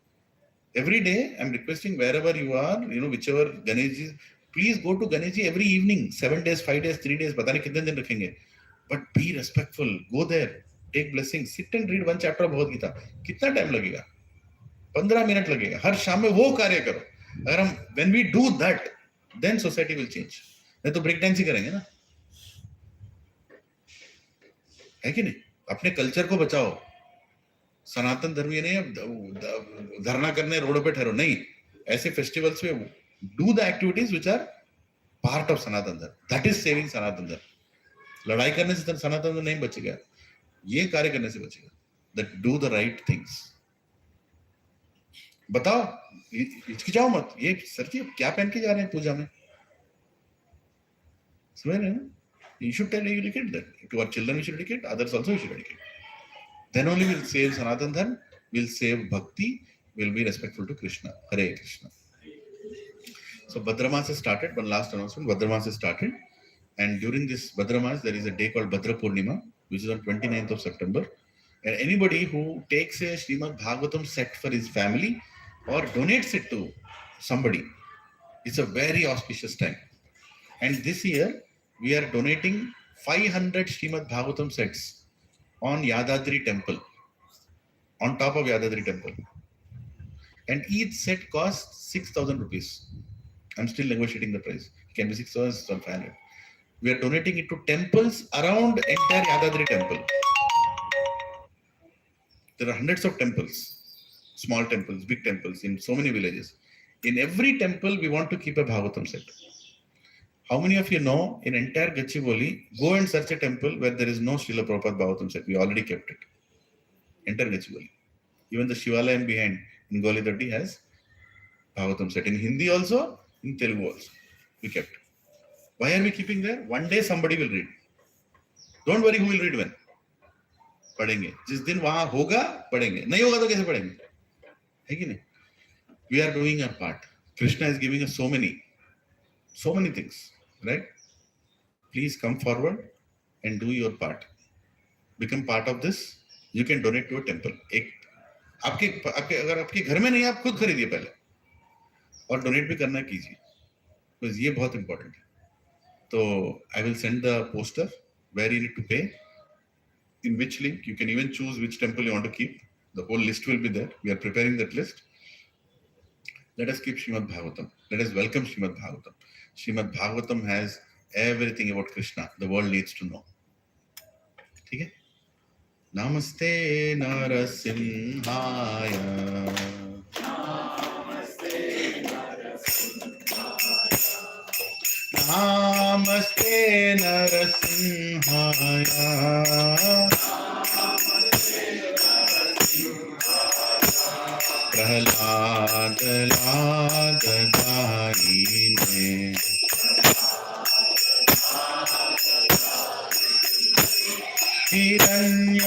Every day I'm requesting wherever you are, whichever Ganesh ji, please go to Ganesh ji every evening, 7 days, 5 days, 3 days, पता नहीं कितने दिन रखेंगे. But be respectful. Go there, take blessings, sit and read one chapter of Bhagavad Gita. कितना time लगेगा? 15 minute लगेगा. हर शाम में वो कार्य करो. अगर हम when we do that, then society will change. नहीं तो ब्रेक डांस ही करेंगे ना, है कि नहीं? अपने कल्चर को बचाओ. सनातन धर्म ये नहीं धरना करने रोड पे ठहरो, नहीं. ऐसे फेस्टिवल्स में do the activities which are part of Sanatan Dharma. That is saving सनातन धर्म. लड़ाई करने से सनातन धर्म नहीं बचेगा, ये कार्य करने से बचेगा. That do the right things. बताओ, हिचकिचाओ मत. ये सर जी क्या पहन के जा रहे हैं पूजा में, समझ रहे हैं? You should educate that. To our children we should educate, others also we should educate. Then only we'll save Sanatan Dharma, we'll save Bhakti, we'll be respectful to Krishna. Hare Krishna. So Bhadramas has started. One last announcement. Bhadramas has started. And during this Bhadramas, there is a day called Bhadra Purnima, which is on 29th of September. And anybody who takes a Srimad Bhagavatam set for his family or donates it to somebody, it's a very auspicious time. And this year, we are donating 500 Srimad Bhagavatam sets on Yadadri temple, on top of Yadadri temple. And each set costs 6,000 rupees. I'm still negotiating the price. It can be 6,000, 6,500. We are donating it to temples around entire Yadadri temple. There are hundreds of temples, small temples, big temples in so many villages. In every temple, we want to keep a Bhagavatam set. How many of you know in entire Gachibowli, go and search a temple where there is no Srila Prabhupada Bhagavatam set? We already kept it. Entire Gachibowli. Even the Shivalayam behind in Golidaddi has Bhagavatam set. In Hindi also, in Telugu also. We kept. Why are we keeping there? One day somebody will read. Don't worry who will read when. पढ़ेंगे. जिस दिन वहां होगा पढ़ेंगे. नहीं होगा तो कैसे पढ़ेंगे? है कि नहीं? We are doing our part. Krishna is giving us so many things, right? Please come forward and do your part. Become part of this. You can donate to a temple. एक आपके अगर आपके घर में नहीं आप खुद खरीदिए पहले और डोनेट भी करना कीजिए, because ये बहुत important है. तो I will send the poster where you need to pay, in which link. You can even choose which temple you want to keep. The whole list will be there. We are preparing that list. Let us keep Srimad Bhagavatam. Let us welcome Srimad Bhagavatam. Srimad Bhagavatam has everything about Krishna the world needs to know. ठीक है? Namaste Narasimhaya. Namaste Narasimhaya. Prahlad लाद दायिने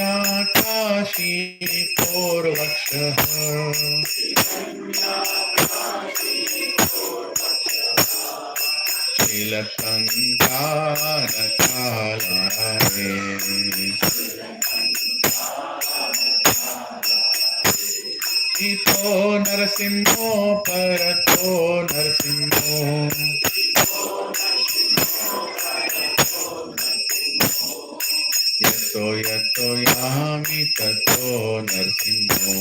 हिरण्याकाशी पूर्वक्षः शीलकन्धारकालाये ito narasimho parato narasimho yato yato yami tato narasimho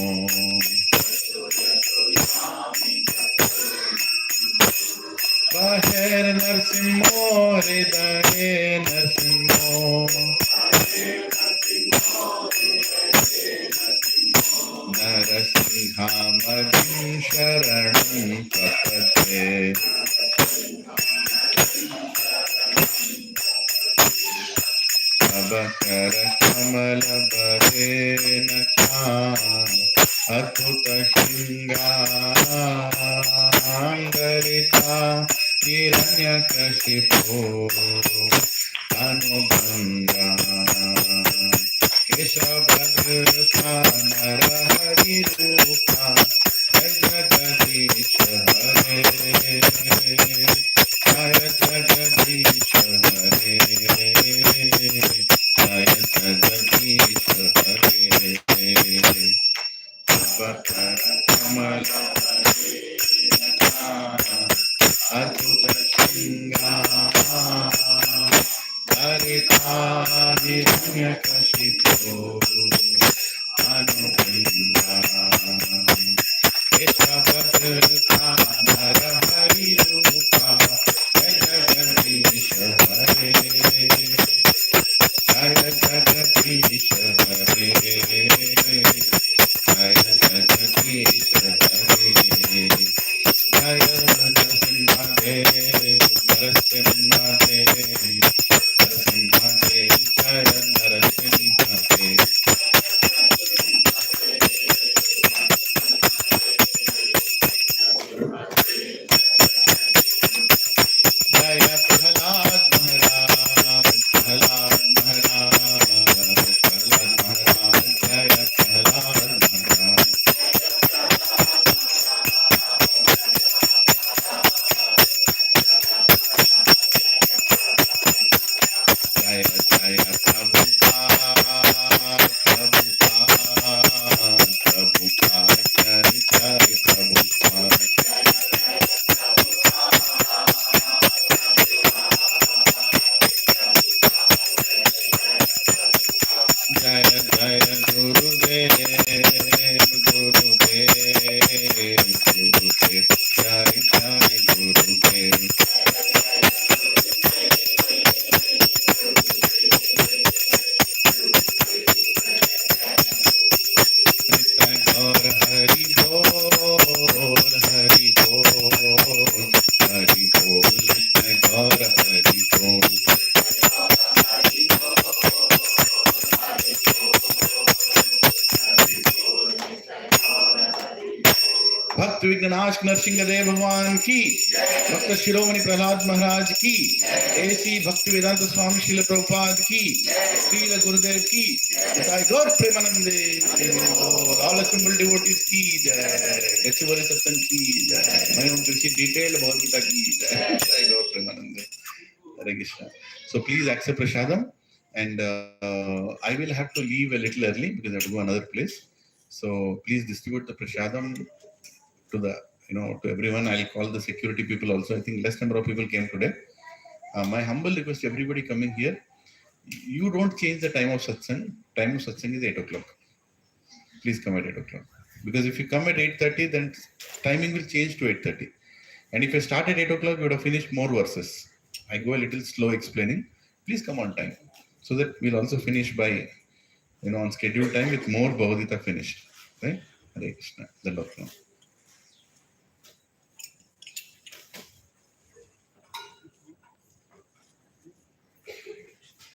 baher narasimho hridaye narasimho Narasimhamagim sharanam prapade. कर कमल Bahrain अद्भुत श्रृंगांगलिका हिरण्यकशिपो अनुगंगा केशवधृता नरहरि रूपा जय जगदीश हरे जय जगदीश हरे जय जगदीश हरे कर कमल अद्भुत श्रृंगारिता हिरण्यकशिपो अनुगंगा केशवधृता नरहरि रूपा जय जगदीश हरे जय जगदीश हरे जय जगदीश हरे जय नरसिंहदेव नरसिंहदेव नरसिंहदेव जय नरसिंहदेव जय प्रहलाद महाराज प्रहलाद महाराज प्रहलाद महाराज जय प्रहलाद महाराज जय जय प्रभुपाद प्रभुपाद प्रभुपाद जय जय प्रभुपाद जय जय गुरुदेव गुरुदेव गुरुदेव जय जय गुरुदेव नित्य गौर हरि बोल हरि बोल हरि बोल नित्य गौर हरि बोल भक्त विघ्नाश नरसिंह देव भगवान की भक्त शिरोमणि प्रहलाद महाराज की ऐसी भक्ति वेदांत स्वामी श्रील प्रभुपाद की श्रील गुरुदेव की जय गौर प्रेमानंदे ऑल असेंबल डिवोटीज की जय गच्चीवली सत्संग की जय मैं हूं कृषि डिटेल भगवद गीता की जय जय गौर प्रेमानंदे हरे Krishna so please accept prasadam and I will have to leave a little early because I have to go another place so please distribute the prasadam to the to everyone. I'll call the security people also. I think less number of people came today. My humble request to everybody coming here, you don't change the time of satsang. Time of satsang is 8 o'clock. Please come at 8 o'clock. Because if you come at 8:30, then timing will change to 8:30. And if I start at 8 o'clock, you would have finished more verses. I go a little slow explaining. Please come on time. So that we'll also finish by, on scheduled time with more Bhagavad Gita finished. Right? Hare Krishna. The Lord.